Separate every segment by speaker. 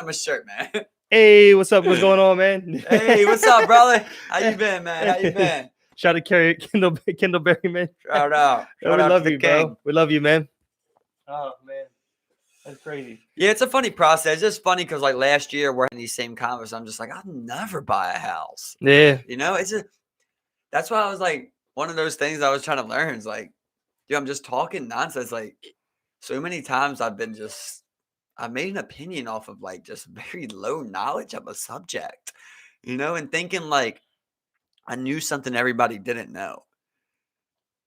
Speaker 1: I'm a shirt, man.
Speaker 2: Hey, what's up? What's going on, man?
Speaker 1: Hey, what's up, brother? How you been, man? How you been?
Speaker 2: Shout out to Kendall Berry, man.
Speaker 1: Shout out.
Speaker 2: Yo, we love you, bro. We love you, man. Oh, man. That's crazy.
Speaker 1: Yeah, it's a funny process. It's just funny because, like, last year we're in these same conversations. I'm just like, I'll never buy a house.
Speaker 2: Yeah.
Speaker 1: You know, it's just that's why I was like, one of those things I was trying to learn is like, dude, I'm just talking nonsense. Like, so many times I made an opinion off of like just very low knowledge of a subject, you know, and thinking like I knew something everybody didn't know.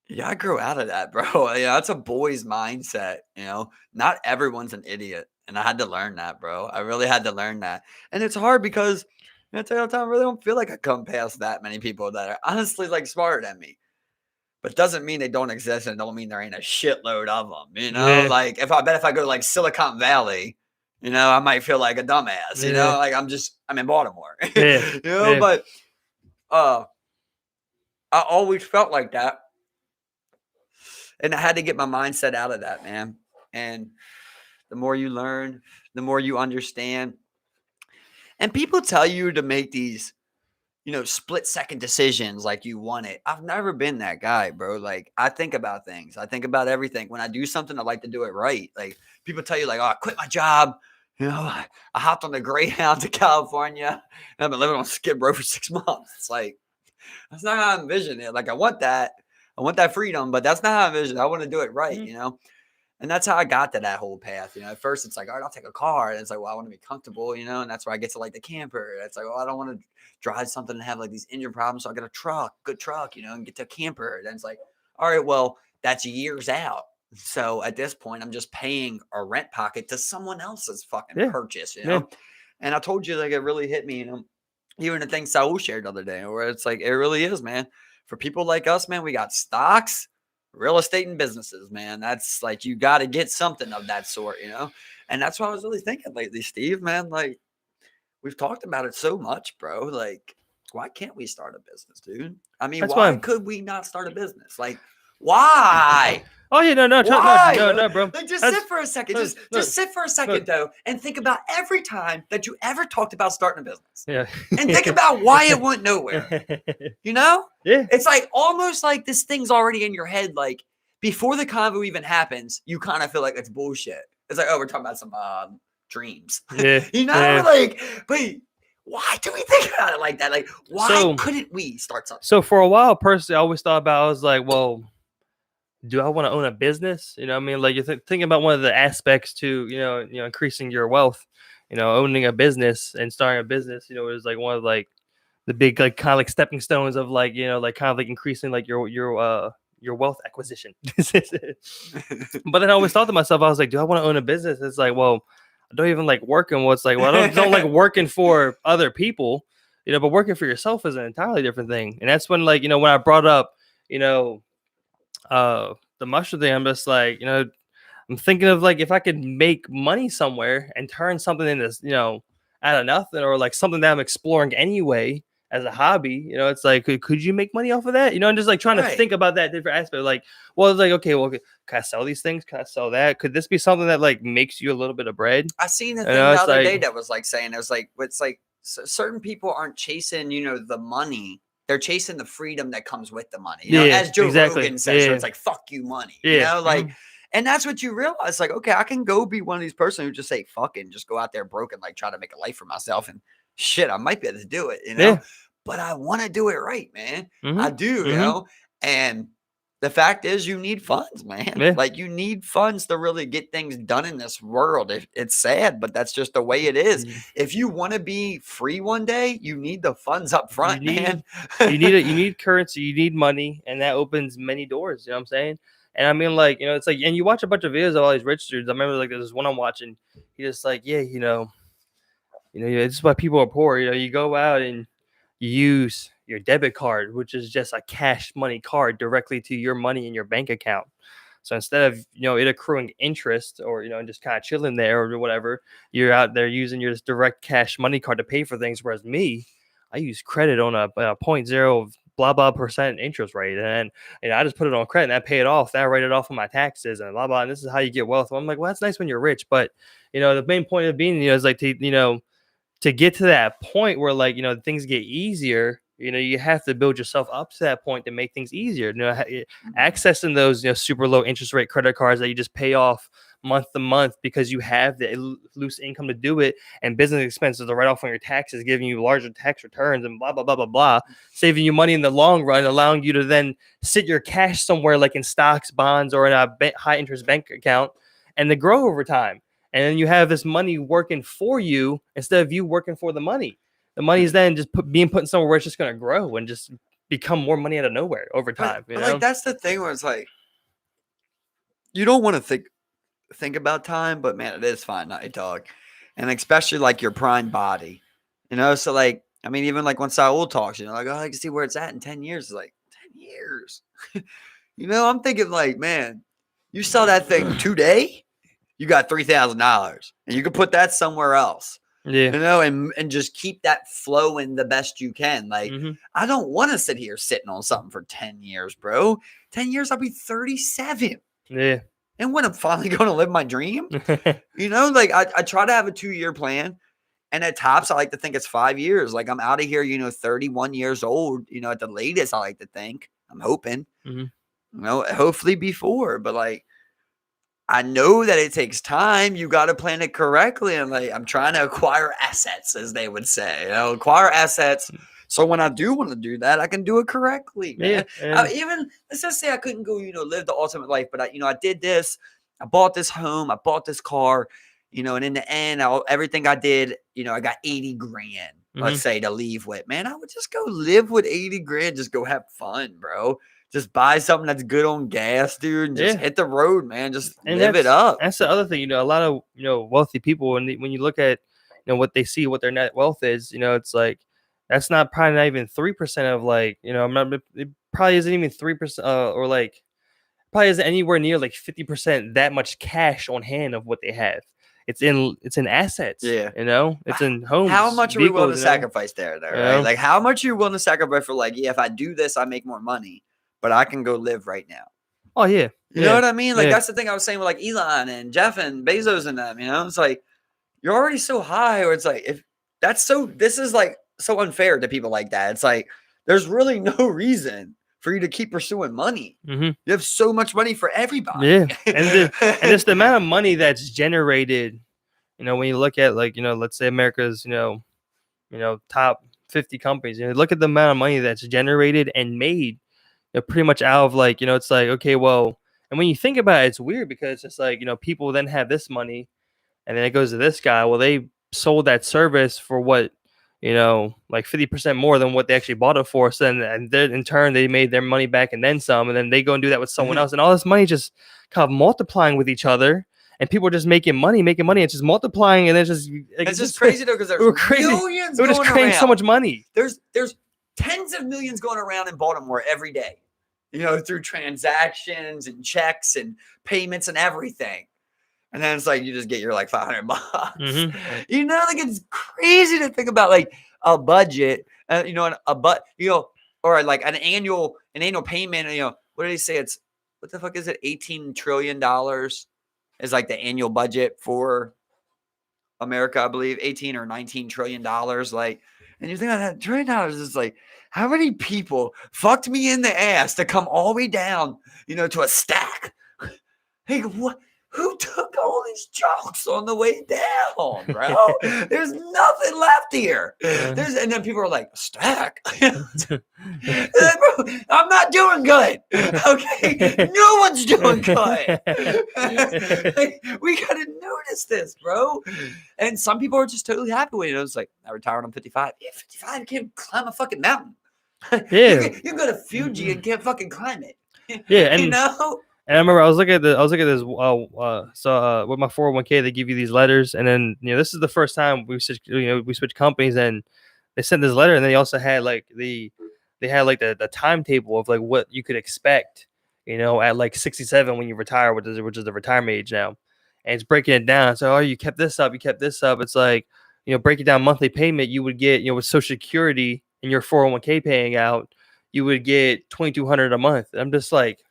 Speaker 1: Yeah, I grew out of that, bro. Yeah, that's a boy's mindset, you know. Not everyone's an idiot. And I had to learn that, bro. I really had to learn that. And it's hard because I tell you all the time, I really don't feel like I come past that many people that are honestly like smarter than me. But doesn't mean they don't exist and don't mean there ain't a shitload of them, you know?
Speaker 2: Yeah.
Speaker 1: Like if I go to like Silicon Valley, you know, I might feel like a dumbass, you know? Like I'm in Baltimore.
Speaker 2: Yeah.
Speaker 1: You know, but I always felt like that. And I had to get my mindset out of that, man. And the more you learn, the more you understand. And people tell you to make these, you know, split-second decisions like you want it. I've never been that guy, bro. Like, I think about things. I think about everything. When I do something, I like to do it right. Like, people tell you, like, oh, I quit my job. You know, I hopped on the Greyhound to California. And I've been living on Skid Row for 6 months. It's like, that's not how I envision it. Like, I want that freedom, but that's not how I envision it. I want to do it right, you know? And that's how I got to that whole path. You know, at first it's like, all right, I'll take a car. And it's like, well, I want to be comfortable, you know, and that's where I get to like the camper. It's like, well, I don't want to drive something and have like these engine problems. So I got a good truck, you know, and get to a camper. Then it's like, all right, well, that's years out. So at this point, I'm just paying a rent pocket to someone else's fucking purchase, you know? And I told you, like, it really hit me, you know, even the thing Saul shared the other day, where it's like, it really is, man. For people like us, man, we got stocks, real estate, and businesses, man. That's like, you got to get something of that sort, you know? And that's what I was really thinking lately, Steve, man. Like, we've talked about it so much, bro. Like, why can't we start a business, dude? I mean, why could we not start a business? Like, why?
Speaker 2: Oh, yeah, no, bro.
Speaker 1: Like, just sit for a second. Just sit for a second, though, and think about every time that you ever talked about starting a business.
Speaker 2: Yeah.
Speaker 1: And think about why it went nowhere. You know?
Speaker 2: Yeah.
Speaker 1: It's like almost like this thing's already in your head. Like, before the convo even happens, you kind of feel like it's bullshit. It's like, oh, we're talking about some dreams.
Speaker 2: Yeah.
Speaker 1: You know? Like, but why do we think about it like that? Like, why couldn't we start something?
Speaker 2: So for a while, personally, I always thought about, I was like, well, do I want to own a business? You know what I mean? Like, you're thinking about one of the aspects to, you know, increasing your wealth, you know, owning a business and starting a business, you know, is like one of like the big, like, kind of like stepping stones of like, you know, like kind of like increasing like your wealth acquisition. But then I always thought to myself, I was like, do I want to own a business? It's like, well, I don't even like working. Well, it's like, well, I don't like working for other people, you know, but working for yourself is an entirely different thing. And that's when, like, you know, when I brought up, you know, the mushroom thing, I'm just like, you know, I'm thinking of like, if I could make money somewhere and turn something into, you know, out of nothing, or like something that I'm exploring anyway as a hobby, you know, it's like, could you make money off of that? You know, I'm just like trying to think about that different aspect. Like, well, it's like, okay, well, can I sell these things? Can I sell that? Could this be something that like makes you a little bit of bread?
Speaker 1: I seen the thing the other day that was like saying, it's like certain people aren't chasing, you know, the money. They're chasing the freedom that comes with the money. You know, as Joe Rogan says, so it's like, fuck you money. You know, like, and that's what you realize. Like, okay, I can go be one of these persons who just say, fucking just go out there broke and like try to make a life for myself. And shit, I might be able to do it, you know, but I want to do it right, man. I do, you know, and the fact is you need funds, man. Like, you need funds to really get things done in this world. It's sad, but that's just the way it is. If you want to be free one day, you need the funds up front, man.
Speaker 2: You need currency, you need money, and that opens many doors. You know what I'm saying? And I mean, like, you know, it's like, and you watch a bunch of videos of all these rich dudes. I remember like there's one I'm watching. He just like, yeah, you know, this is why people are poor. You know, you go out and you use your debit card, which is just a cash money card, directly to your money in your bank account. So instead of, you know, it accruing interest or, you know, just kind of chilling there or whatever, you're out there using your direct cash money card to pay for things. Whereas me, I use credit on a 0.0 blah blah percent interest rate, and I just put it on credit and I pay it off. Then I write it off on my taxes and blah blah. And this is how you get wealth. Well, I'm like, well, that's nice when you're rich, but the main point of being is like to get to that point where like things get easier. You have to build yourself up to that point to make things easier. Accessing those super low interest rate credit cards that you just pay off month to month because you have the loose income to do it, and business expenses to write off on your taxes, giving you larger tax returns and blah blah blah blah blah, saving you money in the long run, allowing you to then sit your cash somewhere like in stocks, bonds, or in a high interest bank account, and to grow over time. And then you have this money working for you instead of you working for the money. The money is then just being put in somewhere where it's just going to grow and just become more money out of nowhere over time.
Speaker 1: But like that's the thing where it's like you don't want to think about time, but man, it is finite, dog. And especially like your prime body, So like, I mean, even like when Saul talks, like, oh, I can see where it's at in 10 years. It's like 10 years. I'm thinking like, man, you sell that thing today, you got $3,000, and you can put that somewhere else.
Speaker 2: Yeah.
Speaker 1: And just keep that flowing the best you can. Like, I don't want to sit here sitting on something for 10 years, bro. 10 years, I'll be 37.
Speaker 2: Yeah.
Speaker 1: And when I'm finally going to live my dream, like I try to have a 2-year plan, and at tops, I like to think it's 5 years. Like I'm out of here, 31 years old, at the latest, I like to think. I'm hoping, hopefully before, but like, I know that it takes time. You got to plan it correctly. And like, I'm trying to acquire assets, as they would say, acquire assets. So when I do want to do that, I can do it correctly, man.
Speaker 2: Yeah.
Speaker 1: Even let's just say I couldn't go, live the ultimate life, but I did this. I bought this home. I bought this car, and in the end, everything I did, I got 80 grand, let's say, to leave with. Man, I would just go live with 80 grand. Just go have fun, bro. Just buy something that's good on gas, dude, and just hit the road, man. Just live it up.
Speaker 2: That's the other thing. A lot of wealthy people, when you look at what they see, what their net wealth is, it's like that's probably not even 3% of like it probably isn't even 3% or like probably isn't anywhere near like 50% that much cash on hand of what they have. It's in assets.
Speaker 1: Yeah.
Speaker 2: It's in homes.
Speaker 1: How much are we willing to sacrifice there, though? Right? Like how much are you willing to sacrifice for like, if I do this, I make more money, but I can go live right now.
Speaker 2: Oh yeah.
Speaker 1: You know what I mean? Like that's the thing I was saying with like Elon and Jeff and Bezos and them, it's like you're already so high, or it's like this is like so unfair to people like that. It's like there's really no reason for you to keep pursuing money. You have so much money for everybody.
Speaker 2: Yeah. And it's the amount of money that's generated, when you look at like, let's say America's, top 50 companies, look at the amount of money that's generated and made pretty much out of like, it's like, okay, well, and when you think about it, it's weird because it's like, people then have this money and then it goes to this guy. Well, they sold that service for what, like 50% more than what they actually bought it for. So then in turn, they made their money back and then some, and then they go and do that with someone else. And all this money just kind of multiplying with each other. And people are just making money. It's just multiplying. And it's
Speaker 1: just crazy though, because there's millions
Speaker 2: We're just creating so much money.
Speaker 1: There's tens of millions going around in Baltimore every day, through transactions and checks and payments and everything. And then it's like you just get your like $500. Like it's crazy to think about like a budget, or like an annual payment. What did he say? It's what the fuck is it? $18 trillion is like the annual budget for America, I believe. 18 or $19 trillion. Like, and you think of that $1 trillion is like, how many people fucked me in the ass to come all the way down, to a stack? Hey, what? Who took all these chunks on the way down, bro? There's nothing left here. And then people are like, stack? Bro, I'm not doing good. Okay? No one's doing good. We got to notice this, bro. And some people are just totally happy with it. It's like, I retired when I'm 55. Yeah, 55, you can't climb a fucking mountain.
Speaker 2: Yeah.
Speaker 1: You can go to Fuji and can't fucking climb it.
Speaker 2: Yeah. And
Speaker 1: And
Speaker 2: I remember I was looking at this with my 401k. They give you these letters, and then this is the first time we switched companies, and they sent this letter, and they also had like the timetable of like what you could expect, at like 67 when you retire, which is the retirement age now, and it's breaking it down. So, you kept this up, It's like break it down monthly payment you would get with Social Security and your 401k paying out. you would get $2,200 a month. And I'm just like,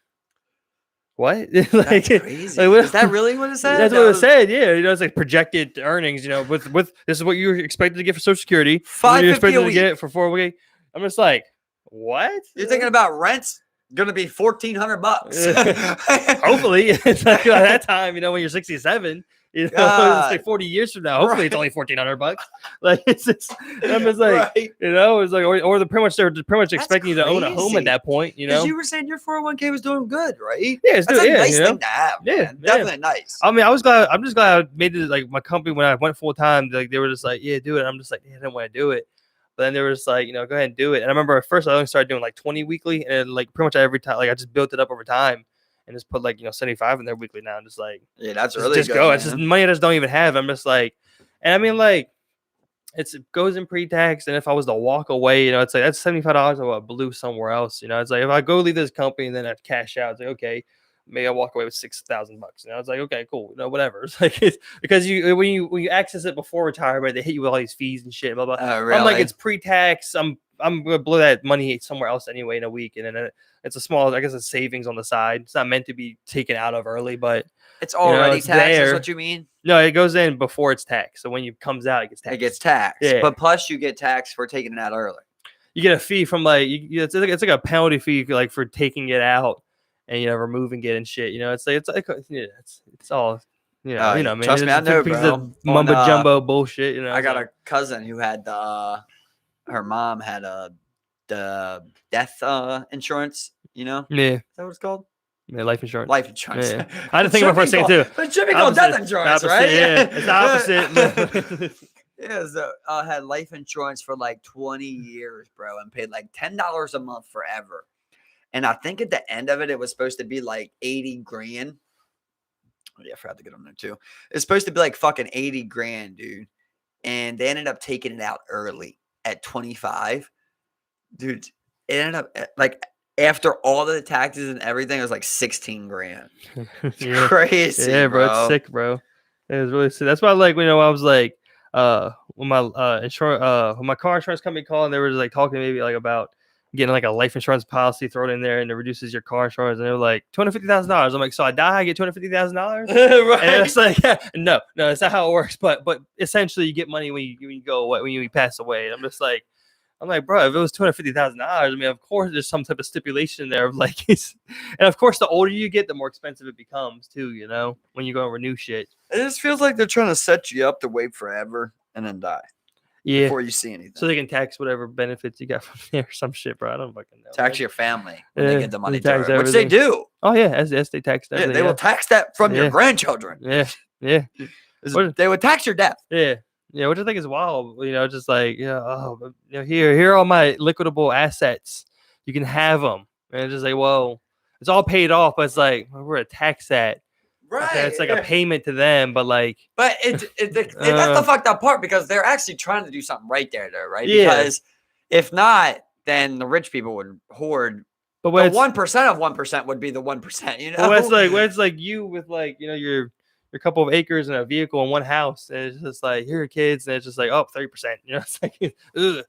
Speaker 2: what?
Speaker 1: That's crazy.
Speaker 2: Like,
Speaker 1: Is that really what it said?
Speaker 2: That's what it said. Yeah, it's like projected earnings. With this is what you were expected to get for Social Security.
Speaker 1: $550
Speaker 2: you're expected
Speaker 1: a week.
Speaker 2: to get for 4 weeks. I'm just like, what?
Speaker 1: You're thinking about rent's gonna be $1,400.
Speaker 2: Hopefully, it's like at that time, when you're 67. It's like 40 years from now. Hopefully, it's only $1,400. Like it's just, I'm just like, it's like, or they're pretty much expecting you to own a home at that point.
Speaker 1: Because you were saying your 401k was doing good, right?
Speaker 2: Yeah, it's
Speaker 1: That's a nice
Speaker 2: yeah,
Speaker 1: thing to have. Man. Definitely nice.
Speaker 2: I mean, I'm just glad I made it. Like my company when I went full time, like they were just like, yeah, do it. I'm just like, yeah, I didn't want to do it. But then they were just like, go ahead and do it. And I remember at first I only started doing like 20 weekly, and like pretty much every time, like I just built it up over time. And just put like 75 in there weekly now. I'm just like,
Speaker 1: yeah, that's really
Speaker 2: just
Speaker 1: good.
Speaker 2: Go.
Speaker 1: Man.
Speaker 2: It's just money I just don't even have. I'm just like, and I mean like, it goes in pre-tax. And if I was to walk away, it's like that's $75 I would blew somewhere else. It's like if I go leave this company and then I cash out, it's like okay, maybe I walk away with $6,000. It's like okay, cool, whatever. It's like because when you access it before retirement, they hit you with all these fees and shit. Blah blah.
Speaker 1: Really?
Speaker 2: I'm like it's pre-tax. I'm gonna blow that money somewhere else anyway in a week, and then it's a small, I guess, it's savings on the side. It's not meant to be taken out of early, but
Speaker 1: it's already
Speaker 2: it's
Speaker 1: taxed.
Speaker 2: there.
Speaker 1: Is what you mean?
Speaker 2: No, it goes in before it's taxed. So when it comes out, it gets taxed.
Speaker 1: It gets taxed.
Speaker 2: Yeah.
Speaker 1: But plus you get taxed for taking it out early.
Speaker 2: You get a fee from like it's like a penalty fee like for taking it out and removing it and shit. It's like it's all. Man.
Speaker 1: Trust me, I know, bro.
Speaker 2: Mumbo jumbo bullshit.
Speaker 1: I got a cousin who had her mom had the death insurance.
Speaker 2: Yeah.
Speaker 1: Is that what it's called?
Speaker 2: Yeah, life insurance.
Speaker 1: Life insurance.
Speaker 2: Yeah. I had to think about first thing too.
Speaker 1: It should be called death insurance, right?
Speaker 2: Yeah, it's the opposite.
Speaker 1: Yeah, so had life insurance for like 20 years, bro, and paid like $10 a month forever. And I think at the end of it, it was supposed to be like 80 grand. Oh, yeah, I forgot to get on there too. It's supposed to be like fucking 80 grand, dude. And they ended up taking it out early at 25. Dude, it ended up like after all the taxes and everything, it was like 16 grand.
Speaker 2: Yeah.
Speaker 1: Crazy.
Speaker 2: Yeah, bro. It's sick, bro. It was really sick. That's why I was like, when my when my car insurance company called and they were just like talking maybe like about getting like a life insurance policy thrown in there and it reduces your car insurance, and they were like $250,000. I'm like, so I die, I get $250,000? Right. And it's like, no, that's not how it works. But essentially, you get money when you go away, when you pass away. And I'm like, bro, if it was $250,000, I mean, of course, there's some type of stipulation there of like, and of course, the older you get, the more expensive it becomes too. When you go and renew shit.
Speaker 1: It just feels like they're trying to set you up to wait forever and then die.
Speaker 2: Yeah.
Speaker 1: Before you see anything.
Speaker 2: So they can tax whatever benefits you got from there or some shit, bro. I don't fucking know.
Speaker 1: Tax your family when they get the money to
Speaker 2: tax
Speaker 1: which they do.
Speaker 2: Oh, yeah. As they tax everything.
Speaker 1: Yeah, they will tax that from your grandchildren.
Speaker 2: Yeah. Yeah.
Speaker 1: They would tax your death.
Speaker 2: Yeah. Yeah, which I think is wild. Just like, here are all my liquidable assets. You can have them. And it's just like, well, it's all paid off, but it's like, we're going to tax that.
Speaker 1: Right.
Speaker 2: Okay, it's like a payment to them, but like.
Speaker 1: But that's the fucked up part because they're actually trying to do something right there, though, right?
Speaker 2: Yeah.
Speaker 1: Because if not, then the rich people would hoard.
Speaker 2: But
Speaker 1: the 1% of 1% would be the 1%,
Speaker 2: When it's like you with like, your couple of acres and a vehicle and one house, and it's just like, here are kids, and it's just like, oh, 30%. It's like, ugh.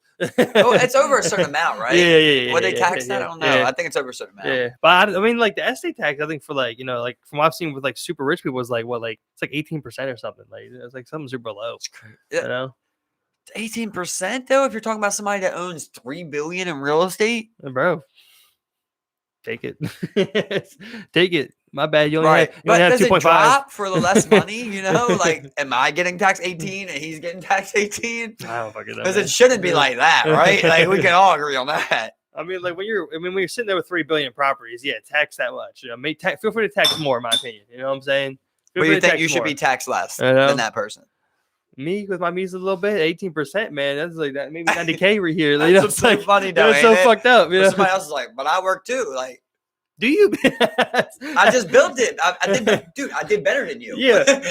Speaker 1: Oh, it's over a certain amount, right?
Speaker 2: Yeah.
Speaker 1: Would they tax that? I don't know. I think it's over a certain amount.
Speaker 2: Yeah, but I mean, like the estate tax, I think for like, like from what I've seen with like super rich people is like what, like it's like 18% or something. Like it's like something super low.
Speaker 1: It's crazy. 18% though, if you're talking about somebody that owns $3 billion in real estate,
Speaker 2: bro. Take it. Take it. My bad. You only have,
Speaker 1: but
Speaker 2: have
Speaker 1: does
Speaker 2: 2.5.
Speaker 1: It drop for the less money? Like, am I getting taxed 18 and he's getting taxed 18?
Speaker 2: I don't fucking know.
Speaker 1: Because it shouldn't be like that, right? Like we can all agree on that.
Speaker 2: I mean, like when you're sitting there with 3 billion properties, yeah, tax that much. Feel free to tax more, in my opinion. You know what I'm saying?
Speaker 1: But you think you should be taxed less than that person?
Speaker 2: Me with my measly little bit, 18%, man. That's like that. Maybe 90K right here.
Speaker 1: That's so funny, though.
Speaker 2: It's so fucked up.
Speaker 1: Somebody else is like, but I work too. Like,
Speaker 2: do you?
Speaker 1: I just built it. I did, dude. I did better than you.
Speaker 2: Yeah, but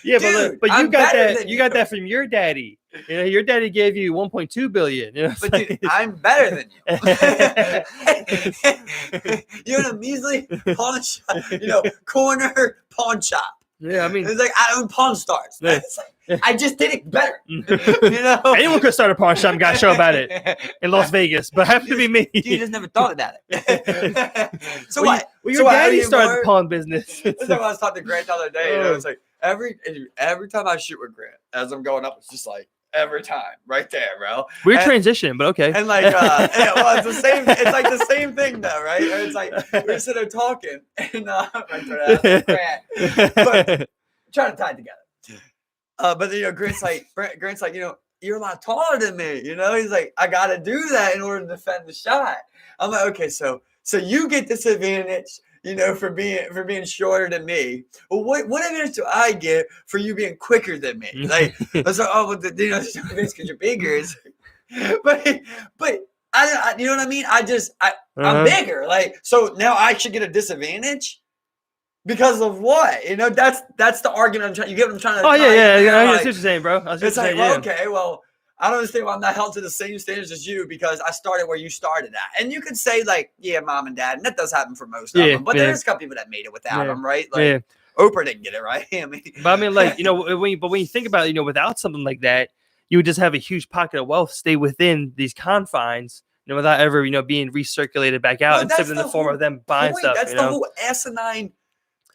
Speaker 2: you got that. You got that from your daddy. Your daddy gave you 1.2 billion.
Speaker 1: But dude, I'm better than you. You're in a measly pawn shop, corner pawn shop.
Speaker 2: Yeah, I mean,
Speaker 1: it's like I own Pawn Stars.
Speaker 2: Yeah.
Speaker 1: It's like, I just did it better. You know,
Speaker 2: anyone could start a pawn shop and got a show about it in Las Vegas, but it happened to be me.
Speaker 1: You just never thought about it. So
Speaker 2: Well,
Speaker 1: what?
Speaker 2: Well,
Speaker 1: So
Speaker 2: your
Speaker 1: what,
Speaker 2: daddy
Speaker 1: anymore?
Speaker 2: started the pawn business.
Speaker 1: That's what I was talking to Grant the other day. You know,
Speaker 2: Oh.
Speaker 1: it's like every time I shoot with Grant, as I'm going up, it's just like every time, right there, bro.
Speaker 2: Weird
Speaker 1: And-
Speaker 2: transition, but okay.
Speaker 1: And like, yeah, well, it's the same. It's like the same thing, though, right? It's like we're sitting there talking, and Grant, but trying to tie it together. But you know, Grant's like, you know, you're a lot taller than me. You know, he's like, I got to do that in order to defend the shot. I'm like, okay, so you get this advantage, you know, for being shorter than me. Well, what advantage do I get for you being quicker than me? Like, I was like, oh, well, you know, it's because you're bigger. But I you know what I mean? I'm bigger. Like, so now I should get a disadvantage because of what? You know, that's the argument I'm trying. You get what I'm trying to?
Speaker 2: Oh yeah.
Speaker 1: You know,
Speaker 2: I see
Speaker 1: like,
Speaker 2: what you're saying, bro.
Speaker 1: it's like, well, okay, well, I don't understand why I'm not held to the same standards as you because I started where you started at. And you could say like, yeah, mom and dad, and that does happen for most of them. But there's a couple people that made it without them, right? Like Oprah didn't get it, right? I mean,
Speaker 2: but I mean, like, you know, when you think about it, you know, without something like that, you would just have a huge pocket of wealth stay within these confines, you know, without ever, you know, being recirculated back out instead in the form of them buying stuff.
Speaker 1: That's
Speaker 2: you
Speaker 1: the
Speaker 2: know?
Speaker 1: whole asinine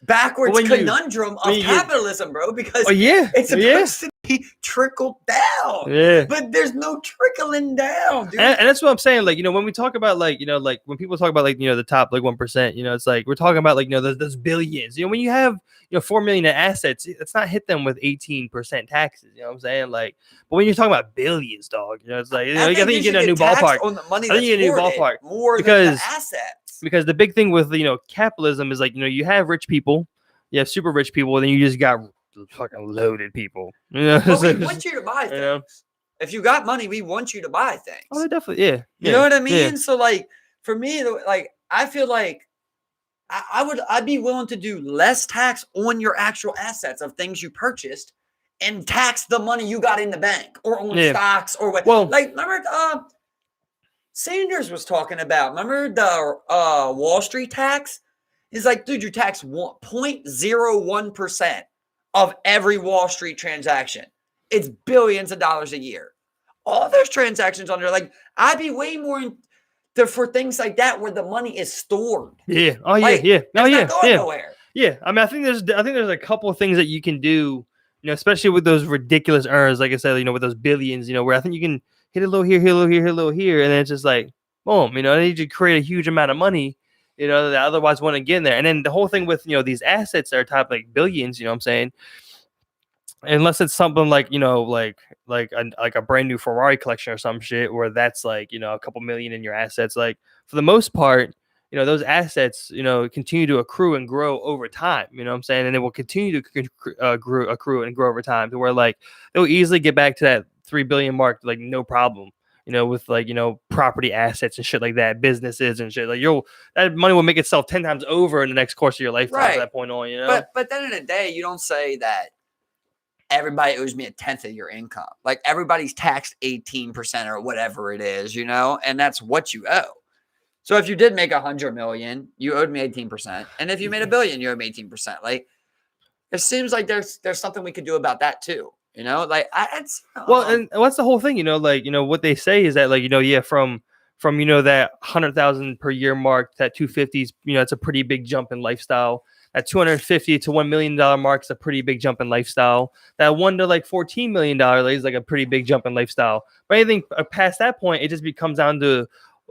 Speaker 1: backwards conundrum of capitalism, bro, because it's supposed to be trickled down. Yeah. But there's no trickling down, dude.
Speaker 2: And that's what I'm saying. Like, you know, when we talk about like, you know, like when people talk about like, you know, the top like 1%, you know, it's like we're talking about like, you know, those billions. You know, when you have, you know, 4 million in assets, it's not hit them with 18% taxes. You know what I'm saying? Like, but when you're talking about billions, dog, you know, it's like, you know, I think you get a new ballpark.
Speaker 1: On the money
Speaker 2: I think you get a new ballpark
Speaker 1: more than the assets.
Speaker 2: Because the big thing with, you know, capitalism is like, you know, you have rich people, you have super rich people, and then you just got fucking loaded people. You know,
Speaker 1: well, we want you to buy things. You know? If you got money, we want you to buy things.
Speaker 2: Oh, definitely, yeah.
Speaker 1: You know what I mean? Yeah. So, like, for me, like, I feel like I'd be willing to do less tax on your actual assets of things you purchased and tax the money you got in the bank or on stocks or what. Well, like, remember Sanders was talking about, remember the Wall Street tax? He's like, dude, you tax 0.01% of every Wall Street transaction. It's billions of dollars a year. All those transactions on there, like, I'd be way more for things like that where the money is stored.
Speaker 2: Yeah. Oh, yeah,
Speaker 1: like,
Speaker 2: yeah. Oh, yeah.
Speaker 1: Not going nowhere.
Speaker 2: Yeah. I mean, I think there's a couple of things that you can do, you know, especially with those ridiculous earners, like I said, you know, with those billions, you know, where I think you can hit a little here, hit a little here, hit a little here, and then it's just like, boom, you know, they need to create a huge amount of money, you know, that otherwise wouldn't get in there. And then the whole thing with, you know, these assets that are top like billions, you know what I'm saying? Unless it's something like, you know, like a brand new Ferrari collection or some shit where that's like, you know, a couple million in your assets. Like for the most part, you know, those assets, you know, continue to accrue and grow over time, you know what I'm saying? And it will continue to accrue and grow over time to where like they'll easily get back to that 3 billion mark, like no problem. You know, with like, you know, property assets and shit like that, businesses and shit. Like that money will make itself 10 times over in the next course of your lifetime from that point on, you know?
Speaker 1: But then in the day, you don't say that everybody owes me 1/10 of your income. Like everybody's taxed 18% or whatever it is, you know, and that's what you owe. So if you did make 100 million, you owed me 18%. And if you made $1 billion, you owed me 18%. Like it seems like there's something we could do about that too. You know, like
Speaker 2: and what's the whole thing? You know, like, you know, what they say is that like, you know, yeah, from you know, that 100,000 per year mark, that 250s, you know, it's a pretty big jump in lifestyle. At $250 to $1 million mark is a pretty big jump in lifestyle. That $1 to like $14 million is like a pretty big jump in lifestyle. But anything past that point, it just becomes down to,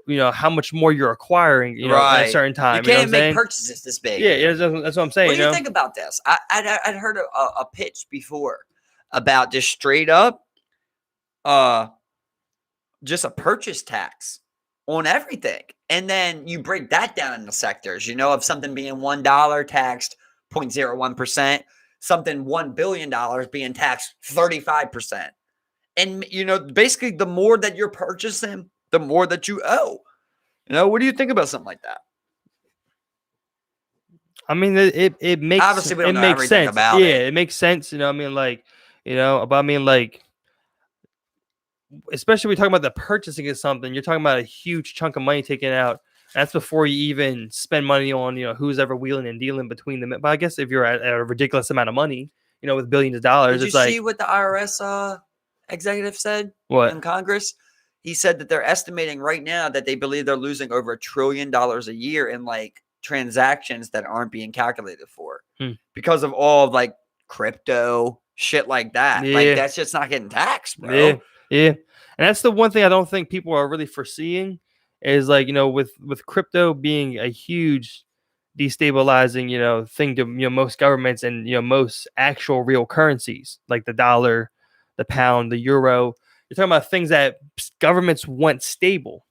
Speaker 2: you know, how much more you're acquiring, you know, at a certain time.
Speaker 1: You can't make purchases this big.
Speaker 2: Yeah, that's what I'm saying.
Speaker 1: What do you think about this? I'd heard a pitch before about just straight up, just a purchase tax on everything. And then you break that down into sectors, you know, of something being $1 taxed 0.01%, something $1 billion being taxed 35%. And, you know, basically the more that you're purchasing, the more that you owe. You know, what do you think about something like that?
Speaker 2: I mean, it makes
Speaker 1: obviously we don't know everything
Speaker 2: sense.
Speaker 1: About it.
Speaker 2: Yeah, it makes sense. You know, I mean, like, you know, but I mean, like, especially when we're talking about the purchasing of something, you're talking about a huge chunk of money taken out That's before you even spend money on, who's ever wheeling and dealing between them. But I guess if you're at a ridiculous amount of money, with billions of dollars,
Speaker 1: Did you
Speaker 2: it's like,
Speaker 1: see what the IRS executive said
Speaker 2: what?
Speaker 1: in Congress? He said that they're estimating right now that they believe they're losing over $1 trillion a year in like transactions that aren't being calculated for because of all of like crypto shit like that.
Speaker 2: Yeah.
Speaker 1: Like that's just not getting taxed, bro.
Speaker 2: Yeah, yeah. And that's the one thing I don't think people are really foreseeing is like, with crypto being a huge destabilizing, thing to, most governments and, most actual real currencies like the dollar, the pound, the euro. You're talking about things that governments want stable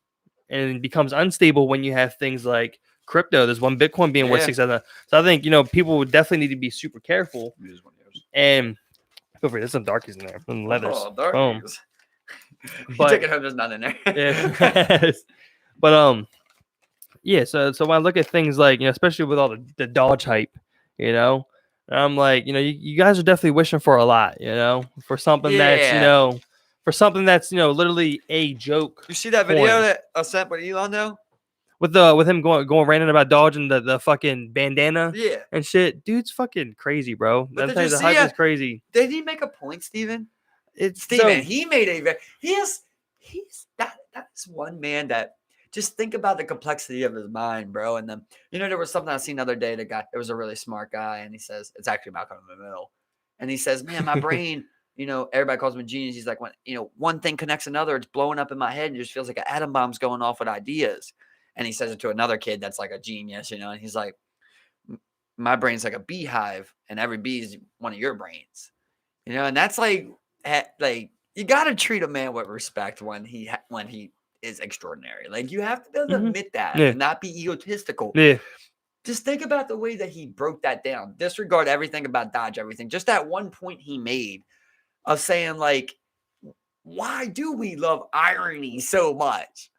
Speaker 2: and it becomes unstable when you have things like crypto. There's one Bitcoin being worth 6,000. So I think, people would definitely need to be super careful. And feel free, there's some darkies in there, some leathers.
Speaker 1: Oh, darkies.
Speaker 2: But
Speaker 1: you take it home, there's none in there.
Speaker 2: Yeah. But yeah. So when I look at things like, especially with all the Dodge hype, I'm like, you guys are definitely wishing for a lot, for something that's, for something that's, literally a joke.
Speaker 1: You see that video that I sent with Elon though?
Speaker 2: With him going ranting about Dodge and the fucking bandana, and shit, dude's fucking crazy, bro.
Speaker 1: But
Speaker 2: the hype is crazy.
Speaker 1: Did he make a point, Steven? He made that's one man that just think about the complexity of his mind, bro. And then there was something I seen the other day. There was a really smart guy, and he says it's actually Malcolm in the Middle, and he says, "Man, my brain." Everybody calls him a genius. He's like, when one thing connects another, it's blowing up in my head. And it just feels like an atom bomb's going off with ideas. And he says it to another kid that's like a genius, and he's like, my brain's like a beehive, and every bee is one of your brains, and that's like you got to treat a man with respect when he is extraordinary. Like you have to be able to admit that and not be egotistical.
Speaker 2: Yeah.
Speaker 1: Just think about the way that he broke that down. Disregard everything about Dodge, everything. Just that one point he made of saying like, why do we love irony so much?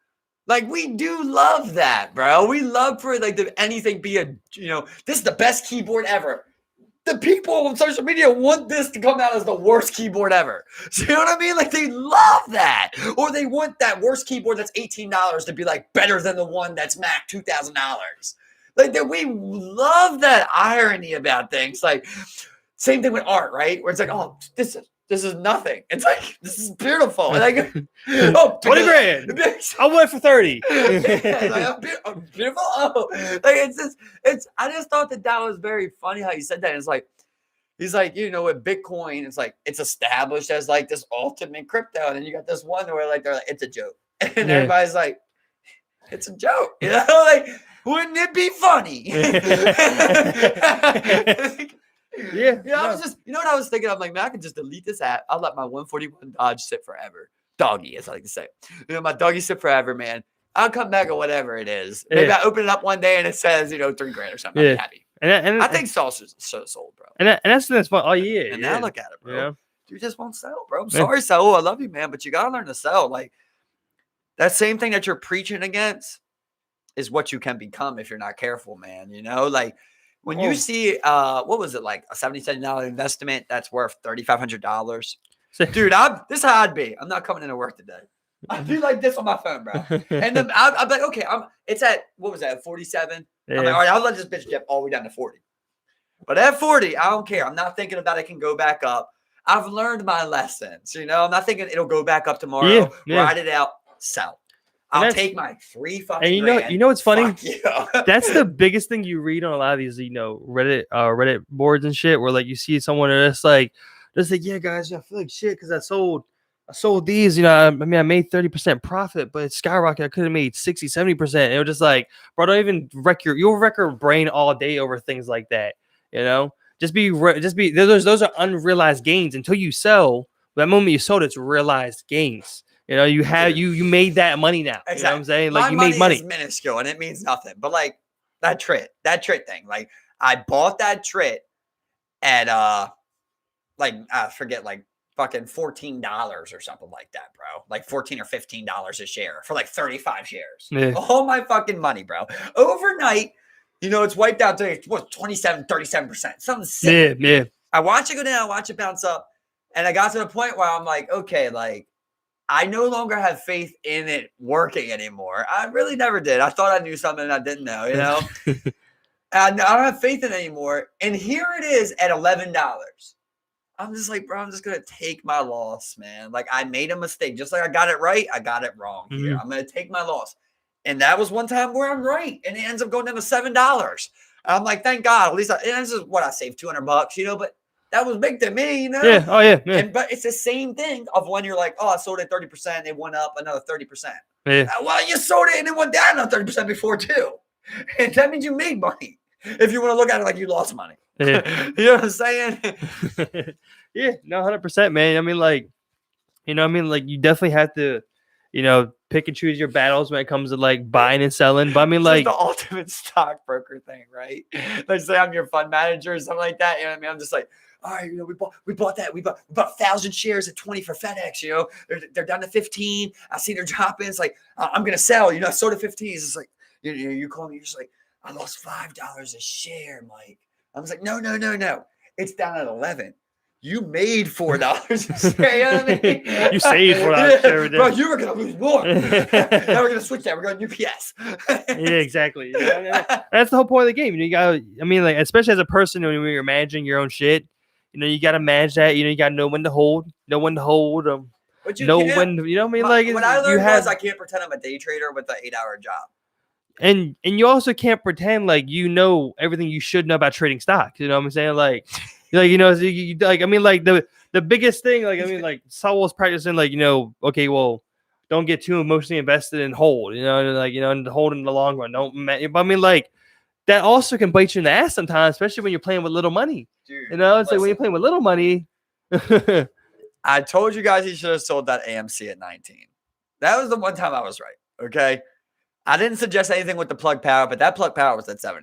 Speaker 1: Like we do love that, bro. We love for like anything be a, this is the best keyboard ever. The people on social media want this to come out as the worst keyboard ever. So you know what I mean? Like they love that. Or they want that worst keyboard that's $18 to be like better than the one that's Mac $2,000. Like that we love that irony about things. Like same thing with art, right? Where it's like, oh, this is nothing. It's like, this is beautiful. Like,
Speaker 2: 20 grand. I went for 30.
Speaker 1: I'm beautiful. Oh, like I just thought that was very funny how you said that. And it's like, he's like, with Bitcoin, it's like, it's established as like this ultimate crypto. And then you got this one where like, they're like, it's a joke. And everybody's like, it's a joke. Like, wouldn't it be funny?
Speaker 2: Yeah.
Speaker 1: I was just, what I was thinking? I'm like, man, I can just delete this app. I'll let my 141 Dodge sit forever. Doggy, as I like to say. My doggy sit forever, man. I'll come back or whatever it is. Maybe I open it up one day and it says, $3 grand or something. I'll be happy. And I think Salsa's so sold, bro.
Speaker 2: And that's fun. Oh, yeah.
Speaker 1: And now look at it, bro. You just won't sell, bro. I'm sorry, Saul. I love you, man. But you got to learn to sell. Like, that same thing that you're preaching against is what you can become if you're not careful, man. Like, when you see, what was it, like a $77 investment that's worth $3,500? Dude, this is how I'd be. I'm not coming into work today. I'd be like this on my phone, bro. And then I'd be like, okay, it's at, what was that, 47? Yeah. I'm like, all right, I'll let this bitch dip all the way down to 40. But at 40, I don't care. I'm not thinking about it can go back up. I've learned my lessons, I'm not thinking it'll go back up tomorrow. Ride it out, sell. I'll take my $3 fucking grand.
Speaker 2: You know what's funny? That's the biggest thing you read on a lot of these, Reddit boards and shit, where like you see someone that's like, yeah, guys, I feel like shit because I sold these. I made 30% profit, but it skyrocketed. I could have made 60, 70%. And it was just like, bro, don't even you'll wreck your brain all day over things like that. Just be those are unrealized gains until you sell. That moment you sold, it's realized gains. You made that money now.
Speaker 1: Exactly.
Speaker 2: You know what I'm saying? Like,
Speaker 1: my
Speaker 2: you made money.
Speaker 1: Is minuscule and it means nothing. But like that trit thing. Like I bought that trit at like I forget, like fucking $14 or something like that, bro. Like $14 or $15 a share for like 35 shares. Yeah. All my fucking money, bro. Overnight, it's wiped out to 27, 37%. Something sick. Yeah. I watch it go down, I watch it bounce up. And I got to the point where I'm like, okay, like I no longer have faith in it working anymore. I really never did. I thought I knew something I didn't know, And I don't have faith in it anymore. And here it is at $11. I'm just like, bro, I'm just going to take my loss, man. Like, I made a mistake. Just like I got it right, I got it wrong here. I'm going to take my loss. And that was one time where I'm right. And it ends up going down to $7. I'm like, thank God. At least this is what I saved, $200, but that was big to me,
Speaker 2: Yeah. Oh, yeah.
Speaker 1: But it's the same thing of when you're like, oh, I sold it 30%. It went up another 30%.
Speaker 2: Yeah.
Speaker 1: Well, you sold it and it went down another 30% before too. And that means you made money. If you want to look at it like you lost money.
Speaker 2: Yeah.
Speaker 1: You know what I'm saying?
Speaker 2: Yeah, no, 100%, man. I mean, like, you definitely have to, pick and choose your battles when it comes to like buying and selling. But I mean,
Speaker 1: It's
Speaker 2: like
Speaker 1: the ultimate stockbroker thing, right? Let's say I'm your fund manager or something like that. You know what I mean? I'm just like, all right, we bought 1,000 shares at 20 for FedEx. They're down to 15. I see they're dropping. It's like I'm gonna sell. I sold at 15. It's like you call me. You're just like, I lost $5 a share, Mike. I was like, no. It's down at 11. You made $4 a share. You know what I mean?
Speaker 2: You saved $4 a share.
Speaker 1: Bro, you were going to lose more. Now we're going to switch that. We're going UPS.
Speaker 2: Yeah, exactly. That's the whole point of the game. You got to, especially as a person when you're managing your own shit, you got to manage that. You got to know when to hold,
Speaker 1: But you
Speaker 2: know
Speaker 1: can't.
Speaker 2: when,
Speaker 1: What I learned was I can't pretend I'm a day trader with an 8-hour job.
Speaker 2: And you also can't pretend like you know everything you should know about trading stocks. You know what I'm saying? The biggest thing, Saul was practicing, okay, well, don't get too emotionally invested and hold, and hold in the long run. But that also can bite you in the ass sometimes, especially when you're playing with little money.
Speaker 1: Dude,
Speaker 2: It's like when you're playing with little money.
Speaker 1: I told you guys he should have sold that AMC at 19. That was the one time I was right. Okay. I didn't suggest anything with the plug power, but that plug power was at $70.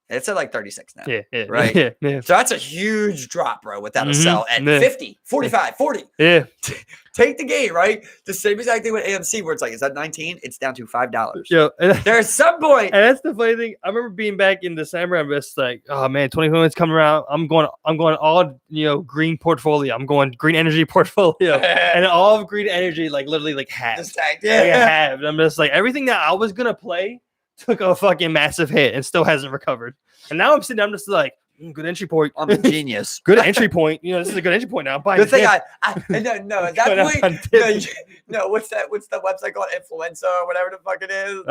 Speaker 1: It's at like 36 now.
Speaker 2: Yeah.
Speaker 1: Right?
Speaker 2: Yeah.
Speaker 1: So that's a huge drop, bro, without a sell at 50, 45, 40.
Speaker 2: Yeah.
Speaker 1: Take the game, right? The same exact thing with AMC where it's like, is that 19? It's down to $5.
Speaker 2: Yeah.
Speaker 1: There's some point.
Speaker 2: And that's the funny thing. I remember being back in December. I'm just like, oh man, 2021 is coming around. I'm going all green portfolio. I'm going green energy portfolio. And all of green energy, literally half.
Speaker 1: Just half.
Speaker 2: I'm just like, everything that I was gonna play took a fucking massive hit and still hasn't recovered. And now I'm just like, good entry point.
Speaker 1: I'm a genius.
Speaker 2: Good entry point. This is a good entry point now.
Speaker 1: Good thing at that point. No, what's that? What's the website called? Influenza or whatever the fuck it is.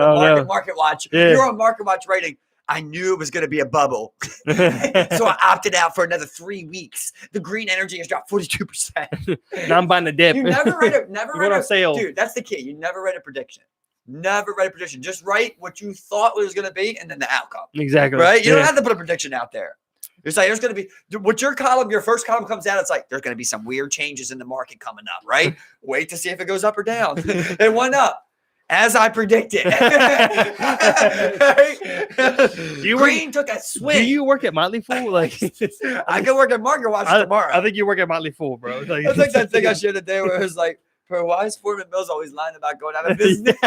Speaker 1: Market Watch.
Speaker 2: Yeah.
Speaker 1: You're on Market Watch rating. I knew it was going to be a bubble. So I opted out for another 3 weeks. The green energy has dropped 42%.
Speaker 2: Now I'm buying the dip.
Speaker 1: You never write
Speaker 2: on sale.
Speaker 1: Dude, that's the key. You never write a prediction. Never write a prediction. Just write what you thought it was going to be and then the outcome.
Speaker 2: Exactly.
Speaker 1: Right? You don't have to put a prediction out there. It's like there's going to be what your first column comes out. It's like there's going to be some weird changes in the market coming up, right? Wait to see if it goes up or down. It went up as I predicted. Green took a swing.
Speaker 2: Do you work at Motley Fool?
Speaker 1: I can work at Market Watch tomorrow.
Speaker 2: I think you work at Motley Fool, bro.
Speaker 1: It's like that thing I shared today where it was like, bro, why is Foreman Mills always lying about going out of business?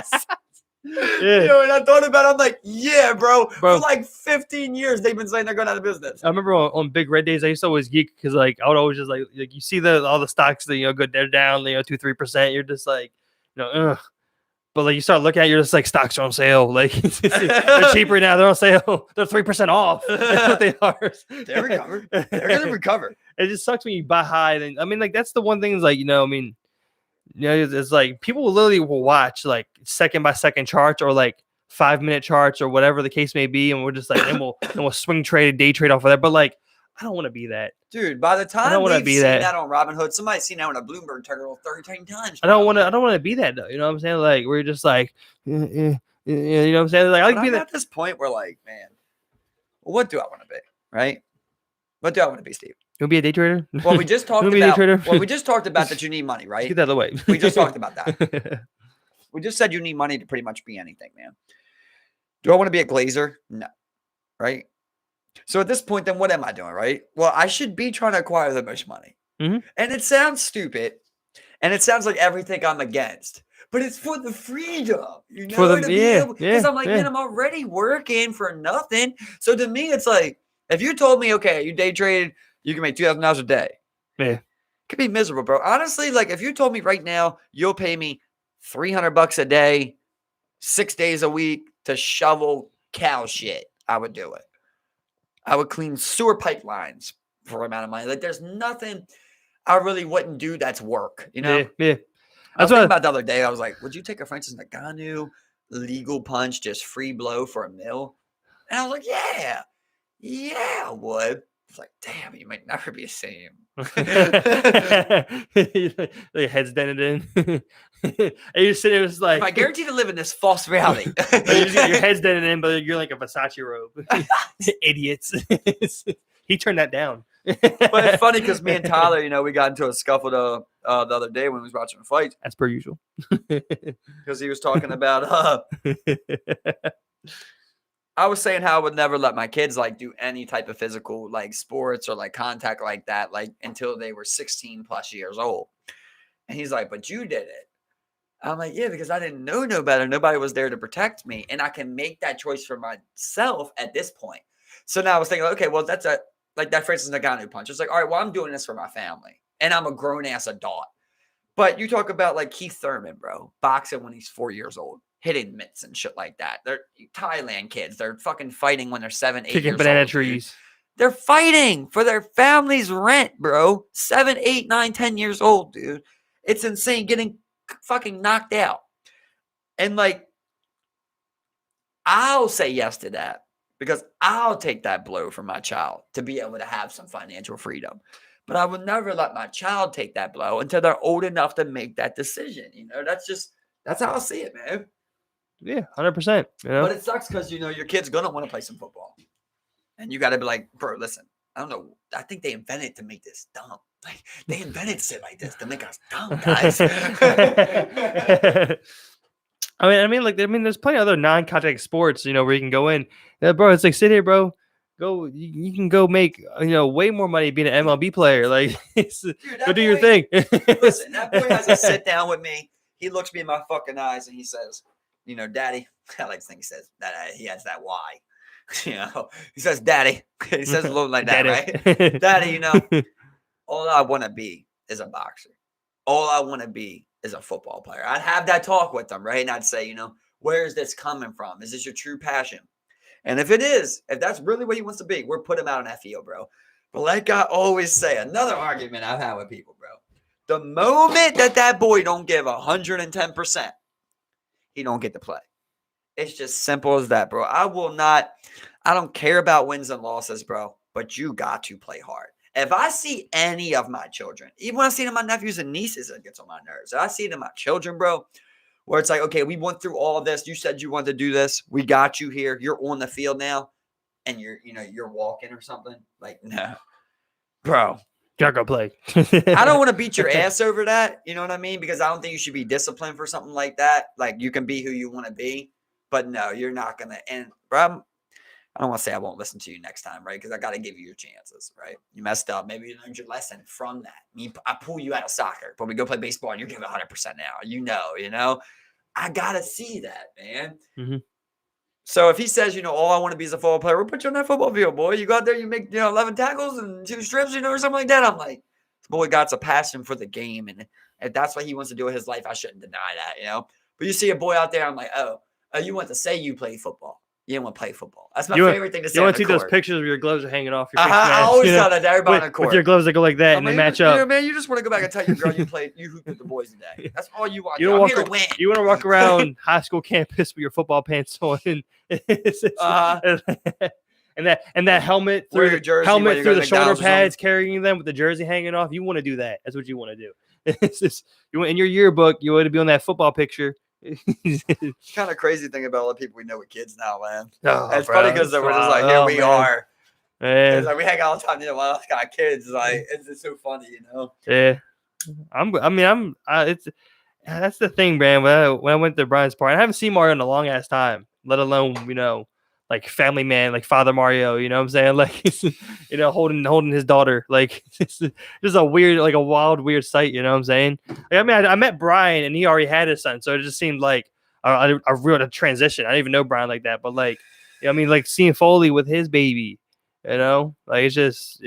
Speaker 2: Yeah.
Speaker 1: And I thought about it, I'm like, yeah, bro. For like 15 years, they've been saying they're going out of business.
Speaker 2: I remember on Big Red Days, I used to always geek because I would always just like you see all the stocks that go they're down 2-3%. You're just like ugh. But you start looking at it, you're just like stocks are on sale. They're cheaper now. They're on sale. They're 3% off. That's what they are.
Speaker 1: They recover. They're gonna recover.
Speaker 2: It just sucks when you buy high. Then that's the one thing is it's like people literally will watch like second by second charts or like 5-minute charts or whatever the case may be, and we're just like, and we'll swing trade, day trade off of that. But I don't want to be that,
Speaker 1: dude. By the time we've seen that on Robinhood, somebody's seen that on a Bloomberg terminal 13 times.
Speaker 2: I don't want to be that though. You know what I'm saying? Like we're just like, you know what I'm saying? Like I like be
Speaker 1: at this point. We're like, man, what do I want to be? Right? What do I want to be, Steve?
Speaker 2: You'll be a day trader?
Speaker 1: Well, we just talked about. We just talked about that you need money, right?
Speaker 2: Let's get that out of the way.
Speaker 1: We just talked about that. We just said you need money to pretty much be anything, man. Do I want to be a glazer? No. Right? So at this point, then what am I doing, right? Well, I should be trying to acquire the most money.
Speaker 2: Mm-hmm.
Speaker 1: And it sounds stupid. And it sounds like everything I'm against. But it's for the freedom. Because I'm like, man, I'm already working for nothing. So to me, it's like, if you told me, okay, you day traded, you can make $2,000 a day.
Speaker 2: Yeah.
Speaker 1: could be miserable, bro. Honestly, like if you told me right now you'll pay me $300 a day, 6 days a week to shovel cow shit, I would do it. I would clean sewer pipelines for an amount of money. Like there's nothing I really wouldn't do that's work, you know?
Speaker 2: Yeah.
Speaker 1: I was
Speaker 2: That's
Speaker 1: thinking
Speaker 2: what
Speaker 1: about the other day. I was like, would you take a Francis Ngannou legal punch, just free blow for a mill? And I was like, yeah, I would. It's like, damn, you might never be the same.
Speaker 2: Your head's dented in. And you're sitting there just like,
Speaker 1: I guarantee to live in this false reality.
Speaker 2: your head's dented in, but you're like a Versace robe. Idiots. He turned that down.
Speaker 1: But it's funny because me and Tyler, you know, we got into a scuffle the other day when we was watching the fight.
Speaker 2: As per usual.
Speaker 1: Because he was talking about I was saying how I would never let my kids like do any type of physical like sports or like contact like that, like until they were 16 plus years old. And he's like, but you did it. I'm like, yeah, because I didn't know no better. Nobody was there to protect me. And I can make that choice for myself at this point. So now I was thinking, okay, well, that's like that Francis Ngannou punch. It's like, all right, well, I'm doing this for my family. And I'm a grown-ass adult. But you talk about like Keith Thurman, bro, boxing when he's 4 years old, hitting mitts and shit like that. They're Thailand kids. They're fucking fighting when they're 7, 8
Speaker 2: Kicking
Speaker 1: years
Speaker 2: banana
Speaker 1: old.
Speaker 2: trees.
Speaker 1: Dude. They're fighting for their family's rent, bro. 7, 8, 9, 10 years old, dude. It's insane getting fucking knocked out. And like, I'll say yes to that because I'll take that blow from my child to be able to have some financial freedom. But I would never let my child take that blow until they're old enough to make that decision. You know, that's how I see it, man.
Speaker 2: Yeah, 100%. You know?
Speaker 1: But it sucks because, you know, your kid's going to want to play some football. And you got to be like, bro, listen, I don't know. I think they invented to make this dumb. Like, they invented shit like this to make us dumb, guys.
Speaker 2: I mean, there's plenty of other non-contact sports, you know, where you can go in. Bro, it's like, sit here, bro. Go, you can go make, you know, way more money being an MLB player. Like, dude, go do your thing.
Speaker 1: Listen, that boy has to sit down with me. He looks me in my fucking eyes and he says, you know, Daddy, I like to think he says that he has that Y. You know, he says, Daddy. He says a little like that, right? Daddy, you know, all I want to be is a boxer. All I want to be is a football player. I'd have that talk with them, right? And I'd say, you know, where is this coming from? Is this your true passion? And if it is, if that's really what he wants to be, we're putting him out on that field, bro. But like I always say, another argument I've had with people, bro. The moment that boy don't give 110%, he don't get to play. It's just simple as that, bro. I don't care about wins and losses, bro, but you got to play hard. If I see any of my children, even when I see it in my nephews and nieces, it gets on my nerves. If I see it in my children, bro, where it's like, okay, we went through all of this. You said you wanted to do this. We got you here. You're on the field now, and you're walking or something. Like, no, bro.
Speaker 2: Gotta go play.
Speaker 1: I don't want to beat your ass over that. You know what I mean? Because I don't think you should be disciplined for something like that. Like, you can be who you want to be, but no, you're not gonna. And bro, I don't want to say I won't listen to you next time, right? Because I got to give you your chances, right? You messed up. Maybe you learned your lesson from that. I pull you out of soccer, but we go play baseball and you're giving 100% now. You know. I got to see that, man.
Speaker 2: Mm-hmm.
Speaker 1: So if he says, you know, all I want to be is a football player, we'll put you on that football field, boy. You go out there, you make, 11 tackles and 2 strips, or something like that. I'm like, this boy got a passion for the game. And if that's what he wants to do with his life, I shouldn't deny that, But you see a boy out there, I'm like, oh, you want to say you play football. You didn't want to play football. That's my favorite thing to say.
Speaker 2: You want to see
Speaker 1: court.
Speaker 2: those pictures of your gloves are hanging off your face
Speaker 1: I always tell that to everybody on the court.
Speaker 2: With your gloves that go like that and they match up.
Speaker 1: Man, you just want to go back and tell your girl you hooped with the boys today. That's all you want.
Speaker 2: You
Speaker 1: I'm here to win.
Speaker 2: You want to walk around high school campus with your football pants on and that helmet through the shoulder pads, carrying them with the jersey hanging off. You want to do that. That's what you want to do. It's just, in your yearbook, you want to be on that football picture.
Speaker 1: It's kind of crazy thing about all the people we know with kids now, man.
Speaker 2: Oh,
Speaker 1: it's funny because we're just like, here we are.
Speaker 2: Man.
Speaker 1: It's like we hang out all the time. One of us got kids. Like it's just so funny,
Speaker 2: Yeah, that's the thing, man. When I went to Brian's party, I haven't seen Mario in a long ass time. Let alone, like Family Man, like Father Mario. You know what I'm saying? Like, holding his daughter. Like, it's just a weird, like a wild, weird sight. You know what I'm saying? Like, I met Brian and he already had his son, so it just seemed like a real transition. I didn't even know Brian like that, but like, like seeing Foley with his baby. Like it's just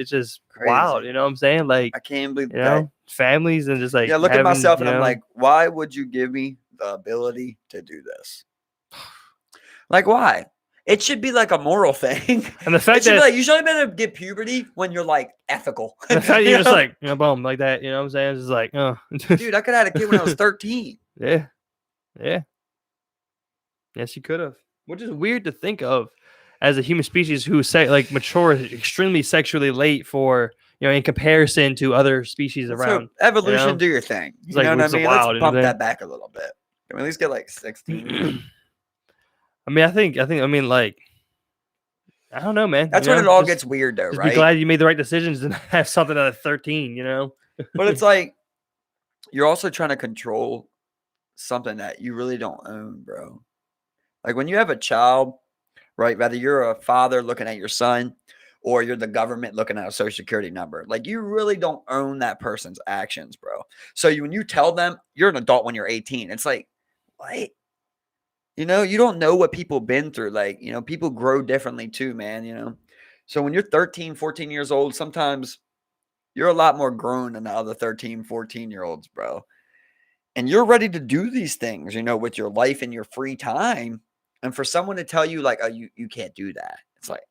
Speaker 2: crazy. Wild. You know what I'm saying? Like,
Speaker 1: I can't believe that
Speaker 2: families and just like
Speaker 1: Yeah, look at
Speaker 2: having,
Speaker 1: myself
Speaker 2: you
Speaker 1: and I'm
Speaker 2: know,
Speaker 1: like, why would you give me the ability to do this? Like, why? It should be like a moral thing.
Speaker 2: and the
Speaker 1: It
Speaker 2: fact
Speaker 1: should be
Speaker 2: that
Speaker 1: like you should have been able to get puberty when you're like ethical.
Speaker 2: and the fact that
Speaker 1: You
Speaker 2: you're just
Speaker 1: know?
Speaker 2: like, you know, boom, like that, you know what I'm saying? It's just like, oh,
Speaker 1: Dude, I could have had a kid when I was 13.
Speaker 2: yeah, yeah, yes, you could have. Which is weird to think of as a human species who say like mature extremely sexually late for, you know, in comparison to other species
Speaker 1: So
Speaker 2: around.
Speaker 1: evolution,
Speaker 2: know?
Speaker 1: do your thing.
Speaker 2: It's
Speaker 1: You
Speaker 2: like
Speaker 1: know what I
Speaker 2: which is
Speaker 1: mean?
Speaker 2: wild,
Speaker 1: Let's
Speaker 2: you know what
Speaker 1: bump
Speaker 2: I'm
Speaker 1: that back a little bit. Can we at least get like 16?
Speaker 2: saying? I mean, I mean, like, I don't know, man.
Speaker 1: That's
Speaker 2: you
Speaker 1: when
Speaker 2: know,
Speaker 1: it all
Speaker 2: just,
Speaker 1: gets weird, though,
Speaker 2: just be
Speaker 1: right?
Speaker 2: glad you made the right decisions and have something at 13, you know?
Speaker 1: But it's like you're also trying to control something that you really don't own, bro. Like when you have a child, right? Whether you're a father looking at your son or you're the government looking at a social security number, like you really don't own that person's actions, bro. So when you tell them you're an adult when you're 18, it's like, what? You know, you don't know what people been through. Like, you know, people grow differently too, man, you know. So when you're 13, 14 years old, sometimes you're a lot more grown than the other 13, 14-year-olds, bro. And you're ready to do these things, you know, with your life and your free time. And for someone to tell you, like, oh, you can't do that. It's like,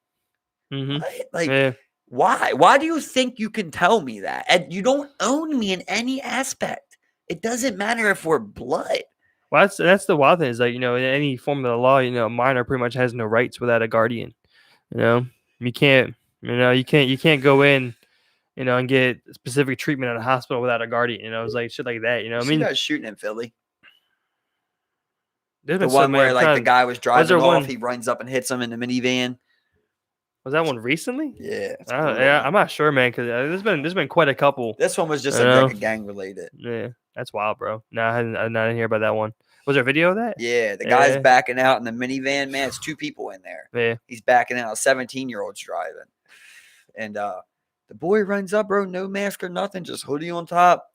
Speaker 2: Mm-hmm.
Speaker 1: what? Like,
Speaker 2: Yeah.
Speaker 1: why? Why do you think you can tell me that? And you don't own me in any aspect. It doesn't matter if we're blood.
Speaker 2: Well, that's the wild thing is like, you know, in any form of the law, you know, a minor pretty much has no rights without a guardian. You know, you can't, you can't go in, you know, and get specific treatment at a hospital without a guardian. You know, it's like shit like that. You know,
Speaker 1: You
Speaker 2: I
Speaker 1: see
Speaker 2: mean,
Speaker 1: that shooting in Philly?
Speaker 2: there's
Speaker 1: The
Speaker 2: been so
Speaker 1: one
Speaker 2: many.
Speaker 1: where,
Speaker 2: I'm
Speaker 1: like, the
Speaker 2: trying.
Speaker 1: guy was
Speaker 2: Was
Speaker 1: driving
Speaker 2: there
Speaker 1: off,
Speaker 2: one?
Speaker 1: he runs up and hits him in the minivan.
Speaker 2: Was that one recently?
Speaker 1: Yeah, it's
Speaker 2: Yeah,
Speaker 1: brutal.
Speaker 2: I'm not sure, man, because there's been quite a couple.
Speaker 1: This one was just
Speaker 2: You
Speaker 1: a
Speaker 2: know?
Speaker 1: gang related.
Speaker 2: Yeah, that's wild, bro. No, I didn't hear about that one. Was there a video of that?
Speaker 1: Yeah, the guy's
Speaker 2: Yeah.
Speaker 1: backing out in the minivan. Man, it's two people in there.
Speaker 2: Yeah.
Speaker 1: He's backing out. 17-year-old's driving. And the boy runs up, bro, no mask or nothing, just hoodie on top.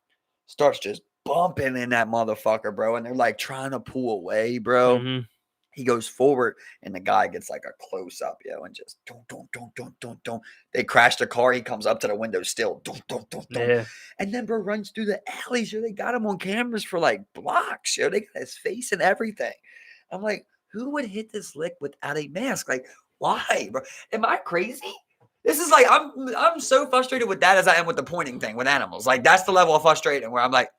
Speaker 1: Starts just bumping in that motherfucker, bro. And they're like trying to pull away, bro.
Speaker 2: Mm-hmm.
Speaker 1: He goes forward, and the guy gets like a close up, and just don't. They crash the car. He comes up to the window still, don't.
Speaker 2: Yeah.
Speaker 1: And then bro runs through the alleys. They got him on cameras for like blocks. They got his face and everything. I'm like, who would hit this lick without a mask? Like, why, bro? Am I crazy? This is like I'm so frustrated with that as I am with the pointing thing with animals. Like that's the level of frustration where I'm like,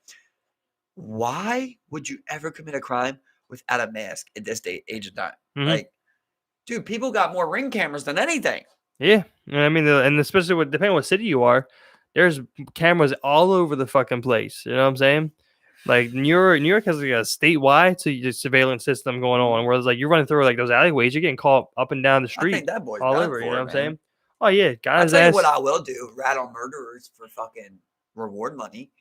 Speaker 1: why would you ever commit a crime without a mask at this age of time?
Speaker 2: Mhm.
Speaker 1: Like, dude, people got more ring cameras than anything.
Speaker 2: Yeah. I mean, and especially depending on what city you are, there's cameras all over the fucking place. You know what I'm saying? Like New York has like a statewide surveillance system going on, whereas like you're running through like those alleyways, you're getting caught up and down the
Speaker 1: I
Speaker 2: street
Speaker 1: think that boy's
Speaker 2: all
Speaker 1: done
Speaker 2: over.
Speaker 1: for
Speaker 2: You know
Speaker 1: it,
Speaker 2: what I'm
Speaker 1: man.
Speaker 2: saying? Oh yeah,
Speaker 1: I'll
Speaker 2: guys.
Speaker 1: tell you what I will do: rat on murderers for fucking reward money.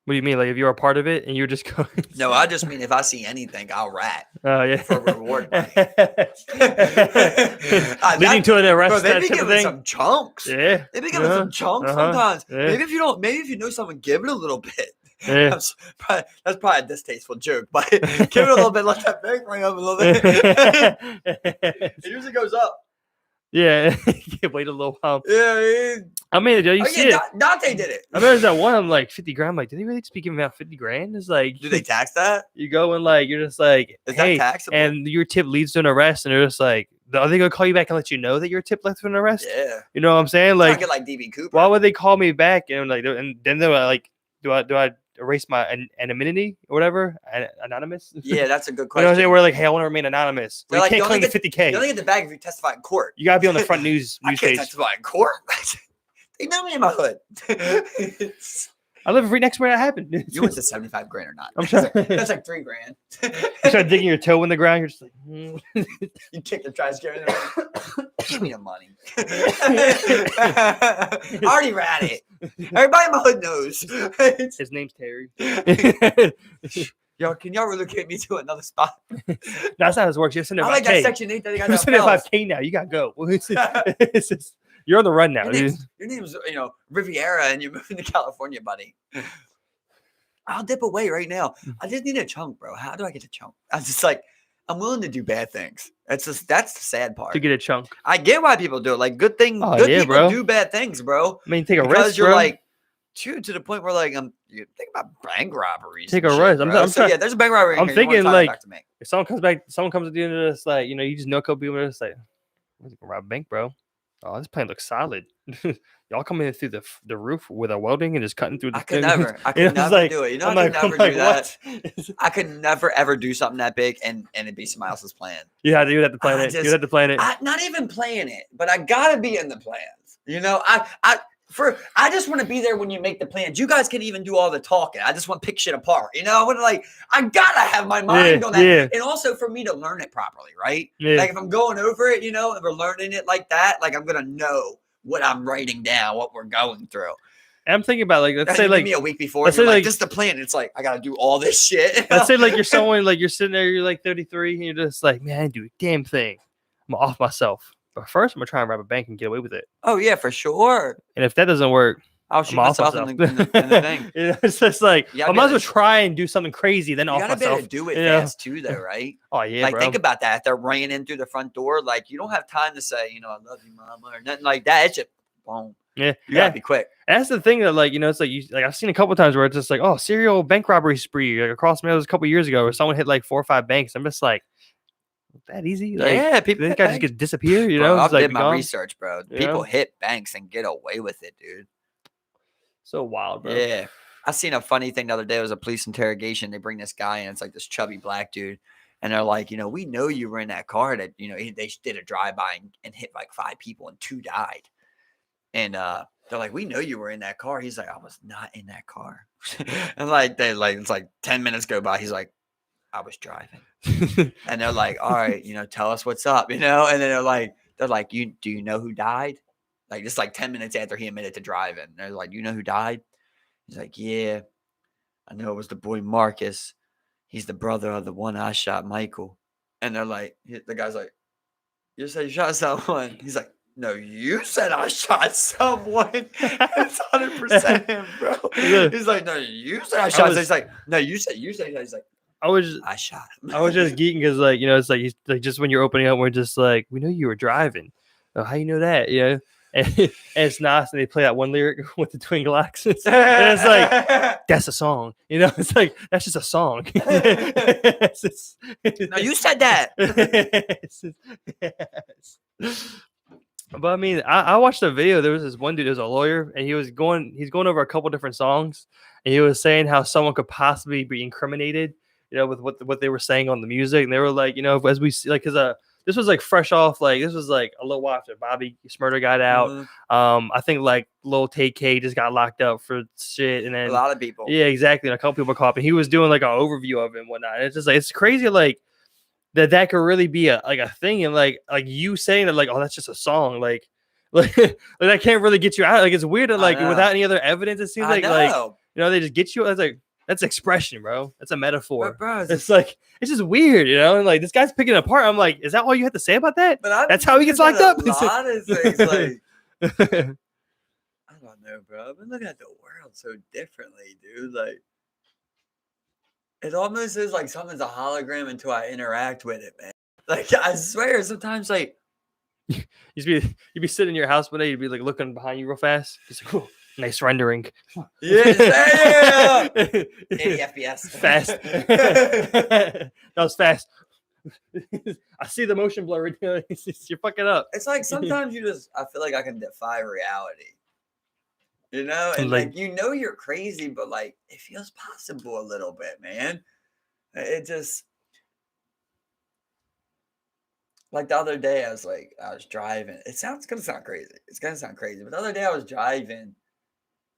Speaker 2: What do you mean? Like if you're a part of it and you're just going?
Speaker 1: No, I just mean if I see anything, I'll rat.
Speaker 2: Oh yeah,
Speaker 1: for reward money.
Speaker 2: Leading to an arrest.
Speaker 1: Bro, they
Speaker 2: that
Speaker 1: be
Speaker 2: type of
Speaker 1: giving
Speaker 2: thing.
Speaker 1: some chunks.
Speaker 2: Yeah,
Speaker 1: They be giving some chunks sometimes.
Speaker 2: Yeah.
Speaker 1: Maybe if you know someone, give it a little bit.
Speaker 2: Yeah.
Speaker 1: That's probably a distasteful joke, but give it a little bit, let that bank ring up a little bit. It usually goes up.
Speaker 2: Yeah, wait a little while.
Speaker 1: Yeah,
Speaker 2: I mean, you see it.
Speaker 1: Dante did it.
Speaker 2: I remember that one. I'm like 50 grand. I'm like, did they really just be giving out 50 grand? It's like,
Speaker 1: Do they tax that?
Speaker 2: you go and like you're just like,
Speaker 1: Is
Speaker 2: hey,
Speaker 1: that taxable?
Speaker 2: and your tip leads to an arrest, and they're just like, are they gonna call you back and let you know that your tip led to an arrest?
Speaker 1: Yeah.
Speaker 2: You know what I'm saying?
Speaker 1: Like,
Speaker 2: Like,
Speaker 1: get like DB Cooper.
Speaker 2: why would they call me back and like, and then they're like, do I erase my anonymity or whatever? Anonymous?
Speaker 1: Yeah, that's a good
Speaker 2: You know what
Speaker 1: question.
Speaker 2: I'm saying? We're like, hey, I want to remain anonymous.
Speaker 1: They're
Speaker 2: You
Speaker 1: like,
Speaker 2: can't
Speaker 1: you only
Speaker 2: claim the
Speaker 1: get-
Speaker 2: 50K.
Speaker 1: You only get the bag if you testify in court.
Speaker 2: You gotta be on the front news
Speaker 1: I can't
Speaker 2: page.
Speaker 1: testify in court. They know me in my hood.
Speaker 2: I live right next to where that happened.
Speaker 1: You went to 75 grand or not?
Speaker 2: I'm sure.
Speaker 1: That's like 3 grand.
Speaker 2: You start digging your toe in the ground. You're just like,
Speaker 1: You kick the trash can. Give me the money. I already ran it. Everybody in my hood knows.
Speaker 2: his name's Terry.
Speaker 1: Yo, can y'all relocate me to another spot?
Speaker 2: That's not how this works. You're sending
Speaker 1: I like that
Speaker 2: 5K.
Speaker 1: Section 8 that they got
Speaker 2: You're
Speaker 1: that
Speaker 2: sending
Speaker 1: fellas.
Speaker 2: 5K now. You gotta go. You're on the run now,
Speaker 1: Your
Speaker 2: dude.
Speaker 1: name's Riviera, and you're moving to California, buddy. I'll dip away right now. I just need a chunk, bro. How do I get a chunk? I was just like, I'm willing to do bad things. That's the sad part.
Speaker 2: To get a chunk.
Speaker 1: I get why people do it. Like good
Speaker 2: Oh,
Speaker 1: good
Speaker 2: yeah,
Speaker 1: people
Speaker 2: bro.
Speaker 1: do bad things, bro.
Speaker 2: I mean, take a
Speaker 1: Because
Speaker 2: risk,
Speaker 1: you're
Speaker 2: bro.
Speaker 1: like, Dude, to the point where like you think about bank robberies.
Speaker 2: Take
Speaker 1: and
Speaker 2: a
Speaker 1: shit,
Speaker 2: risk.
Speaker 1: bro. So yeah, there's a bank robbery.
Speaker 2: I'm
Speaker 1: here. You wanna
Speaker 2: thinking
Speaker 1: tie that
Speaker 2: like
Speaker 1: back to me.
Speaker 2: if someone comes at the end of this, like, you just know a couple people are just like, "I'm gonna rob a bank, bro. Oh, this plan looks solid. Y'all coming in through the roof with a welding and just cutting through the
Speaker 1: I could
Speaker 2: thing."
Speaker 1: never
Speaker 2: It's like,
Speaker 1: do it. You know,
Speaker 2: I'm
Speaker 1: I could
Speaker 2: like, I'm
Speaker 1: never
Speaker 2: like,
Speaker 1: do that.
Speaker 2: what?
Speaker 1: I could never ever do something that big and it be somebody else's plan.
Speaker 2: Yeah, you have to plan
Speaker 1: I
Speaker 2: it. You
Speaker 1: just,
Speaker 2: have to plan it.
Speaker 1: not even playing it, but I gotta be in the plans. You know, I just want to be there when you make the plans. You guys can even do all the talking. I just want to pick shit apart. You know, when like I gotta have my mind on that,
Speaker 2: Yeah.
Speaker 1: and also for me to learn it properly, right?
Speaker 2: Yeah.
Speaker 1: Like if I'm going over it, you know, if we're learning it like that, like I'm gonna know what I'm writing down, what we're going through.
Speaker 2: And I'm thinking about like, let's say
Speaker 1: Give
Speaker 2: like
Speaker 1: me a week before,
Speaker 2: let's
Speaker 1: you're
Speaker 2: say,
Speaker 1: like,
Speaker 2: like-
Speaker 1: this is the plan. It's like I gotta do all this shit.
Speaker 2: let's say like you're someone like you're sitting there, you're like 33, and you're just like, man, I didn't do a damn thing. I'm off myself. But first, I'm gonna try and rob a bank and get away with it.
Speaker 1: Oh yeah, for sure.
Speaker 2: And if that doesn't work,
Speaker 1: I'll
Speaker 2: I'm
Speaker 1: shoot
Speaker 2: off
Speaker 1: myself
Speaker 2: myself.
Speaker 1: in the thing.
Speaker 2: It's just like,
Speaker 1: Yeah,
Speaker 2: I might as well try and do something crazy, then
Speaker 1: You
Speaker 2: off
Speaker 1: gotta be able
Speaker 2: myself.
Speaker 1: to do it
Speaker 2: you know?
Speaker 1: fast too, though, right?
Speaker 2: Oh yeah,
Speaker 1: Like
Speaker 2: bro.
Speaker 1: think about that. If they're running in through the front door, like you don't have time to say, you know, I love you, mama, or nothing like that. It's just boom.
Speaker 2: Yeah,
Speaker 1: You gotta be quick.
Speaker 2: And that's the thing that, like, it's like I've seen a couple times where it's just like, oh, serial bank robbery spree like across the middle. A couple years ago where someone hit like 4 or 5 banks. I'm just like, that easy? Like,
Speaker 1: Yeah, people
Speaker 2: this
Speaker 1: hit
Speaker 2: guy just
Speaker 1: banks.
Speaker 2: could disappear. You
Speaker 1: Bro,
Speaker 2: know,
Speaker 1: I
Speaker 2: just like
Speaker 1: did
Speaker 2: be
Speaker 1: my
Speaker 2: gone.
Speaker 1: research, bro.
Speaker 2: You
Speaker 1: People
Speaker 2: know?
Speaker 1: hit banks and get away with it, dude.
Speaker 2: So wild, bro.
Speaker 1: Yeah. I seen a funny thing the other day. It was a police interrogation. They bring this guy in. It's like this chubby black dude. And they're like, you know, we know you were in that car that, you know, they did a drive-by and hit like 5 people and 2 died. And they're like, we know you were in that car. He's like, I was not in that car. And like it's like 10 minutes go by. He's like, I was driving. And they're like, all right, you know, tell us what's up, you know? And then they're like, do you know who died? Like just like 10 minutes after he admitted to driving. They're like, you know who died? He's like, yeah, I know it was the boy Marcus. He's the brother of the one I shot, Michael. And they're like, the guy's like, you said you shot someone. He's like, no, you said I shot someone. It's 100% him, bro. He's like, no, you said I shot. He's like, no, you said. He's like, I shot him.
Speaker 2: I was just geeking because, like, it's like, like just when you're opening up, we're just like, we know you were driving. Oh, how you know that? You know, and it's nice, and they play that one lyric with the twin glasses, and it's like, that's a song. You know, it's like that's just a song.
Speaker 1: No, you said that.
Speaker 2: But I mean, I watched a video. There was this one dude, there's a lawyer, and he's going over a couple different songs, and he was saying how someone could possibly be incriminated, with what they were saying on the music. And they were like, as we see, like, because this was like fresh off, like this was like a little while after Bobby Smurder got out.
Speaker 1: Mm-hmm.
Speaker 2: I think like Lil Tay-K just got locked up for shit, and then
Speaker 1: a lot of people.
Speaker 2: Yeah, exactly. And a couple people caught, and he was doing like an overview of it and whatnot. And it's just like it's crazy, like that could really be a thing, and like you saying that, like, oh, that's just a song, like that can't really get you out. Like it's weird that, like, without any other evidence, it seems like they just get you. That's like that's expression, bro. That's a metaphor.
Speaker 1: But bro,
Speaker 2: it's like it's just weird, and like this guy's picking it apart. I'm like, is that all you have to say about that?
Speaker 1: But
Speaker 2: that's how he gets locked up.
Speaker 1: A lot of things, like I don't know, bro. I've been looking at the world so differently, dude. Like it almost is like something's a hologram until I interact with it, man. Like I swear, sometimes like
Speaker 2: you'd be sitting in your house one day, you'd be like looking behind you real fast. Just like, oh, nice rendering.
Speaker 1: Yeah. 80 FPS.
Speaker 2: Fast. That was fast. I see the motion blur. You're fucking up.
Speaker 1: It's like sometimes I feel like I can defy reality. And like you're crazy, but like it feels possible a little bit, man. It just like the other day I was driving. It's gonna sound crazy. It's gonna sound crazy, but the other day I was driving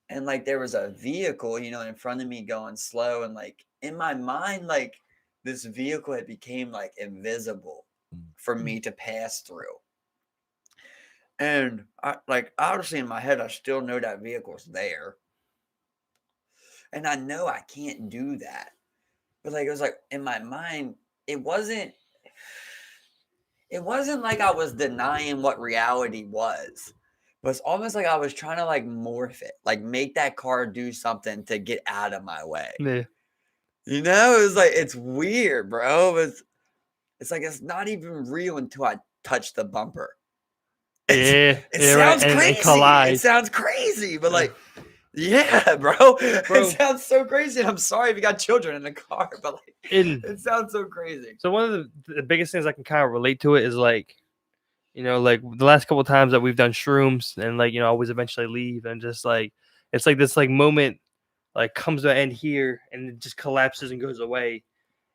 Speaker 1: and like there was a vehicle, in front of me going slow, and like in my mind, like this vehicle had became like invisible for me to pass through. And obviously in my head, I still know that vehicle's there. And I know I can't do that. But like, it was like in my mind, it wasn't like I was denying what reality was. But it's almost like I was trying to like morph it, like make that car do something to get out of my way.
Speaker 2: Yeah.
Speaker 1: It was like, it's weird, bro. It's like, it's not even real until I touch the bumper. It sounds crazy. It sounds crazy, but like, Yeah, bro.
Speaker 2: Bro.
Speaker 1: It sounds so crazy. And I'm sorry if you got children in the car, but like, it sounds so crazy.
Speaker 2: So one of the biggest things I can kind of relate to it is like, like the last couple of times that we've done shrooms and like, I always eventually leave and just like, it's like this like moment like comes to an end here and it just collapses and goes away.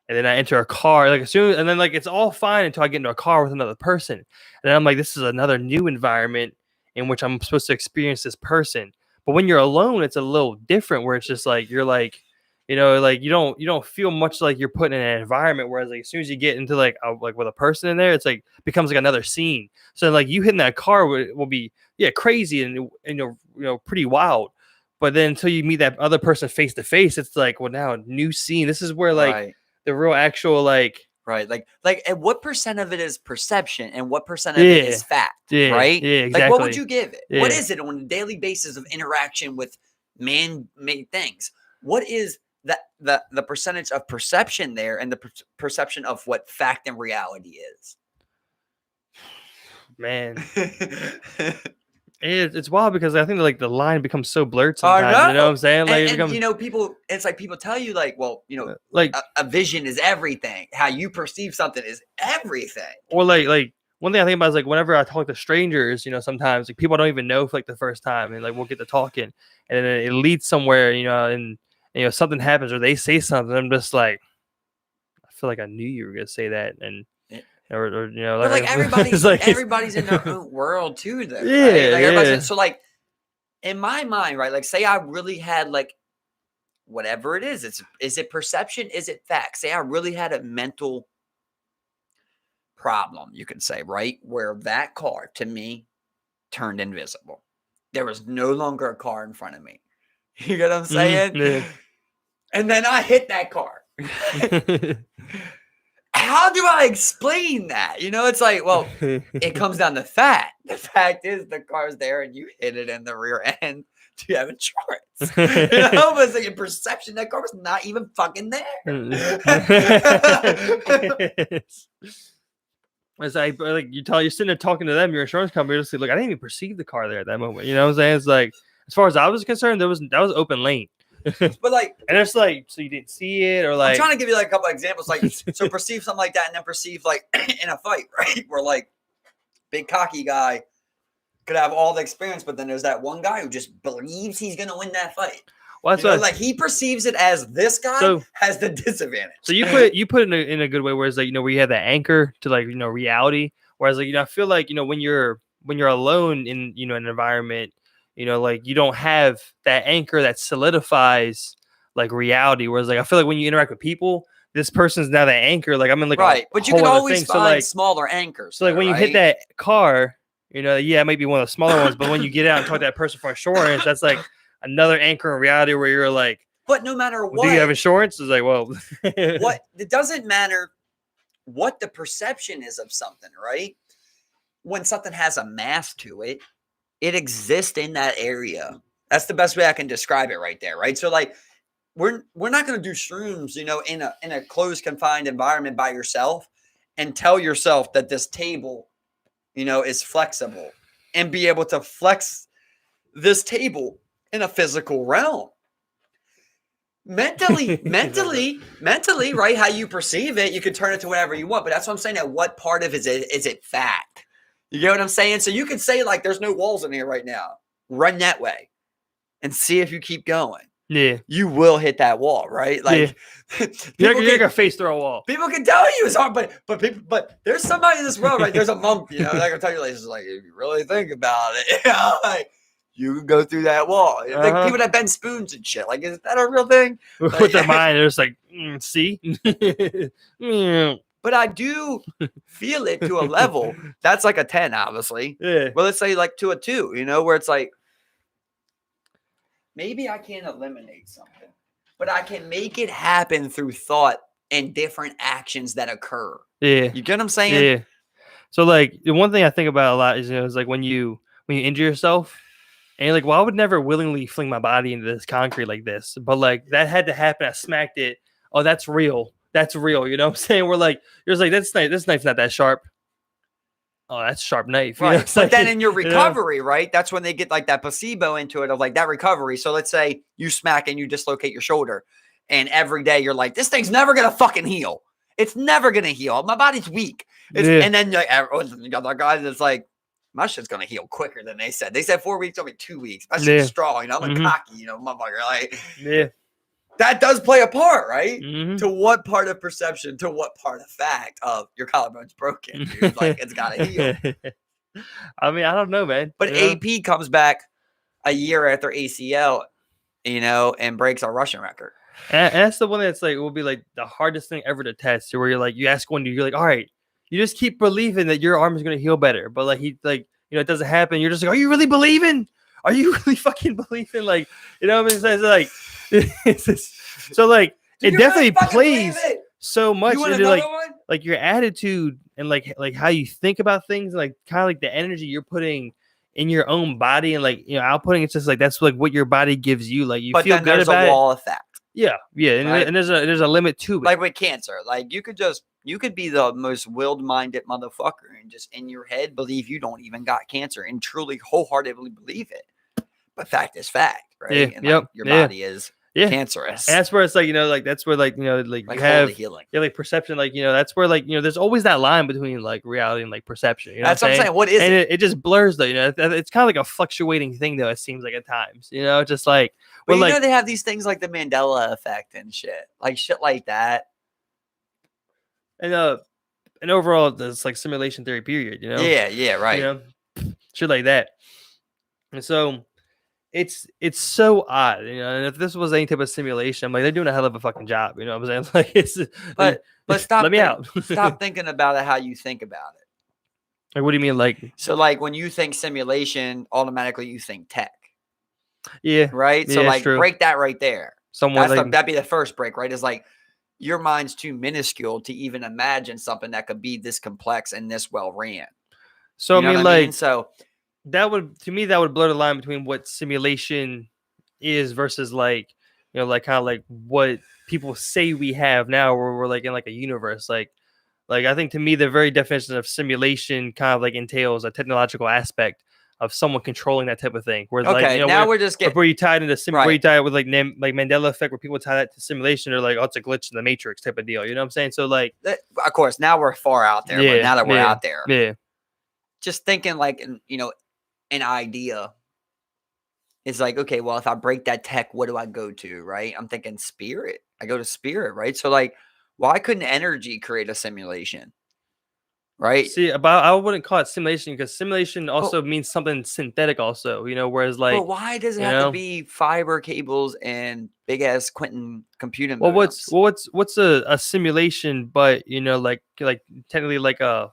Speaker 2: And then I enter a car, like as soon and then like it's all fine until I get into a car with another person. And then I'm like, this is another new environment in which I'm supposed to experience this person. But when you're alone, it's a little different where it's just like you're like, like you don't feel much like you're put in an environment. Whereas like as soon as you get into like with a person in there, it's like becomes like another scene. So like you hitting that car will be crazy and pretty wild. But then until you meet that other person face to face, it's like, well, now a new scene. This is where like.
Speaker 1: Right.
Speaker 2: The real actual like
Speaker 1: and what percent of it is perception and what percent of it is fact, right?
Speaker 2: Yeah, exactly.
Speaker 1: Like what would you give it?
Speaker 2: Yeah.
Speaker 1: What is it on a daily basis of interaction with man-made things? What is the percentage of perception there and the perception of what fact and reality is?
Speaker 2: Man. It's wild because I think like the line becomes so blurred sometimes. You know what I'm saying? Like
Speaker 1: people, it's like people tell you like, well,
Speaker 2: like
Speaker 1: a vision is everything. How you perceive something is everything.
Speaker 2: Or like one thing I think about is like whenever I talk to strangers, sometimes like people don't even know for like the first time, and like we'll get to talking, and then it leads somewhere, and something happens or they say something. I'm just like, I feel like I knew you were gonna say that, and. Or
Speaker 1: but like everybody's like, everybody's in their own world too, though. Right? Like everybody's so like in my mind, right? Like say I really had like whatever it is it perception? Is it fact? Say I really had a mental problem, you can say, right? Where that car to me turned invisible. There was no longer a car in front of me. You get what I'm saying?
Speaker 2: Yeah.
Speaker 1: And then I hit that car. How do I explain that? It's like, well, it comes down to fact. The fact is the car's there and you hit it in the rear end. Do you have insurance? But it's like a perception that car was not even fucking there.
Speaker 2: It's like you're sitting there talking to them, your insurance company, just like, look, I didn't even perceive the car there at that moment. You know what I'm saying? It's like, as far as I was concerned, that was open lane.
Speaker 1: But like,
Speaker 2: and it's like, so you didn't see it, or like,
Speaker 1: I'm trying to give you like a couple of examples, like, so perceive something like that, and then perceive like in a fight, right? Where like big cocky guy could have all the experience, but then there's that one guy who just believes he's gonna win that fight. Well, that's like he perceives it as this guy has the disadvantage.
Speaker 2: So you put it in a good way, whereas like where you have that anchor to like reality. Whereas like I feel like when you're alone in an environment. Like you don't have that anchor that solidifies like reality. Whereas like I feel like when you interact with people, this person's now that anchor. Like I'm in like
Speaker 1: right, but you can always find smaller anchors.
Speaker 2: So like when you hit that car, it might be one of the smaller ones, but when you get out and talk to that person for insurance, that's like another anchor in reality where you're like,
Speaker 1: but no matter what,
Speaker 2: do you have insurance? It's like, well,
Speaker 1: what it doesn't matter what the perception is of something, right? When something has a mass to it. It exists in that area. That's the best way I can describe it right there, right? So like we're not going to do shrooms, in a closed confined environment by yourself and tell yourself that this table, is flexible and be able to flex this table in a physical realm. Mentally, right? How you perceive it, you can turn it to whatever you want. But that's what I'm saying. At what part of it is it fact? You get what I'm saying? So you can say like, there's no walls in here right now. Run that way and see if you keep going.
Speaker 2: Yeah.
Speaker 1: You will hit that wall, right? Like
Speaker 2: you're gonna face through a wall.
Speaker 1: People can tell you it's hard, but there's somebody in this world, right? There's a monk, that can tell you like, it's like, if you really think about it, like you can go through that wall. Like people that bend spoons and shit. Like, is that a real thing? Like,
Speaker 2: with their mind, they're just like, see?
Speaker 1: But I do feel it to a level that's like a 10, obviously.
Speaker 2: Yeah.
Speaker 1: Well, let's say like to a 2, where it's like, maybe I can't eliminate something, but I can make it happen through thought and different actions that occur.
Speaker 2: Yeah.
Speaker 1: You get what I'm saying?
Speaker 2: Yeah. So like the one thing I think about a lot is, is like when you injure yourself and you're like, well, I would never willingly fling my body into this concrete like this, but like that had to happen. I smacked it. Oh, that's real. That's real. You know what I'm saying? We're like, you're just like, this knife's not that sharp. oh, that's a sharp knife.
Speaker 1: Right.
Speaker 2: It's
Speaker 1: But
Speaker 2: like,
Speaker 1: then in your
Speaker 2: you know?
Speaker 1: recovery, right? That's when they get like that placebo into it of like that recovery. So let's say you smack and you dislocate your shoulder, and every day you're like, this thing's never gonna fucking heal. It's never gonna heal. My body's weak. And then like you got that guy that's like, my shit's gonna heal quicker than they said. They said 4 weeks, only 2 weeks. My shit's strong. You know, I'm a cocky, you know, motherfucker. Like, that does play a part, right? To what part of perception, to what part of fact of your collarbone's broken, dude? Like, it's gotta heal.
Speaker 2: I mean, I don't know, man.
Speaker 1: But AP comes back a year after ACL, you know, and breaks our rushing record.
Speaker 2: And that's the one that's like, will be like the hardest thing ever to test. Where you're like, you ask one dude, you're like, all right, you just keep believing that your arm is going to heal better. But like, it doesn't happen. You're just like, are you really believing? Are you really fucking believing? Like, you know what I mean? It's like, it's just, so like, it definitely plays so much into like your attitude and like how you think about things, and like kind of like the energy you're putting in your own body and like, you know, outputting. It's just like, that's like what your body gives you. Like, you feel good about it.
Speaker 1: There's a wall effect.
Speaker 2: Yeah. And,
Speaker 1: right?
Speaker 2: and there's a limit to it.
Speaker 1: Like with cancer, like you could be the most willed-minded motherfucker and just in your head believe you don't even got cancer and truly wholeheartedly believe it. But fact is fact, right?
Speaker 2: Yeah.
Speaker 1: And like, your body is cancerous.
Speaker 2: And that's where it's like, you know, like that's where like, you know, like you have
Speaker 1: healing.
Speaker 2: Yeah, like perception, like, you know, that's where like, you know, there's always that line between like reality and like perception. You know
Speaker 1: that's what I'm saying. What is
Speaker 2: and
Speaker 1: it?
Speaker 2: It just blurs though, you know. It's kind of like a fluctuating thing though, it seems like at times, you know, just like,
Speaker 1: but you know, they have these things like the Mandela effect and shit like that.
Speaker 2: And overall, there's like simulation theory period, you know.
Speaker 1: Yeah, right.
Speaker 2: You know, shit like that. And so it's so odd, you know. And if this was any type of simulation, I'm like, they're doing a hell of a fucking job, you know what I'm saying? Like, it's
Speaker 1: but stop.
Speaker 2: Let me out.
Speaker 1: Stop thinking about it how you think about it.
Speaker 2: Like, what do you mean? Like,
Speaker 1: so like when you think simulation, automatically you think tech.
Speaker 2: Yeah.
Speaker 1: Right. So like, break that right there. That'd be the first break, right? Is like, your mind's too minuscule to even imagine something that could be this complex and this well ran.
Speaker 2: So
Speaker 1: you know
Speaker 2: I mean, like,
Speaker 1: mean? So
Speaker 2: that would blur the line between what simulation is versus like, you know, like kind of like what people say we have now, where we're like in like a universe. Like I think to me, the very definition of simulation kind of like entails a technological aspect of someone controlling that type of thing. Whereas like, you know,
Speaker 1: now we're just getting
Speaker 2: where you tie it into where you tie it with like Mandela effect, where people tie that to simulation. They're like, oh, it's a glitch in the matrix type of deal. You know what I'm saying? So like,
Speaker 1: of course, now we're far out there. But now that we're out there, just thinking like, you know, an idea is like, okay, well, if I break that tech, what do I go to? Right? I'm thinking spirit. I go to spirit, right? So like, why couldn't energy create a simulation? Right.
Speaker 2: See, I wouldn't call it simulation, because simulation also means something synthetic also, you know, whereas like,
Speaker 1: but why does it have to be fiber cables and big ass quantum computing?
Speaker 2: Well, what's a simulation, but you know, like technically like a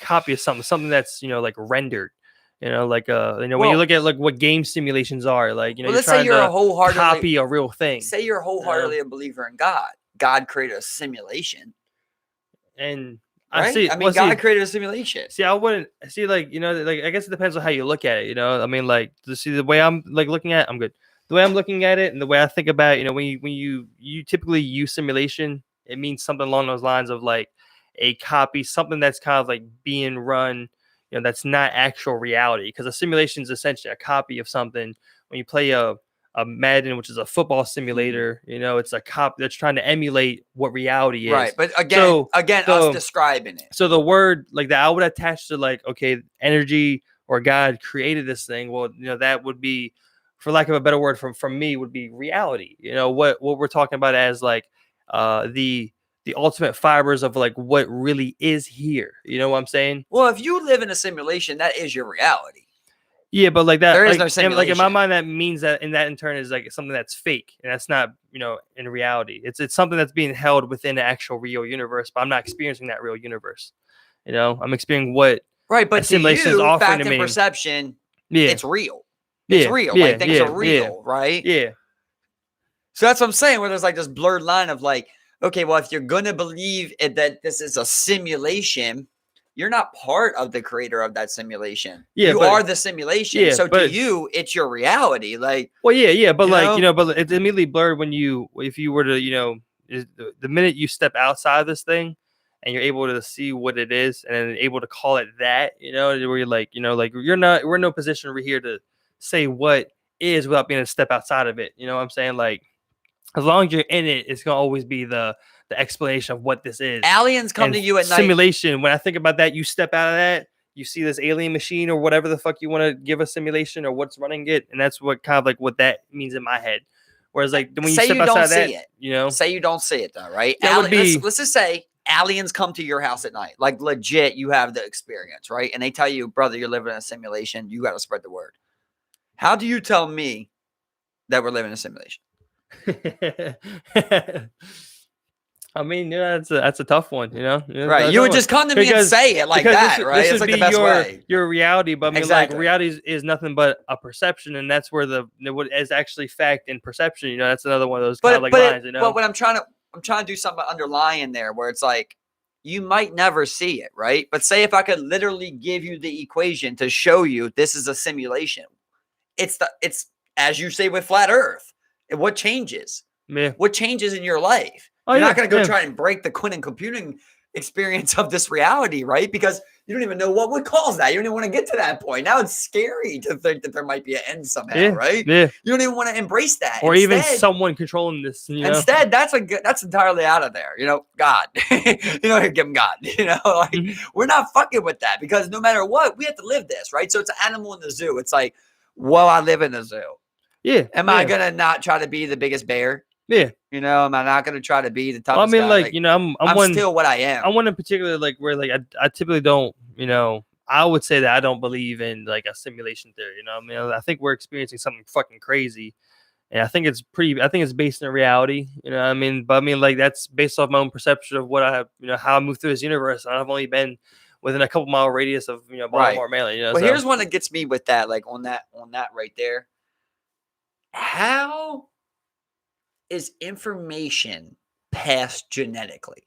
Speaker 2: copy of something that's, you know, like rendered, you know, like you know, when you look at like what game simulations are, like, you know,
Speaker 1: let's say you're a wholeheartedly
Speaker 2: copy a real thing.
Speaker 1: Say you're wholeheartedly a believer in God. God created a simulation,
Speaker 2: and
Speaker 1: right? I mean, God created a simulation.
Speaker 2: See, I wouldn't see, like, you know, like, I guess it depends on how you look at it. You know, I mean, like, to see the way I'm like looking at it, I'm good. The way I'm looking at it and the way I think about it, you know, when you typically use simulation, it means something along those lines of like a copy, something that's kind of like being run, you know, that's not actual reality. Because a simulation is essentially a copy of something. When you play a Madden, which is a football simulator, you know, it's a copy that's trying to emulate what reality is.
Speaker 1: Right. But again, us describing it.
Speaker 2: So the word like that, I would attach to like, okay, energy or God created this thing. Well, you know, that would be, for lack of a better word from me, would be reality. You know, what we're talking about as like the ultimate fibers of like what really is here. You know what I'm saying?
Speaker 1: Well, if you live in a simulation, that is your reality.
Speaker 2: Yeah, but like that,
Speaker 1: there is
Speaker 2: like,
Speaker 1: no simulation.
Speaker 2: Like in my mind, that means that in turn is like something that's fake, and that's not, you know, in reality. It's something that's being held within the actual real universe, but I'm not experiencing that real universe. You know, I'm experiencing what
Speaker 1: but
Speaker 2: simulation is offering to me.
Speaker 1: Perception, it's real. It's real. Like things are real, right?
Speaker 2: Yeah.
Speaker 1: So that's what I'm saying. Where there's like this blurred line of like, okay, well, if you're gonna believe that this is a simulation, you're not part of the creator of that simulation. You are the simulation.
Speaker 2: Yeah,
Speaker 1: so to you, it's your reality. Like,
Speaker 2: well, yeah, but like, you know, but it's immediately blurred when if you were to, you know, the minute you step outside of this thing and you're able to see what it is and then able to call it that, where you're like, like we're in no position over here to say what is without being able to step outside of it. You know what I'm saying? Like, as long as you're in it, it's gonna always be the explanation of what this is.
Speaker 1: Aliens come to you at night.
Speaker 2: Simulation. When I think about that, you step out of that, you see this alien machine or whatever the fuck you want to give a simulation or what's running it, and that's what kind of like what that means in my head. Whereas like when you step outside of that,
Speaker 1: say you don't see it though, right?
Speaker 2: That would be,
Speaker 1: let's just say aliens come to your house at night, like legit. You have the experience, right? And they tell you, brother, you're living in a simulation. You got to spread the word. How do you tell me that we're living in a simulation?
Speaker 2: I mean, that's a tough one,
Speaker 1: right? You would just come to me and say it like that, right?
Speaker 2: It's like the best way. Your reality, but I mean,
Speaker 1: exactly.
Speaker 2: like reality is nothing but a perception, and that's where what is actually fact and perception. That's another one of those kind of like lines.
Speaker 1: But what I'm trying to do something underlying there, where it's like you might never see it, right? But say if I could literally give you the equation to show you this is a simulation, it's as you say with flat Earth. What changes?
Speaker 2: Yeah.
Speaker 1: What changes in your life? You're not going to go try and break the quantum computing experience of this reality, right? Because you don't even know what would cause that. You don't even want to get to that point. Now it's scary to think that there might be an end somehow, right?
Speaker 2: Yeah.
Speaker 1: You don't even want to embrace that.
Speaker 2: Or even someone controlling this.
Speaker 1: Instead, that's entirely out of there. God. Give him God. We're not fucking with that because no matter what, we have to live this, right? So it's an animal in the zoo. It's like, well, I live in the zoo.
Speaker 2: Yeah.
Speaker 1: Am I gonna not try to be the biggest bear?
Speaker 2: Yeah.
Speaker 1: Am I not gonna try to be the toughest?
Speaker 2: Well, I mean,
Speaker 1: guy?
Speaker 2: like, I'm
Speaker 1: still what I am.
Speaker 2: I'm one in particular, like where like I typically don't, I would say that I don't believe in like a simulation theory. I mean, I think we're experiencing something fucking crazy, and I think it's based in reality. But I mean, like that's based off my own perception of what I have, how I move through this universe. And I've only been within a couple mile radius of Baltimore, Maryland.
Speaker 1: Well, here's one that gets me with that, like on that right there. How is information passed genetically?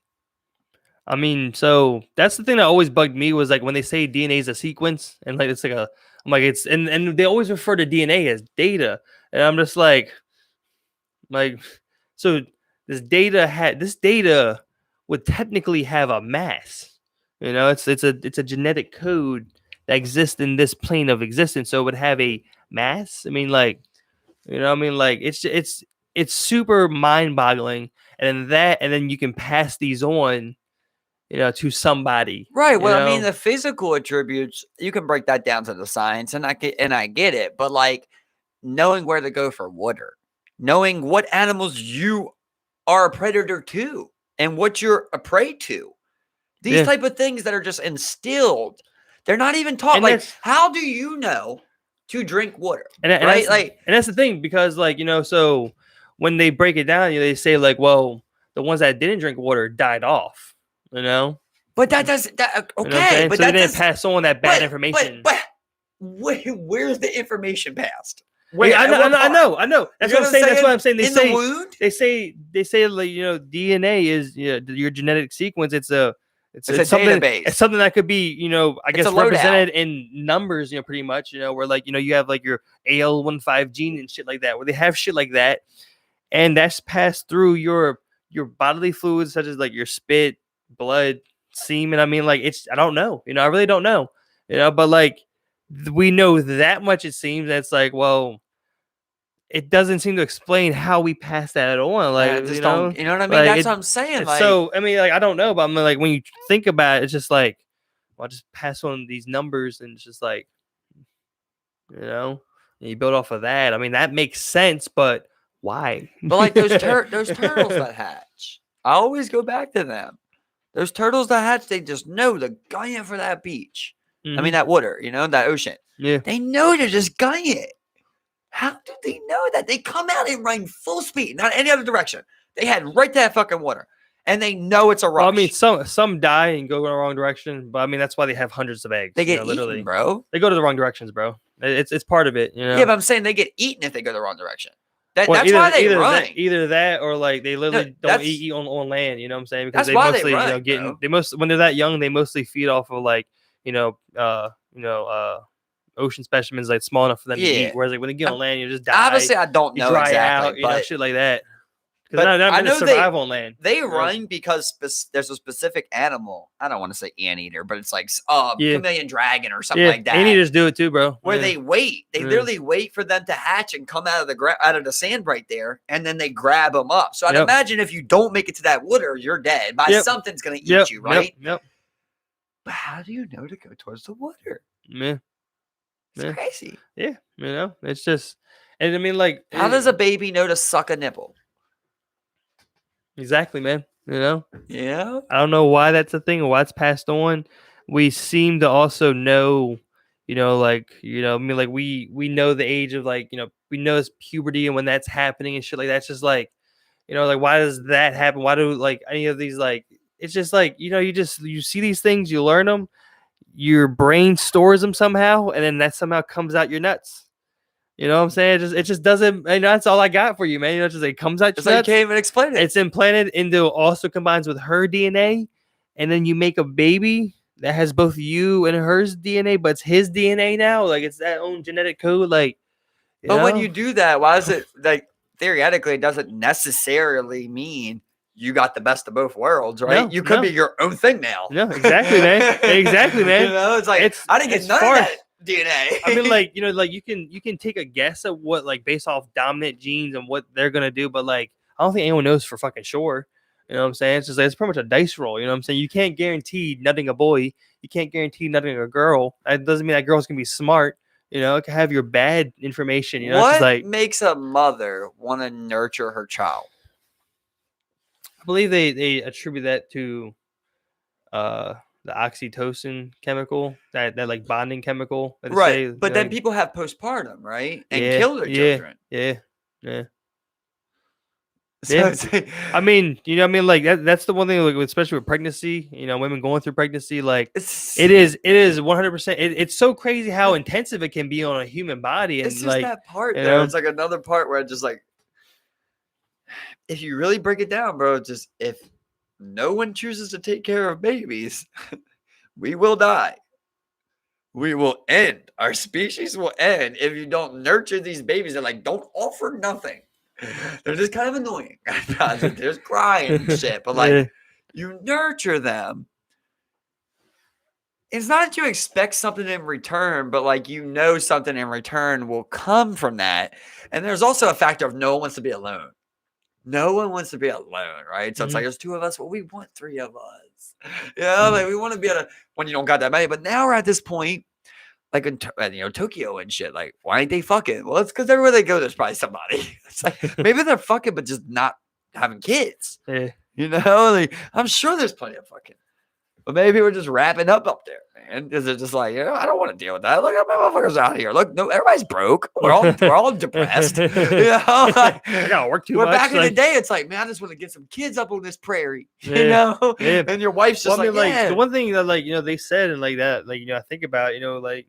Speaker 2: I mean, so that's the thing that always bugged me was like when they say DNA is a sequence and like it's like I'm like it's and they always refer to DNA as data, and I'm just like so this data would technically have a mass, it's a genetic code that exists in this plane of existence, so it would have a mass. I mean, like. Like it's super mind-boggling, and then you can pass these on, to somebody.
Speaker 1: Right. Well, I mean, the physical attributes you can break that down to the science, and I get it, but like knowing where to go for water, knowing what animals you are a predator to, and what you're a prey to, these type of things that are just instilled. They're not even taught. And like, how do you know to drink water, right?
Speaker 2: And that's the thing, because like, so when they break it down, they say like, well, the ones that didn't drink water died off,
Speaker 1: But that does that okay, but
Speaker 2: so they didn't pass on that bad information.
Speaker 1: But where's the information passed?
Speaker 2: I know. That's what I'm saying. That's what I'm saying.
Speaker 1: They say the wound?
Speaker 2: They say like DNA is your genetic sequence. It's a
Speaker 1: database.
Speaker 2: It's something that could be, I guess represented in numbers, pretty much, where like, you have like your AL15 gene and shit like that, where they have shit like that. And that's passed through your bodily fluids, such as like your spit, blood, semen. I mean, like I don't know, I really don't know, but like we know that much, it seems. That's like, well, it doesn't seem to explain how we pass that on. Like,
Speaker 1: you know what I mean?
Speaker 2: Like,
Speaker 1: that's what I'm saying. Like,
Speaker 2: so, I mean, like, I don't know, but I'm like, when you think about it, it's just like, well, just pass on these numbers, and it's just like, and you build off of that. I mean, that makes sense, but why?
Speaker 1: But like those turtles that hatch, I always go back to them. Those turtles that hatch, they just know they're gunning for that beach. I mean, that water, that ocean.
Speaker 2: Yeah.
Speaker 1: They know they're just gunning it. How do they know that? They come out and run full speed, not any other direction. They head right to that fucking water, and they know it's a rush.
Speaker 2: Well, I mean, some die and go in the wrong direction, but I mean, that's why they have hundreds of eggs.
Speaker 1: They get eaten, bro.
Speaker 2: They go to the wrong directions, bro. It's part of it,
Speaker 1: Yeah, but I'm saying they get eaten if they go the wrong direction. That's why they run.
Speaker 2: Either that, or like they literally don't eat on land. You know what I'm saying? Because
Speaker 1: they mostly,
Speaker 2: when they're that young, they mostly feed off of like ocean specimens, like small enough for them to eat. Whereas like when they get on land, you just die.
Speaker 1: Obviously, I don't know
Speaker 2: dry
Speaker 1: exactly,
Speaker 2: out, shit like that. Because
Speaker 1: But
Speaker 2: now
Speaker 1: I
Speaker 2: I'm in a
Speaker 1: know
Speaker 2: survival land.
Speaker 1: they
Speaker 2: Right.
Speaker 1: run because there's a specific animal. I don't want to say anteater, but it's like
Speaker 2: Yeah.
Speaker 1: chameleon dragon or something
Speaker 2: Yeah,
Speaker 1: like that.
Speaker 2: anteaters do it too, bro.
Speaker 1: Where
Speaker 2: Yeah.
Speaker 1: they wait, they
Speaker 2: Yeah.
Speaker 1: literally wait for them to hatch and come out of the sand right there, and then they grab them up. So I'd
Speaker 2: Yep.
Speaker 1: imagine if you don't make it to that water, you're dead.
Speaker 2: Yep.
Speaker 1: Something's gonna eat
Speaker 2: Yep.
Speaker 1: you, right?
Speaker 2: Yep.
Speaker 1: But how do you know to go towards the water?
Speaker 2: Yeah.
Speaker 1: It's
Speaker 2: Yeah.
Speaker 1: crazy.
Speaker 2: Yeah. You know, it's just, and I mean, like,
Speaker 1: How does a baby know to suck a nipple?
Speaker 2: exactly, man. You know,
Speaker 1: Yeah.
Speaker 2: I don't know why that's a thing or why it's passed on. We seem to also know, you know, like, you know, I mean, like we know the age of, like, you know, we know it's puberty and when that's happening and shit like that's just like, you know, like, why does that happen? Why do, like, any of these, like, it's just like, you know, you see these things, you learn them, your brain stores them somehow, and then that somehow comes out your nuts. You know what I'm saying? It just doesn't. You know, that's all I got for you, man. You know, just, it comes out
Speaker 1: It's
Speaker 2: your
Speaker 1: like you
Speaker 2: nuts.
Speaker 1: can't even explain it.
Speaker 2: It's implanted into, also combines with her DNA, and then you make a baby that has both you and hers DNA, but it's his DNA now. Like, it's that own genetic code. Like,
Speaker 1: But when you do that, why is it like theoretically it doesn't necessarily mean you got the best of both worlds, right?
Speaker 2: No,
Speaker 1: You could
Speaker 2: no.
Speaker 1: be your own thing now.
Speaker 2: No, exactly, man. Exactly, man.
Speaker 1: You know, it's like I didn't get
Speaker 2: as
Speaker 1: none
Speaker 2: far
Speaker 1: of
Speaker 2: as-
Speaker 1: that DNA.
Speaker 2: I mean, like, you know, like you can take a guess at what, like, based off dominant genes and what they're gonna do, but like I don't think anyone knows for fucking sure. You know what I'm saying? It's just like, it's pretty much a dice roll. You know what I'm saying? You can't guarantee nutting a boy. You can't guarantee nutting a girl. That doesn't mean that girl's gonna be smart. You know, it can have your bad information. You know, it's
Speaker 1: What
Speaker 2: just like,
Speaker 1: makes a mother want to nurture her child?
Speaker 2: I believe they attribute that to the oxytocin chemical, that like bonding chemical. That they say,
Speaker 1: Right. But
Speaker 2: you know,
Speaker 1: then
Speaker 2: like,
Speaker 1: people have postpartum, right? And
Speaker 2: yeah,
Speaker 1: kill their
Speaker 2: yeah,
Speaker 1: children.
Speaker 2: yeah.
Speaker 1: So
Speaker 2: Yeah.
Speaker 1: it's like,
Speaker 2: I mean, you know what I mean? Like, that's the one thing, like, especially with pregnancy, you know, women going through pregnancy, like, it is 100%. It's so crazy how intensive it can be on a human body. And
Speaker 1: it's just
Speaker 2: like,
Speaker 1: that part
Speaker 2: you
Speaker 1: there.
Speaker 2: know?
Speaker 1: It's like another part where it's just like, if you really break it down, bro, just if no one chooses to take care of babies, we will die. We will end. Our species will end if you don't nurture these babies. They're like, don't offer nothing. They're just kind of annoying. They're just crying and shit. But like,
Speaker 2: Yeah.
Speaker 1: you nurture them. It's not that you expect something in return, but like, you know, something in return will come from that. And there's also a factor of no one wants to be alone. No one wants to be alone, right? So it's like, there's two of us. Well, we want three of us. You know, like we want to be able to, when you don't got that many. But now we're at this point, like in you know, Tokyo and shit. Like, why ain't they fucking? Well, it's because everywhere they go, there's probably somebody. It's like maybe they're fucking, but just not having kids.
Speaker 2: Yeah.
Speaker 1: You know, like I'm sure there's plenty of fucking. But maybe we're just wrapping up there, man. Because it's just like, you know, I don't want to deal with that. Look at my motherfuckers out here. Look, no, everybody's broke. We're all depressed. You know, like,
Speaker 2: I gotta work too
Speaker 1: we're
Speaker 2: much.
Speaker 1: back in the
Speaker 2: like,
Speaker 1: day. It's like, man, I just want to get some kids up on this prairie. You
Speaker 2: Yeah,
Speaker 1: know,
Speaker 2: yeah.
Speaker 1: and your wife's just
Speaker 2: well, I mean, like,
Speaker 1: yeah.
Speaker 2: the one thing that, like, you know, they said, and like that, like, you know, I think about, you know, like,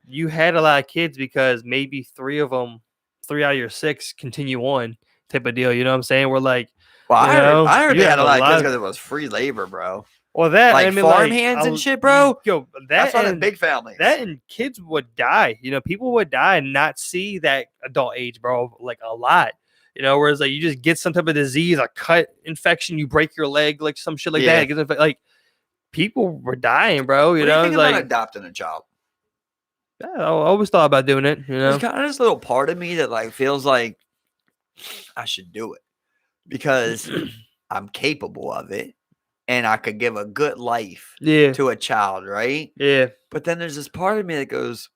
Speaker 2: you had a lot of kids because maybe three out of your six continue on, type of deal. You know what I'm saying? We're like,
Speaker 1: Well,
Speaker 2: you know,
Speaker 1: I heard
Speaker 2: you
Speaker 1: they had
Speaker 2: have
Speaker 1: a lot of kids
Speaker 2: of-
Speaker 1: because it was free labor, bro.
Speaker 2: Well, that,
Speaker 1: Like
Speaker 2: I mean,
Speaker 1: farm
Speaker 2: like,
Speaker 1: hands and
Speaker 2: I'll-
Speaker 1: shit, bro.
Speaker 2: Yo,
Speaker 1: That's why they're
Speaker 2: and
Speaker 1: big families.
Speaker 2: that and kids would die. You know, people would die and not see that adult age, bro. Like, a lot. You know, whereas like you just get some type of disease, a cut infection, you break your leg, like some shit like
Speaker 1: Yeah.
Speaker 2: that. It gets like, people were dying, bro. You
Speaker 1: What do
Speaker 2: know,
Speaker 1: you think
Speaker 2: it's
Speaker 1: about
Speaker 2: like,
Speaker 1: adopting a child?
Speaker 2: yeah, I always thought about doing it. You know,
Speaker 1: There's kind of this little part of me that like feels like I should do it because I'm capable of it and I could give a good life
Speaker 2: yeah,
Speaker 1: to a child, right?
Speaker 2: yeah.
Speaker 1: But then there's this part of me that goes,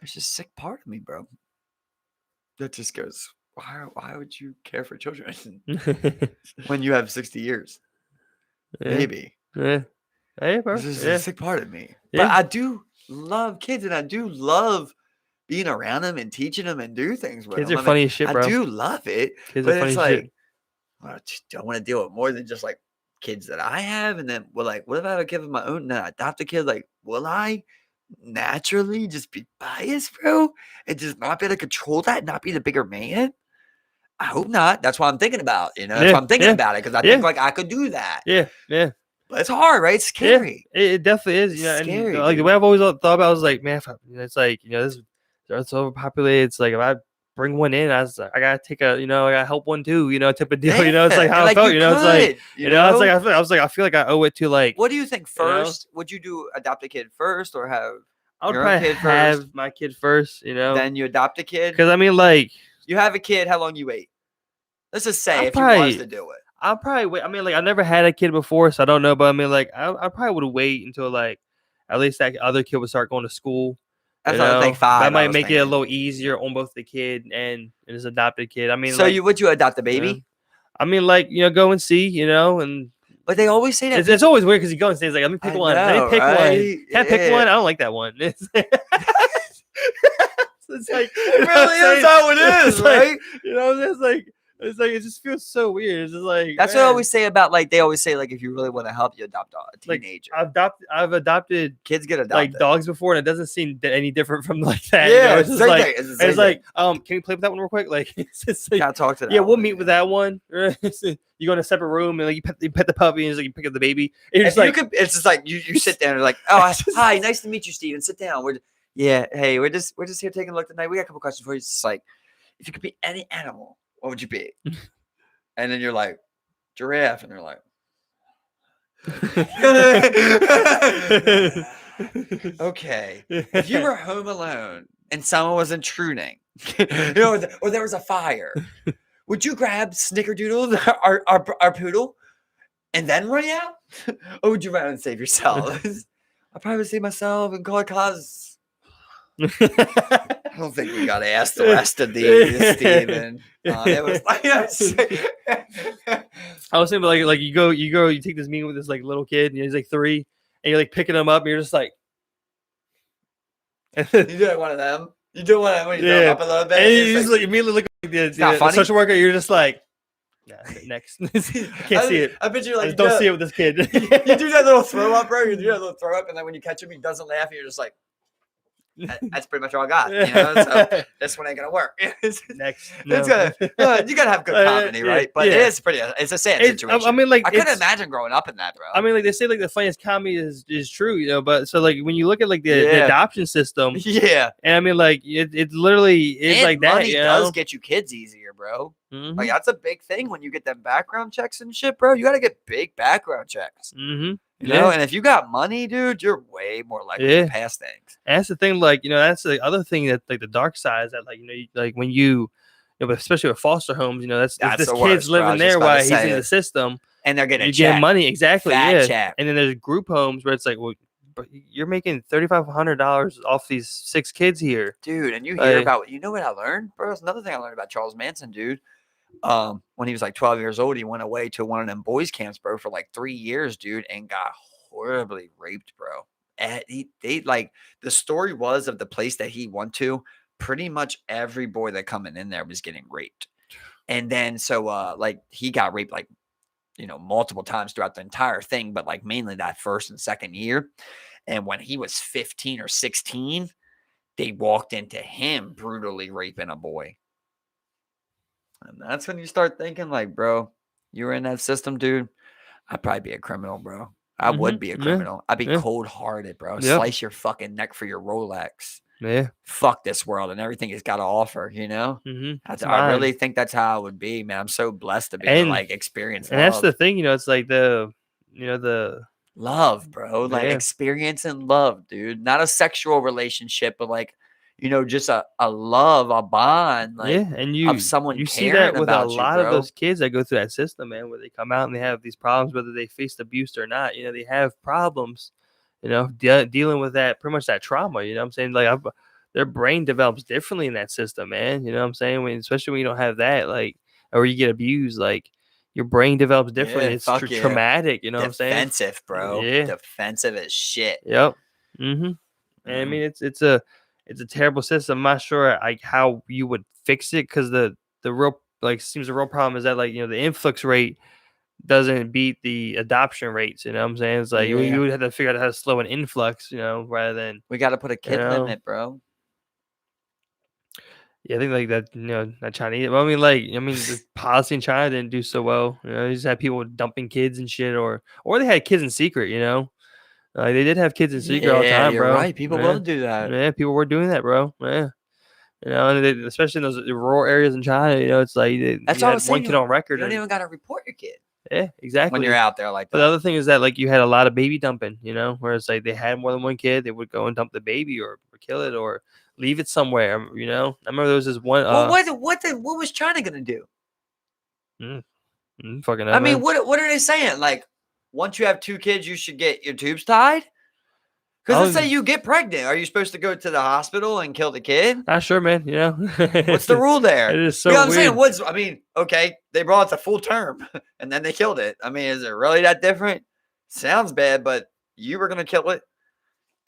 Speaker 1: there's this sick part of me, bro, that just goes, why would you care for children when you have 60 years?
Speaker 2: Yeah.
Speaker 1: Maybe.
Speaker 2: Yeah. Hey, bro.
Speaker 1: This is
Speaker 2: Yeah.
Speaker 1: a sick part of me.
Speaker 2: Yeah.
Speaker 1: But I do love kids and I do love being around them and teaching them and do things with
Speaker 2: Kids
Speaker 1: them.
Speaker 2: are funny as shit,
Speaker 1: I
Speaker 2: bro.
Speaker 1: do love it.
Speaker 2: Kids
Speaker 1: But
Speaker 2: are funny
Speaker 1: it's
Speaker 2: as shit.
Speaker 1: like, I just don't want to deal with more than just like kids that I have. And then, well, like, what if I have a kid of my own and then I adopt a kid? Like, will I naturally just be biased, bro? And just not be able to control that, not be the bigger man? I hope not. That's what I'm thinking about. You know, that's
Speaker 2: Yeah,
Speaker 1: why I'm thinking
Speaker 2: yeah,
Speaker 1: about it because I
Speaker 2: yeah.
Speaker 1: think like I could do that.
Speaker 2: Yeah. Yeah.
Speaker 1: But it's hard, right? It's scary.
Speaker 2: Yeah, it definitely is. You know, and
Speaker 1: Scary,
Speaker 2: like the
Speaker 1: dude.
Speaker 2: way I've always thought about it was like, man, it's like, you know, this Earth's overpopulated. It's like, if I bring one in. I was like, I gotta take I gotta help one too, type of deal. It's like
Speaker 1: Yeah,
Speaker 2: how
Speaker 1: and
Speaker 2: I felt.
Speaker 1: you
Speaker 2: It's like
Speaker 1: could, you know?
Speaker 2: I was like, I feel like I owe it to like,
Speaker 1: What do you think
Speaker 2: you know,
Speaker 1: first? Would you do adopt a kid first or have
Speaker 2: I would
Speaker 1: your own
Speaker 2: probably
Speaker 1: kid first,
Speaker 2: have my kid first,
Speaker 1: then you adopt a kid?
Speaker 2: because I mean, like,
Speaker 1: You have a kid, how long you wait? Let's just
Speaker 2: I
Speaker 1: say if you was to
Speaker 2: probably
Speaker 1: do it.
Speaker 2: I'll probably wait. I mean, like, I never had a kid before, so I don't know. But I mean, like, I probably would wait until like at least that other kid would start going to school.
Speaker 1: That's what I think
Speaker 2: That
Speaker 1: 5, I
Speaker 2: might
Speaker 1: was
Speaker 2: make it a
Speaker 1: thinking.
Speaker 2: little easier on both the kid and his adopted kid. I mean,
Speaker 1: So
Speaker 2: like,
Speaker 1: would you adopt a
Speaker 2: you know,
Speaker 1: baby?
Speaker 2: I mean, like, go and see, and
Speaker 1: But they always say that
Speaker 2: it's always weird because you go and say, it's like, let me pick
Speaker 1: I
Speaker 2: one. Let me
Speaker 1: know,
Speaker 2: pick one.
Speaker 1: right?
Speaker 2: Can I pick
Speaker 1: Yeah.
Speaker 2: one? I don't like that one. It's like,
Speaker 1: It really is how it is, right?
Speaker 2: It's like it just feels so weird. It's just like,
Speaker 1: That's what I
Speaker 2: man,
Speaker 1: always say about they always say if you really want to help, you adopt a
Speaker 2: like
Speaker 1: teenager.
Speaker 2: I've adopted
Speaker 1: Kids get adopted.
Speaker 2: like dogs before, and it doesn't seem any different from like that.
Speaker 1: Yeah,
Speaker 2: It's
Speaker 1: it's
Speaker 2: just
Speaker 1: the same
Speaker 2: like
Speaker 1: thing. It's the same
Speaker 2: it's like, can we play with that one real quick? Like, it's just like,
Speaker 1: Can I talk to that
Speaker 2: yeah, we'll
Speaker 1: one,
Speaker 2: meet with that one. You go in a separate room and like you pet the puppy, and it's like you pick up the baby. And you're just like,
Speaker 1: it's just like you sit down and you're like, oh, hi, nice to meet you, Steven. Sit down. Hey, we're just here taking a look tonight. We got a couple questions for you. It's just like, if you could be any animal, what would you be? And then you're like, giraffe, and they're like, okay. If you were home alone and someone was intruding, or there was a fire, would you grab Snickerdoodle, our poodle, and then run out, or would you run and save yourself? I probably would save myself and call it cause. I don't think we got to ask the rest of these, Steven. It was like,
Speaker 2: I was saying, like you take this meeting with this like little kid, and he's like 3, and you're like picking him up, and you're just like,
Speaker 1: you do like one of them. You do one of them when you throw them up a little bit.
Speaker 2: and you just like immediately look at the social worker. You're just like, yeah, next. I can't see it.
Speaker 1: I bet you
Speaker 2: I
Speaker 1: like
Speaker 2: don't see it with this kid.
Speaker 1: You do that little throw up, bro. You do that little throw up, and then when you catch him, he doesn't laugh, and you're just like, that's pretty much all I got. So this one ain't gonna work.
Speaker 2: Next,
Speaker 1: you gotta have good comedy, right? But it's a sad situation.
Speaker 2: I mean, like,
Speaker 1: I couldn't imagine growing up in that, bro.
Speaker 2: I mean, like, they say like the funniest comedy is true, but so like when you look at like the adoption system, and I mean, like, it literally is
Speaker 1: and
Speaker 2: like that.
Speaker 1: Money does get you kids easier, bro.
Speaker 2: Mm-hmm.
Speaker 1: Like, that's a big thing when you get them background checks and shit, bro. You gotta get big background checks.
Speaker 2: Mm-hmm.
Speaker 1: You know, and if you got money, dude, you're way more likely to pass things.
Speaker 2: And that's the thing, like, that's the other thing that like the dark side is that, like, like when but especially with foster homes, that's this
Speaker 1: the
Speaker 2: kid's
Speaker 1: worst, bro.
Speaker 2: living there while he's in the system,
Speaker 1: and they're getting
Speaker 2: money, exactly,
Speaker 1: Fat check.
Speaker 2: And then there's group homes where it's like, well, but you're making $3,500 off these 6 kids here,
Speaker 1: dude. And you hear about, what I learned, bro? It's another thing I learned about Charles Manson, dude. When he was like 12 years old, he went away to one of them boys camps, bro, for like 3 years, dude, and got horribly raped, bro. And the story was of the place that he went to, pretty much every boy that coming in there was getting raped. And then so he got raped like, multiple times throughout the entire thing, but like mainly that first and second year. And when he was 15 or 16, they walked into him brutally raping a boy. And that's when you start thinking, like, bro, you were in that system, dude. I'd probably be a criminal, bro. I would be a criminal. I'd be cold-hearted, bro. Yep. Slice your fucking neck for your Rolex.
Speaker 2: Yeah.
Speaker 1: Fuck this world and everything it's got to offer,
Speaker 2: Mm-hmm.
Speaker 1: I really think that's how it would be, man. I'm so blessed to be able to, like, experience love.
Speaker 2: And that's the thing, it's like the
Speaker 1: love, bro. Like, experiencing love, dude. Not a sexual relationship, but like, just a love, a bond, like, of someone
Speaker 2: you
Speaker 1: caring
Speaker 2: see that with
Speaker 1: about
Speaker 2: a lot
Speaker 1: bro.
Speaker 2: of those kids that go through that system, man, where they come out and they have these problems, whether they faced abuse or not. They have problems, dealing with that, pretty much that trauma. You know what I'm saying? Like, their brain develops differently in that system, man. You know what I'm saying? Especially when you don't have that, like, or you get abused, like, your brain develops differently. It's traumatic. You know what I'm saying?
Speaker 1: Defensive, bro. Yeah. Defensive as shit.
Speaker 2: Yep. Mm-hmm. And I mean, it's a terrible system. I'm not sure like how you would fix it, because the real seems the real problem is that, like, the influx rate doesn't beat the adoption rates. You know what I'm saying? It's like you would have to figure out how to slow an influx, rather than
Speaker 1: we got to put a kid limit, bro.
Speaker 2: Yeah, I think like that, that Chinese. Well, I mean, the policy in China didn't do so well. You just had people dumping kids and shit, or they had kids in secret. They did have kids in secret all the time,
Speaker 1: you're
Speaker 2: bro.
Speaker 1: Right, people will do that.
Speaker 2: Yeah, people were doing that, bro. Yeah, You know, and especially in those rural areas in China, you know, it's like
Speaker 1: That's
Speaker 2: you
Speaker 1: what I
Speaker 2: had
Speaker 1: was
Speaker 2: one
Speaker 1: saying.
Speaker 2: kid on
Speaker 1: You
Speaker 2: record.
Speaker 1: don't
Speaker 2: And,
Speaker 1: even got to report your kid
Speaker 2: yeah, exactly.
Speaker 1: when you're out there like
Speaker 2: But the
Speaker 1: that.
Speaker 2: other thing is that like you had a lot of baby dumping, you know, where it's like they had more than one kid, they would go and dump the baby or kill it or leave it somewhere. You know, I remember there was this one.
Speaker 1: Well, what was China gonna do?
Speaker 2: Fucking
Speaker 1: I
Speaker 2: hell,
Speaker 1: mean,
Speaker 2: man.
Speaker 1: what are they saying? Like, once you have 2 kids, you should get your tubes tied? Because let's
Speaker 2: Oh,
Speaker 1: say you get pregnant. Are you supposed to go to the hospital and kill the kid?
Speaker 2: not sure, man. You know,
Speaker 1: What's the rule there?
Speaker 2: It is
Speaker 1: You know
Speaker 2: so
Speaker 1: what I'm saying?
Speaker 2: weird.
Speaker 1: I mean, okay, they brought it to full term and then they killed it. I mean, is it really that different? Sounds bad, but you were gonna kill it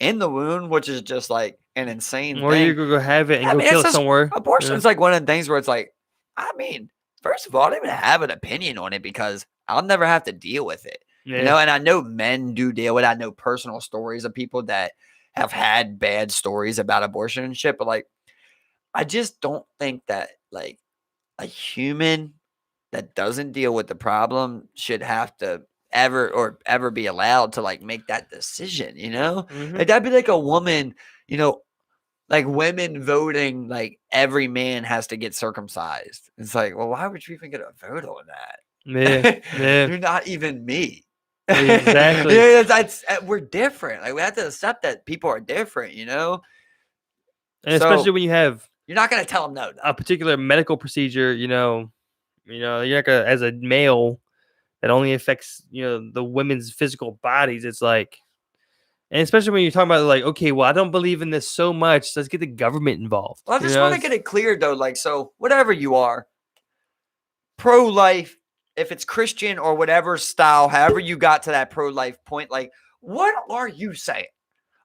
Speaker 1: in the wound, which is just like an insane
Speaker 2: Or you
Speaker 1: thing.
Speaker 2: could go have it and
Speaker 1: I
Speaker 2: go
Speaker 1: mean,
Speaker 2: kill
Speaker 1: it's
Speaker 2: it
Speaker 1: just
Speaker 2: somewhere.
Speaker 1: abortion's like one of the things where it's like, I mean, first of all, I don't even have an opinion on it because I'll never have to deal with it.
Speaker 2: Yeah.
Speaker 1: You know, and I know men do deal with it. I know personal stories of people that have had bad stories about abortion and shit, but like, I just don't think that like a human that doesn't deal with the problem should have to ever be allowed to like make that decision, you know?
Speaker 2: Mhm.
Speaker 1: Like that'd be like a woman, you know, like women voting, like every man has to get circumcised. It's like, well, why would you even get a vote on that?
Speaker 2: Yeah. Yeah.
Speaker 1: You're not even me.
Speaker 2: Exactly.
Speaker 1: Yeah, we're different. Like we have to accept that people are different, you know?
Speaker 2: And especially when you have
Speaker 1: You're not gonna tell them no.
Speaker 2: a particular medical procedure, you know, you're not gonna, as a male that only affects, the women's physical bodies. It's like, and especially when you're talking about like, okay, well, I don't believe in this so much. So let's get the government involved.
Speaker 1: Well, I just want to get it clear though. Like, so whatever you are, pro-life, if it's Christian or whatever style, however you got to that pro-life point, like, what are you saying?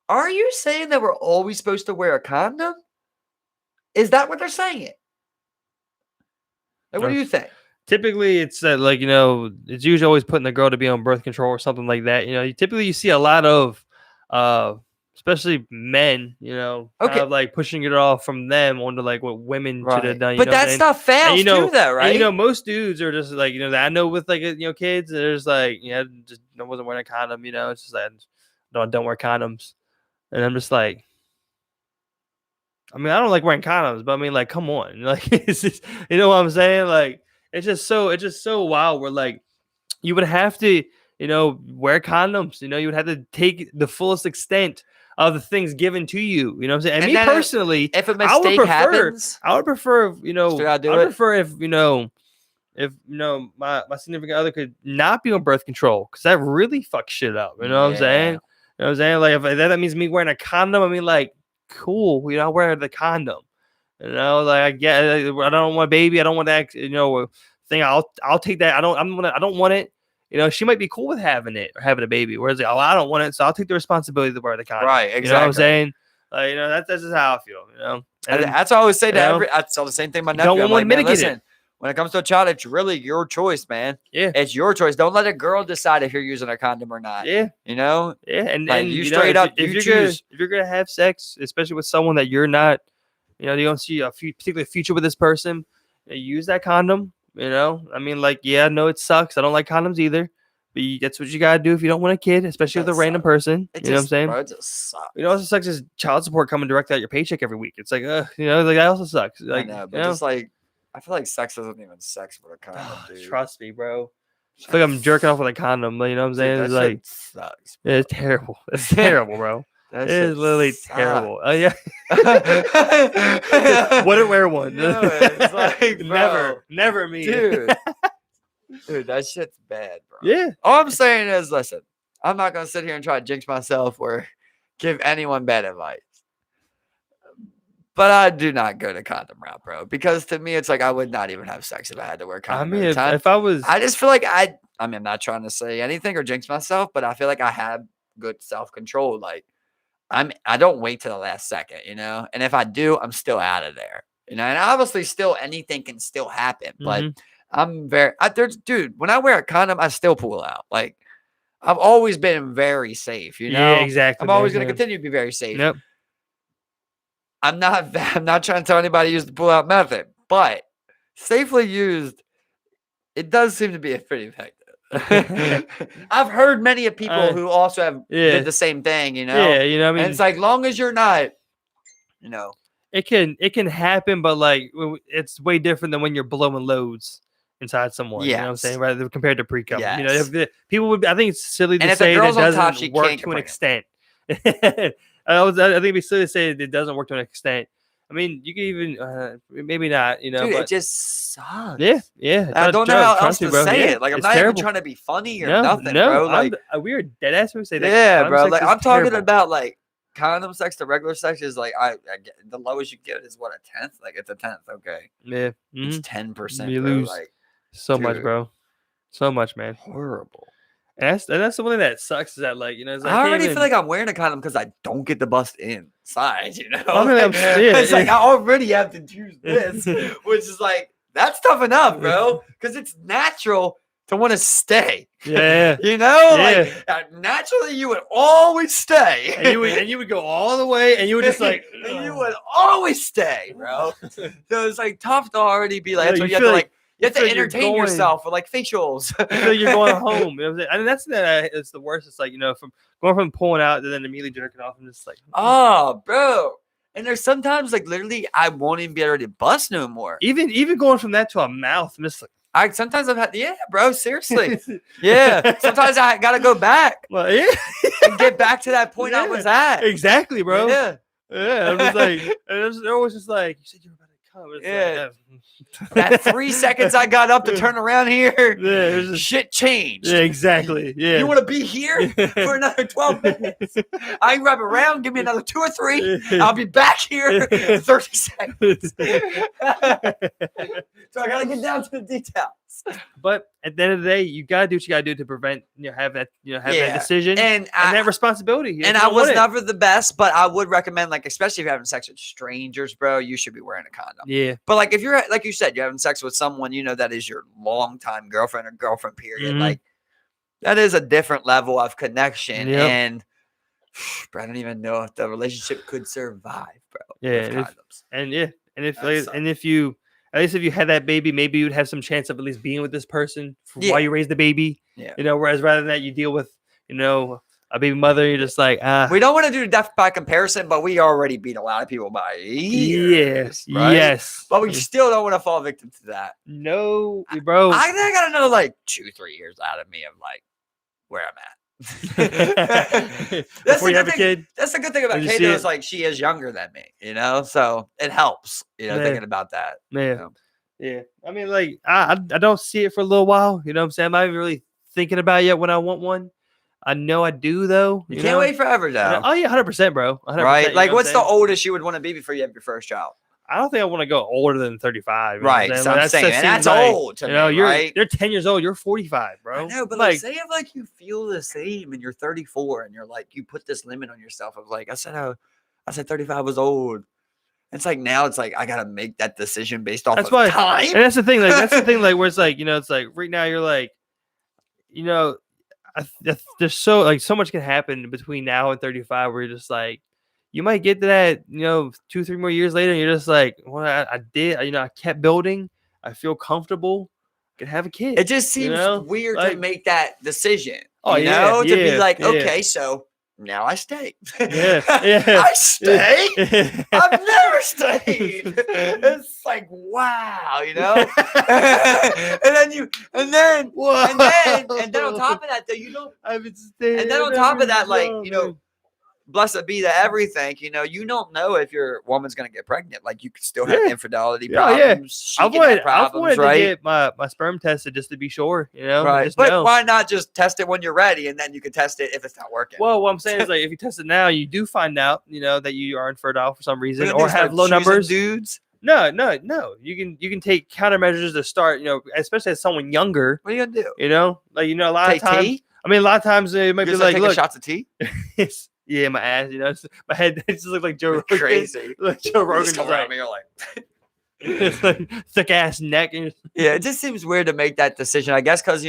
Speaker 1: Are you saying that we're always supposed to wear a condom? Is that what they're saying? Like, what do you think?
Speaker 2: Typically, it's like, it's usually always putting the girl to be on birth control or something like that. You see a lot of, especially men, kind of like pushing it off from them onto like what women should have done.
Speaker 1: But that stuff fails too, though, right?
Speaker 2: And, most dudes are just like, that I know with like, kids, there's like, just wasn't wearing a condom. It's just like, don't wear condoms, and I'm just like. I mean, I don't like wearing condoms, but I mean, like, come on, like, it's just, you know what I'm saying? Like, it's just so wild. Where like, you would have to, wear condoms. You would have to take the fullest extent of the things given to you. You know what I'm saying? And me personally,
Speaker 1: if a mistake happens,
Speaker 2: I would prefer, if, my significant other could not be on birth control, because that really fucks shit up. You know what I'm saying? You know what I'm saying? Like, if that means me wearing a condom, I mean, like. Cool, I wear the condom. Like I get, I don't want a baby. I don't want that. Thing. I'll take that. I don't want it. She might be cool with having it or having a baby. Whereas, like, I don't want it, so I'll take the responsibility to wear the condom.
Speaker 1: Right. Exactly.
Speaker 2: You know what I'm saying? Like, that's just how I feel.
Speaker 1: And that's what I always say to that's all the same thing. My nephew.
Speaker 2: Don't want to mitigate it.
Speaker 1: When it comes to a child, it's really your choice, man.
Speaker 2: Yeah.
Speaker 1: It's your choice. Don't let a girl decide if you're using a condom or not.
Speaker 2: Yeah.
Speaker 1: Yeah.
Speaker 2: And
Speaker 1: like,
Speaker 2: you
Speaker 1: straight up,
Speaker 2: if
Speaker 1: you choose.
Speaker 2: If you're gonna have sex, especially with someone that you're not, you don't see a particular future with this person, use that condom. I mean, like, yeah, no, it sucks. I don't like condoms either. But that's what you gotta do if you don't want a kid, especially with a random person. You know what I'm saying?
Speaker 1: Bro, it just sucks.
Speaker 2: It also sucks is child support coming directly out your paycheck every week. It's like, like that also sucks. Like,
Speaker 1: I know, but just like. I feel like sex isn't even sex with a condom, dude.
Speaker 2: Trust me, bro. I feel like I'm jerking off with a condom. You know what I'm saying? It's like,
Speaker 1: sucks.
Speaker 2: Bro. It's terrible. It's terrible, bro. It is literally terrible. Oh yeah. Wouldn't wear one.
Speaker 1: No, it's like,
Speaker 2: never me,
Speaker 1: dude. Dude, that shit's bad, bro.
Speaker 2: Yeah.
Speaker 1: All I'm saying is, listen, I'm not gonna sit here and try to jinx myself or give anyone bad advice. But I do not go the condom route, bro, because to me, it's like I would not even have sex if I had to wear a condom.
Speaker 2: I mean, if I was,
Speaker 1: I just feel like I mean, I'm not trying to say anything or jinx myself, but I feel like I have good self-control. Like I don't wait till the last second, and if I do, I'm still out of there, and obviously still anything can still happen, but I'm dude, when I wear a condom, I still pull out. Like I've always been very safe,
Speaker 2: Yeah, exactly.
Speaker 1: I'm always going to continue to be very safe.
Speaker 2: Yep.
Speaker 1: I'm not trying to tell anybody to use the pull-out method, but safely used, it does seem to be pretty effective. I've heard many of people who also have did the same thing,
Speaker 2: Yeah, I mean,
Speaker 1: and it's like, long as you're not,
Speaker 2: It can happen, but like it's way different than when you're blowing loads inside someone. You know what I'm
Speaker 1: Yes.
Speaker 2: saying? Right, compared to pre-cum. You know,
Speaker 1: Yes.
Speaker 2: people would. I think it's silly to
Speaker 1: And if the
Speaker 2: say that
Speaker 1: girl's on top, she
Speaker 2: doesn't work
Speaker 1: can't
Speaker 2: to an
Speaker 1: get
Speaker 2: extent. I think it'd be silly to say that it doesn't work to an extent. I mean, you can even maybe not. You know,
Speaker 1: Dude,
Speaker 2: but
Speaker 1: it just sucks.
Speaker 2: yeah.
Speaker 1: I don't know how else
Speaker 2: Trust me,
Speaker 1: to
Speaker 2: bro.
Speaker 1: say
Speaker 2: Yeah,
Speaker 1: it. Like, I'm
Speaker 2: it's
Speaker 1: not
Speaker 2: terrible.
Speaker 1: even trying to be funny or
Speaker 2: No,
Speaker 1: nothing, bro. Like,
Speaker 2: we are dead ass when we say that.
Speaker 1: yeah,
Speaker 2: condom
Speaker 1: bro.
Speaker 2: sex
Speaker 1: Like,
Speaker 2: is
Speaker 1: I'm talking
Speaker 2: terrible.
Speaker 1: about like condom sex to regular sex is like I get, the lowest you get is what, a 10th? Like, it's a 10th. Okay,
Speaker 2: Yeah,
Speaker 1: it's
Speaker 2: mhm.
Speaker 1: 10%.
Speaker 2: You
Speaker 1: bro.
Speaker 2: lose
Speaker 1: Like,
Speaker 2: so much,
Speaker 1: dude.
Speaker 2: bro. So much, man.
Speaker 1: horrible.
Speaker 2: And that's the one thing that sucks is that like it's like,
Speaker 1: I already feel like I'm wearing a condom because I don't get the bust inside. You know,
Speaker 2: I mean,
Speaker 1: Like, it's like
Speaker 2: yeah.
Speaker 1: I already have to choose this, which is like that's tough enough, bro. Because it's natural to want to stay.
Speaker 2: Yeah.
Speaker 1: You know,
Speaker 2: Yeah.
Speaker 1: like naturally you would always stay,
Speaker 2: and you would go all the way, and you would just like,
Speaker 1: and you would always stay, bro. So it's like tough to already be like.
Speaker 2: Yeah,
Speaker 1: That's
Speaker 2: you
Speaker 1: what you have
Speaker 2: feel
Speaker 1: to
Speaker 2: like-
Speaker 1: like. You have
Speaker 2: feel
Speaker 1: to
Speaker 2: like you're
Speaker 1: entertain
Speaker 2: going-
Speaker 1: yourself with like facials.
Speaker 2: you feel like you're going home. You know what I'm saying? I mean, that's it's the worst. It's like from going from pulling out and then immediately jerking off, and just like,
Speaker 1: Oh, bro. And there's sometimes like literally I won't even be able to bust no more.
Speaker 2: even going from that to a mouth, I'm just like,
Speaker 1: Sometimes I've had bro, seriously. Yeah. Sometimes I gotta go back
Speaker 2: well, yeah,
Speaker 1: and get back to that point I was at.
Speaker 2: exactly, bro.
Speaker 1: Yeah.
Speaker 2: I'm just like, and they're always just like, you said you were about to come. It's
Speaker 1: Yeah.
Speaker 2: like,
Speaker 1: That 3 seconds I got up to turn around here,
Speaker 2: Yeah, it's just-
Speaker 1: shit changed.
Speaker 2: yeah, exactly. Yeah.
Speaker 1: You want to be here for another 12 minutes? I can wrap around, give me another 2 or 3. I'll be back here in 30 seconds. So I gotta get down to the details.
Speaker 2: But at the end of the day, you gotta do what you gotta do to prevent have that have
Speaker 1: Yeah.
Speaker 2: that decision
Speaker 1: And
Speaker 2: that responsibility. If
Speaker 1: And
Speaker 2: you
Speaker 1: I
Speaker 2: don't
Speaker 1: was
Speaker 2: want it.
Speaker 1: never the best, but I would recommend, like, especially if you're having sex with strangers, bro, you should be wearing a condom.
Speaker 2: Yeah.
Speaker 1: But like if you're like you said, you're having sex with someone that is your longtime girlfriend or girlfriend, period.
Speaker 2: Mhm.
Speaker 1: Like that is a different level of connection.
Speaker 2: Yep.
Speaker 1: And bro, I don't even know if the relationship could survive, bro.
Speaker 2: Yeah,
Speaker 1: With condoms.
Speaker 2: And if
Speaker 1: That sucks.
Speaker 2: and if you at least if you had that baby, maybe you'd have some chance of at least being with this person
Speaker 1: Yeah.
Speaker 2: while you raise the baby.
Speaker 1: Yeah.
Speaker 2: Whereas rather than that, you deal with a baby mother. You're just like
Speaker 1: We don't want to do death by comparison, but we already beat a lot of people by years. Right?
Speaker 2: yes,
Speaker 1: But we still don't want to fall victim to that.
Speaker 2: no, bro.
Speaker 1: I think I got another like 2-3 years out of me of like where I'm at.
Speaker 2: Before you have a
Speaker 1: thing.
Speaker 2: kid.
Speaker 1: That's the good thing about
Speaker 2: When you
Speaker 1: Kate
Speaker 2: see
Speaker 1: is
Speaker 2: it.
Speaker 1: like she is younger than me, so it helps,
Speaker 2: Yeah.
Speaker 1: thinking about that.
Speaker 2: Yeah.
Speaker 1: know.
Speaker 2: Yeah. I mean, like, I don't see it for a little while. You know what I'm saying? I'm not even really thinking about it yet when I want one. I know I do, though.
Speaker 1: You can't wait forever, though.
Speaker 2: Oh, yeah, 100%, bro. 100%,
Speaker 1: Right?
Speaker 2: you
Speaker 1: Like,
Speaker 2: know what
Speaker 1: what's
Speaker 2: I'm
Speaker 1: the
Speaker 2: saying?
Speaker 1: oldest you would want to be before you have your first child?
Speaker 2: I don't think I want to go older than 35. You know what
Speaker 1: Right.
Speaker 2: I'm
Speaker 1: So
Speaker 2: saying?
Speaker 1: I'm
Speaker 2: Like,
Speaker 1: saying,
Speaker 2: that
Speaker 1: and that's
Speaker 2: seems like,
Speaker 1: old to me,
Speaker 2: you're
Speaker 1: right?
Speaker 2: you're 10 years old. You're 45, bro.
Speaker 1: I know, but
Speaker 2: like,
Speaker 1: say if like you feel the same and you're 34 and you're like you put this limit on yourself of like I said 35 was old. It's like now it's like I gotta make that decision based off
Speaker 2: that's
Speaker 1: of
Speaker 2: why.
Speaker 1: time.
Speaker 2: And that's the thing. Like, that's the thing. Like, where it's like, it's like right now you're like, there's so much can happen between now and 35 where you're just like, you might get to that, 2-3 more years later, and you're just like, well, I did, I kept building. I feel comfortable. I can have a kid.
Speaker 1: It just seems weird to
Speaker 2: like-
Speaker 1: make that decision.
Speaker 2: Oh,
Speaker 1: to
Speaker 2: yeah,
Speaker 1: be like,
Speaker 2: yeah.
Speaker 1: okay, so now I stay.
Speaker 2: Yeah.
Speaker 1: I stay.
Speaker 2: Yeah.
Speaker 1: I've never stayed. It's like wow, and then on top of that though, you don't.
Speaker 2: I've been staying.
Speaker 1: And then on top of that, like blessed be the everything. You don't know if your woman's gonna get pregnant. Like you could still have
Speaker 2: Yeah.
Speaker 1: infidelity
Speaker 2: Yeah, yeah.
Speaker 1: problems.
Speaker 2: I've
Speaker 1: She can have
Speaker 2: wanted
Speaker 1: problems,
Speaker 2: to
Speaker 1: right?
Speaker 2: get my sperm tested just to be sure,
Speaker 1: Right.
Speaker 2: Just
Speaker 1: But
Speaker 2: know.
Speaker 1: why not just test it when you're ready, and then you can test it if it's not working?
Speaker 2: Well, what I'm saying is, like, if you test it now, you do find out, that you are infertile for some reason
Speaker 1: We're
Speaker 2: or
Speaker 1: gonna
Speaker 2: have
Speaker 1: start
Speaker 2: low
Speaker 1: choosing
Speaker 2: numbers.
Speaker 1: dudes.
Speaker 2: No. You can take countermeasures to start, especially as someone younger,
Speaker 1: What are you gonna do?
Speaker 2: a lot
Speaker 1: Take
Speaker 2: of times.
Speaker 1: tea?
Speaker 2: I mean, a lot of times it might
Speaker 1: You
Speaker 2: be
Speaker 1: just like
Speaker 2: like,
Speaker 1: taking
Speaker 2: look,
Speaker 1: shots of tea?
Speaker 2: yeah, my ass, my head it just look like Joe Rogan.
Speaker 1: Crazy.
Speaker 2: Like Joe
Speaker 1: You
Speaker 2: Rogan's
Speaker 1: just come
Speaker 2: right.
Speaker 1: around me, you're like,
Speaker 2: It's like thick ass neck. And
Speaker 1: yeah, it just seems weird to make that decision. I guess because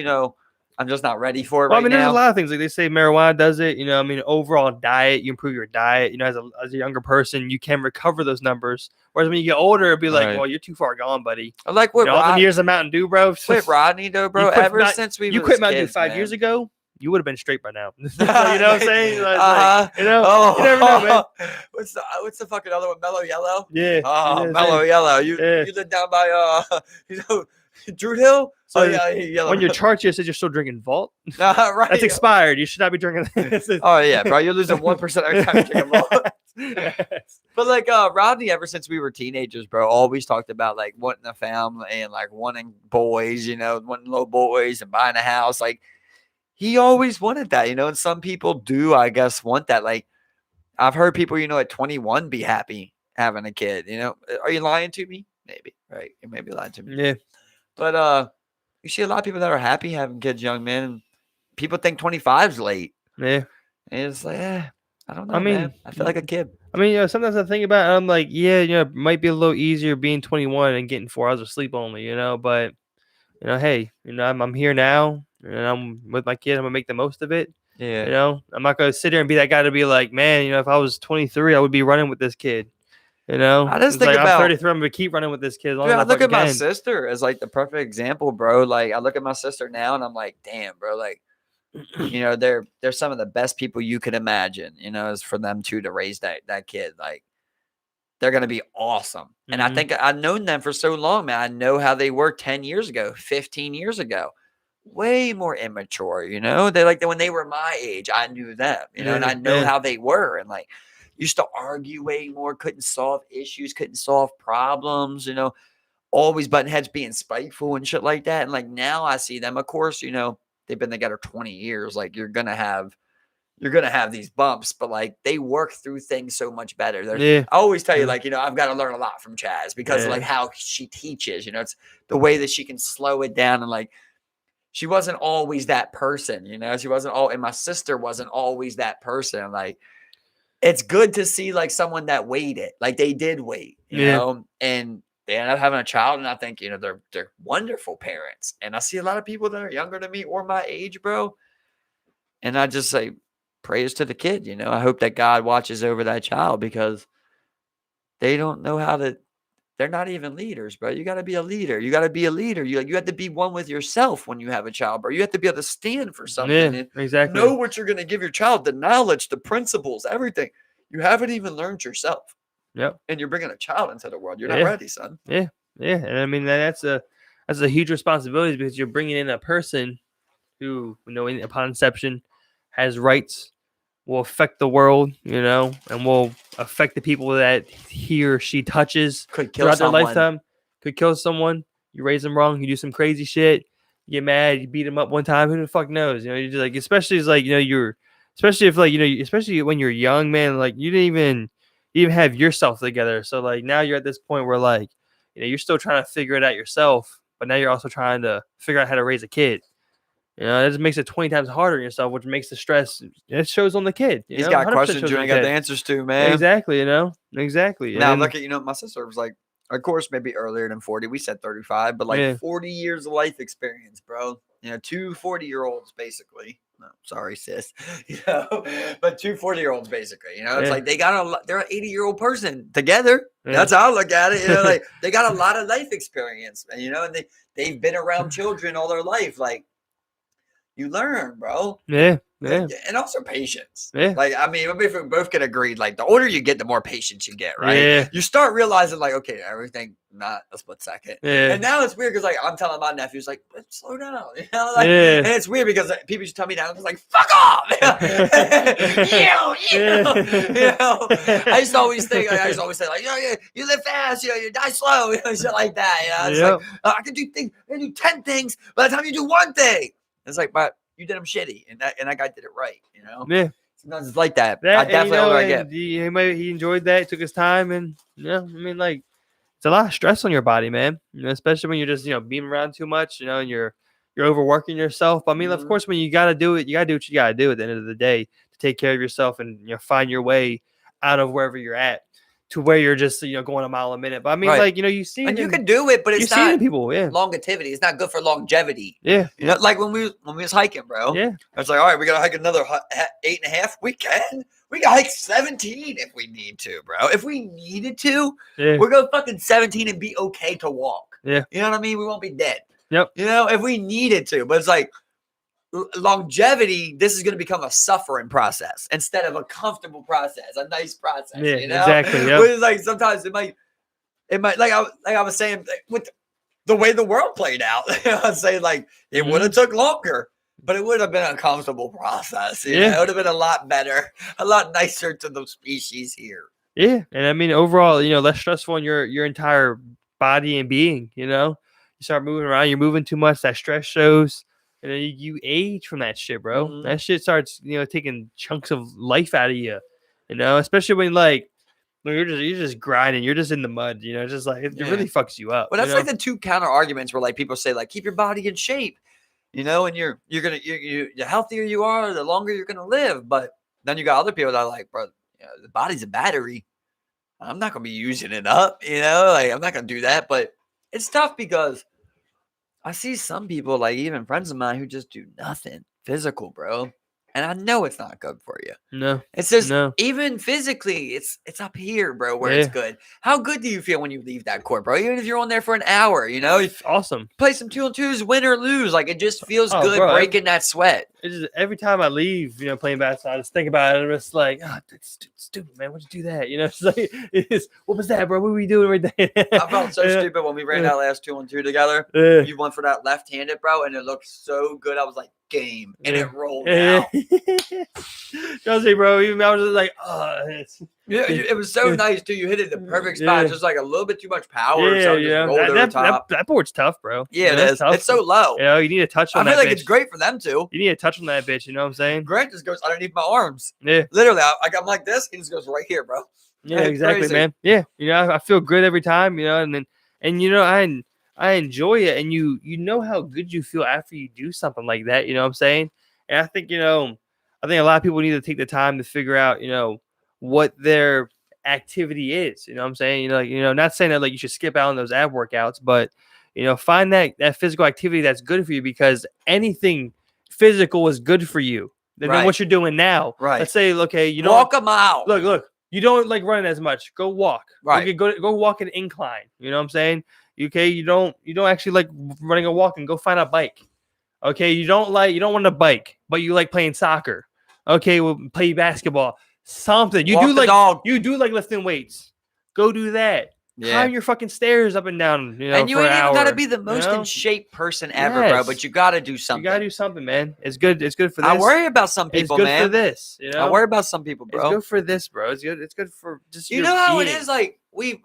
Speaker 1: I'm just not ready for it
Speaker 2: well,
Speaker 1: right
Speaker 2: I mean, there's
Speaker 1: now.
Speaker 2: a lot of things like they say marijuana does it. Overall diet, you improve your diet. As a younger person, you can recover those numbers. Whereas when you get older, it'd be like,
Speaker 1: Right.
Speaker 2: well, you're too far gone, buddy.
Speaker 1: Like with
Speaker 2: All them years of Mountain Dew, bro.
Speaker 1: with Rodney though, bro.
Speaker 2: You quit
Speaker 1: Ever
Speaker 2: Mount-
Speaker 1: since we
Speaker 2: You
Speaker 1: was
Speaker 2: quit Mountain Dew
Speaker 1: kids,
Speaker 2: 5
Speaker 1: man.
Speaker 2: years ago. you would have been straight by now. So, you know what I'm saying? Like, you never know, man.
Speaker 1: What's the fucking other one? Mellow Yellow?
Speaker 2: Yeah.
Speaker 1: Oh, Mellow Yellow. You live down by Druid Hill?
Speaker 2: So
Speaker 1: Yellow.
Speaker 2: on your chart, you said you're still drinking Vault.
Speaker 1: Right.
Speaker 2: That's expired. You should not be drinking this.
Speaker 1: Oh yeah, bro. You're losing 1% every time you drink a Vault. But like Rodney, ever since we were teenagers, bro, always talked about like wanting a family and like wanting boys, wanting little boys and buying a house. Like he always wanted that, and some people do, I guess, want that. Like I've heard people, at 21 be happy having a kid. Are you lying to me? Maybe, right? You may be lying to me.
Speaker 2: Yeah.
Speaker 1: But you see a lot of people that are happy having kids, young men. And people think 25's late.
Speaker 2: Yeah.
Speaker 1: And it's like, I don't know, man. I feel like a kid.
Speaker 2: I mean, sometimes I think about it, I'm like, yeah, it might be a little easier being 21 and getting 4 hours of sleep only, but, hey, I'm here now and I'm with my kid. I'm going to make the most of it.
Speaker 1: Yeah.
Speaker 2: I'm not going to sit here and be that guy to be like, man, if I was 23, I would be running with this kid.
Speaker 1: I just think
Speaker 2: I'm 33. I'm going to keep running with this kid.
Speaker 1: Dude, I look at my sister as like the perfect example, bro. Like I look at my sister now and I'm like, damn, bro, like, they're some of the best people you could imagine, is for them to raise that kid. Like they're going to be awesome. Mm-hmm. And I think I've known them for so long, man. I know how they were 10 years ago, 15 years ago, way more immature, they like when they were my age, I knew them, and I know how they were. And like, used to argue way more, couldn't solve issues, couldn't solve problems, always button heads, being spiteful and shit like that. And like now I see them, of course, they've been together 20 years. Like you're gonna have these bumps, but like they work through things so much better. I always tell you, like, I've got to learn a lot from Chaz because of like how she teaches, it's the way that she can slow it down. And like, she wasn't always that person, she wasn't and my sister wasn't always that person. Like, it's good to see like someone that waited, like they did wait, you know, and they end up having a child. And I think, they're wonderful parents. And I see a lot of people that are younger than me or my age, bro. And I just say, praise to the kid, I hope that God watches over that child because they don't know they're not even leaders, bro. You got to be a leader. You got to be a leader. You have to be one with yourself when you have a child, bro. You have to be able to stand for something.
Speaker 2: Yeah, exactly.
Speaker 1: Know what you're going to give your child, the knowledge, the principles, everything. You haven't even learned yourself.
Speaker 2: Yep.
Speaker 1: And you're bringing a child into the world. You're not ready, son.
Speaker 2: Yeah. Yeah. And I mean, that's a huge responsibility because you're bringing in a person who, upon inception has rights, will affect the world, and will affect the people that he or she touches throughout their lifetime. Could kill someone. You raise them wrong. You do some crazy shit. You get mad. You beat them up one time. Who the fuck knows? You just like, especially as like, especially if like, especially when you're young, man, like you didn't even have yourself together. So like now you're at this point where like, you're still trying to figure it out yourself, but now you're also trying to figure out how to raise a kid. It just makes it 20 times harder on yourself, which makes the stress. It shows on the kid.
Speaker 1: He's got questions you ain't got the answers to, man.
Speaker 2: Exactly, exactly.
Speaker 1: Now look at, my sister was like, of course, maybe earlier than 40. We said 35, but like 40 years of life experience, bro. 2 40-year-olds basically. No, sorry, sis. But 2 40-year-olds basically. It's like they're an 80-year-old person together. Yeah. That's how I look at it. Like they got a lot of life experience, and they've been around children all their life. Like you learn, bro. Yeah. And also patience. Yeah. Like, I mean, if we both can agree, like the older you get, the more patience you get, right? Yeah. You start realizing like, okay, everything not a split second. Yeah. And now it's weird because like I'm telling my nephews like, slow down. And it's weird because people used to tell me now, I was like, fuck off. I used to always say like, you live fast, you die slow, shit like that. It's like I can do 10 things by the time you do one thing. It's like, but you did them shitty, and that guy did it right, Yeah. Sometimes it's like that. I definitely older I get.
Speaker 2: He enjoyed that, took his time, and I mean, like, it's a lot of stress on your body, man. Especially when you're just, being around too much, and you're overworking yourself. I mean, of course, when you gotta do it, you gotta do what you gotta do at the end of the day to take care of yourself and find your way out of wherever you're at. To where you're just going a mile a minute, but I mean, like you see,
Speaker 1: and you can do it, but it's not
Speaker 2: people.
Speaker 1: Longevity. It's not good for longevity.
Speaker 2: Yeah,
Speaker 1: like when we was hiking, bro. Yeah, it's like, all right, we gotta hike another 8.5. We can hike 17 if we need to, bro. If we needed to, we're going fucking 17 and be okay to walk. Yeah, you know what I mean. We won't be dead.
Speaker 2: Yep.
Speaker 1: If we needed to, but it's like longevity, this is going to become a suffering process instead of a comfortable process, a nice process.
Speaker 2: Yeah,
Speaker 1: you know?
Speaker 2: exactly. Yep.
Speaker 1: Which is like sometimes it might like I was saying with the way the world played out. I'd say like it would have took longer, but it would have been a comfortable process. You know? It would have been a lot better, a lot nicer to the species here.
Speaker 2: Yeah, and I mean overall, less stressful on your entire body and being. You start moving around, you're moving too much. That stress shows. And then you age from that shit, bro.
Speaker 1: Mhm.
Speaker 2: That shit starts, taking chunks of life out of you. Especially when you're just grinding, you're just in the mud. Just like it really fucks you up.
Speaker 1: Well, that's like the two counter arguments where like people say like keep your body in shape, and the healthier you are, the longer you're gonna live. But then you got other people that are like, bro, the body's a battery. I'm not gonna be using it up. Like I'm not gonna do that. But it's tough because I see some people, like even friends of mine, who just do nothing physical, bro. And I know it's not good for you.
Speaker 2: No,
Speaker 1: It's just
Speaker 2: no.
Speaker 1: even physically, it's up here, bro, where it's good. How good do you feel when you leave that court, bro? Even if you're on there for an hour,
Speaker 2: It's awesome.
Speaker 1: Play some 2-on-2s, win or lose. Like it just feels good
Speaker 2: bro,
Speaker 1: breaking that sweat.
Speaker 2: It's just, every time I leave, playing basketball, I just think about it. I'm just like, it's stupid, man. Why'd you do that? It's like, what was that, bro? What were we doing right there?
Speaker 1: I felt so stupid when we ran that last 2-on-2 together. You went for that left-handed, bro, and it looked so good. I was like, game, and it rolled out.
Speaker 2: Trust me, bro. Even I was just like,
Speaker 1: it was so nice too. You hit it in the perfect spot, just like a little bit too much power.
Speaker 2: That board's tough, bro.
Speaker 1: Yeah, it is. It's so low.
Speaker 2: You need to touch on that.
Speaker 1: I feel like it's great for them too.
Speaker 2: You need to touch on that bitch. You know what I'm saying?
Speaker 1: Grant just goes underneath my arms.
Speaker 2: Yeah,
Speaker 1: literally. I'm like this. He just goes right here, bro.
Speaker 2: Yeah, exactly, man. Yeah, I feel good every time. I enjoy it, and you know how good you feel after you do something like that. You know what I'm saying? And I think I think a lot of people need to take the time to figure out what their activity is. You know what I'm saying? Not saying that like you should skip out on those ab workouts, but find that physical activity that's good for you, because anything physical is good for you than what you're doing now.
Speaker 1: Right.
Speaker 2: Let's say, okay, you don't
Speaker 1: walk a mile.
Speaker 2: Look. You don't like running as much. Go walk.
Speaker 1: Right.
Speaker 2: Okay, go walk an incline. You know what I'm saying? Okay, you don't actually like running or walking. Go find a bike. Okay, you don't want to bike, but you like playing soccer. Okay, well, play basketball. Something. You do like lifting weights. Go do that. Climb your fucking stairs up and down.
Speaker 1: And you
Speaker 2: for
Speaker 1: ain't
Speaker 2: an
Speaker 1: even
Speaker 2: hour,
Speaker 1: gotta be the most in shape person ever, bro. But you gotta do something.
Speaker 2: You gotta do something, man. It's good. It's good for this.
Speaker 1: I worry about some people,
Speaker 2: man. It's good for this.
Speaker 1: I worry about some people, bro.
Speaker 2: It's good for this, bro. It's good. It's good for just
Speaker 1: you know how it is. Like we've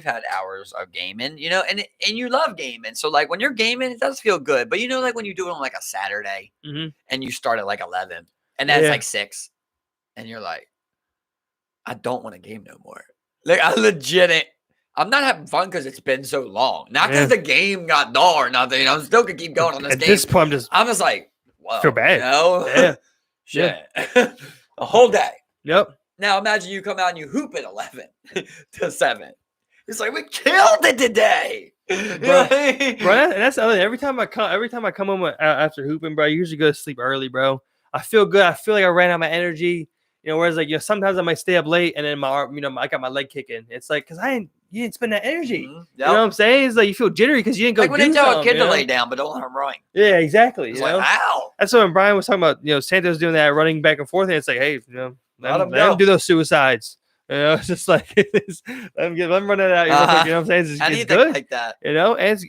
Speaker 1: had hours of gaming, and you love gaming. So like when you're gaming, it does feel good. But like when you do it on like a Saturday, and you start at like 11, and then it's like 6, and you're like, I don't want to game no more. Like I legit. I'm not having fun because it's been so long. Not because the game got dull or nothing. I'm still gonna keep going on this game.
Speaker 2: At this point, I'm
Speaker 1: just like, whoa,
Speaker 2: feel bad.
Speaker 1: Yeah. Shit. A whole day.
Speaker 2: Yep.
Speaker 1: Now imagine you come out and you hoop at 11 to 7. It's like we killed it today,
Speaker 2: bro. And that's the other thing. Every time I come home after hooping, bro, I usually go to sleep early, bro. I feel good. I feel like I ran out of my energy. Whereas like sometimes I might stay up late and then my arm, I got my leg kicking. It's like because you didn't spend that energy.
Speaker 1: Mm-hmm. Yep.
Speaker 2: You know what I'm saying? It's like you feel jittery because you didn't go.
Speaker 1: Like when they tell a kid to lay down, but don't let him run.
Speaker 2: Yeah, exactly.
Speaker 1: It's like how.
Speaker 2: That's what when Brian was talking about. Santos doing that running back and forth, and it's like, hey, let him do those suicides. It's just like let him run it out. You know what I'm saying? It's good
Speaker 1: like that.
Speaker 2: And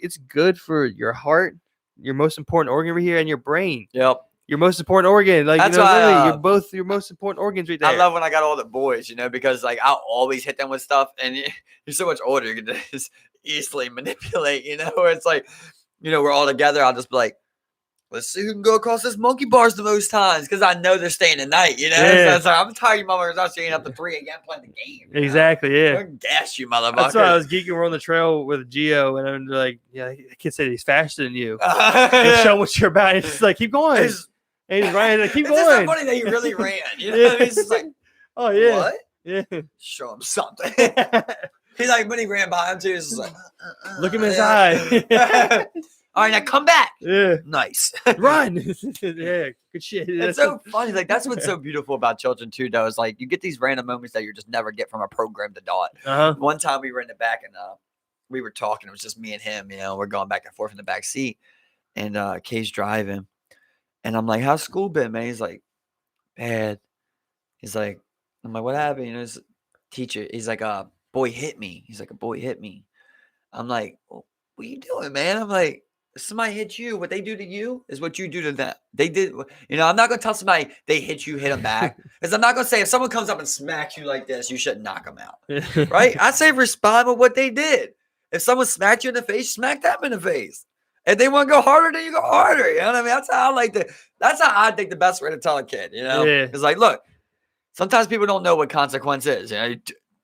Speaker 2: it's good for your heart, your most important organ over here, and your brain.
Speaker 1: Yep.
Speaker 2: Your most important organ, like
Speaker 1: that's
Speaker 2: why, you're both your most important organs right there.
Speaker 1: I love when I got all the boys, because like I'll always hit them with stuff, and you're so much older, you can just easily manipulate, where it's like, we're all together. I'll just be like, let's see who can go across this monkey bars the most times, because I know they're staying at night, So it's like, I'm tired of you motherfuckers not staying up to 3 a.m. playing the game.
Speaker 2: Exactly, yeah.
Speaker 1: I'm gas you, motherfuckers.
Speaker 2: That's why I was geeking. We're on the trail with Gio, and I'm like, the kid said he's faster than you. Show him what you're about. It's just like, keep going. And he's running. Like, keep going.
Speaker 1: It's just so funny that he really ran. He's just like,
Speaker 2: oh yeah,
Speaker 1: what?
Speaker 2: Yeah.
Speaker 1: Show him something. He's like, when he ran by him too, he's just like,
Speaker 2: look him in his eye.
Speaker 1: All right, now come back.
Speaker 2: Yeah,
Speaker 1: nice.
Speaker 2: Run. Yeah, good shit.
Speaker 1: It's so funny. Like that's what's so beautiful about children too, though. Is like you get these random moments that you just never get from a programmed adult. One time we were in the back and we were talking. It was just me and him. We're going back and forth in the back seat, and Kay's driving. And I'm like, how's school been, man? He's like, bad. He's like, I'm like, what happened? You know, his teacher, he's like, boy hit me. He's like, a boy hit me. I'm like, well, what are you doing, man? I'm like, somebody hit you. What they do to you is what you do to them. They did, you know, I'm not going to tell somebody they hit you, hit them back. Because I'm not going to say if someone comes up and smacks you like this, you shouldn't knock them out. Right? I say respond with what they did. If someone smacked you in the face, smack them in the face. If they want to go harder, then you go harder. You know what I mean? That's how I think the best way to tell a kid, you know?
Speaker 2: Yeah.
Speaker 1: It's like, look, sometimes people don't know what consequence is. You know,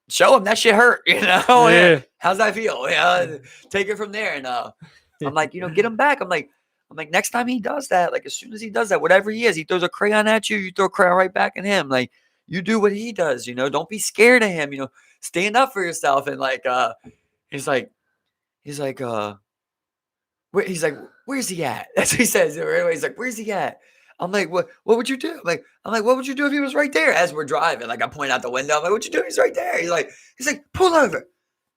Speaker 1: show them that shit hurt, you know?
Speaker 2: Yeah.
Speaker 1: How's that feel? Yeah, take it from there. And I'm like, you know, get him back. I'm like, next time he does that, like as soon as he does that, whatever he is, he throws a crayon at you, you throw a crayon right back at him. Like you do what he does, you know, don't be scared of him, you know, stand up for yourself. And like, he's like, he's like, where's he at? That's what he says. He's like, where's he at? I'm like, what would you do? I'm like, what would you do if he was right there? As we're driving, like I point out the window. I'm like, what you do? He's right there. He's like, pull over.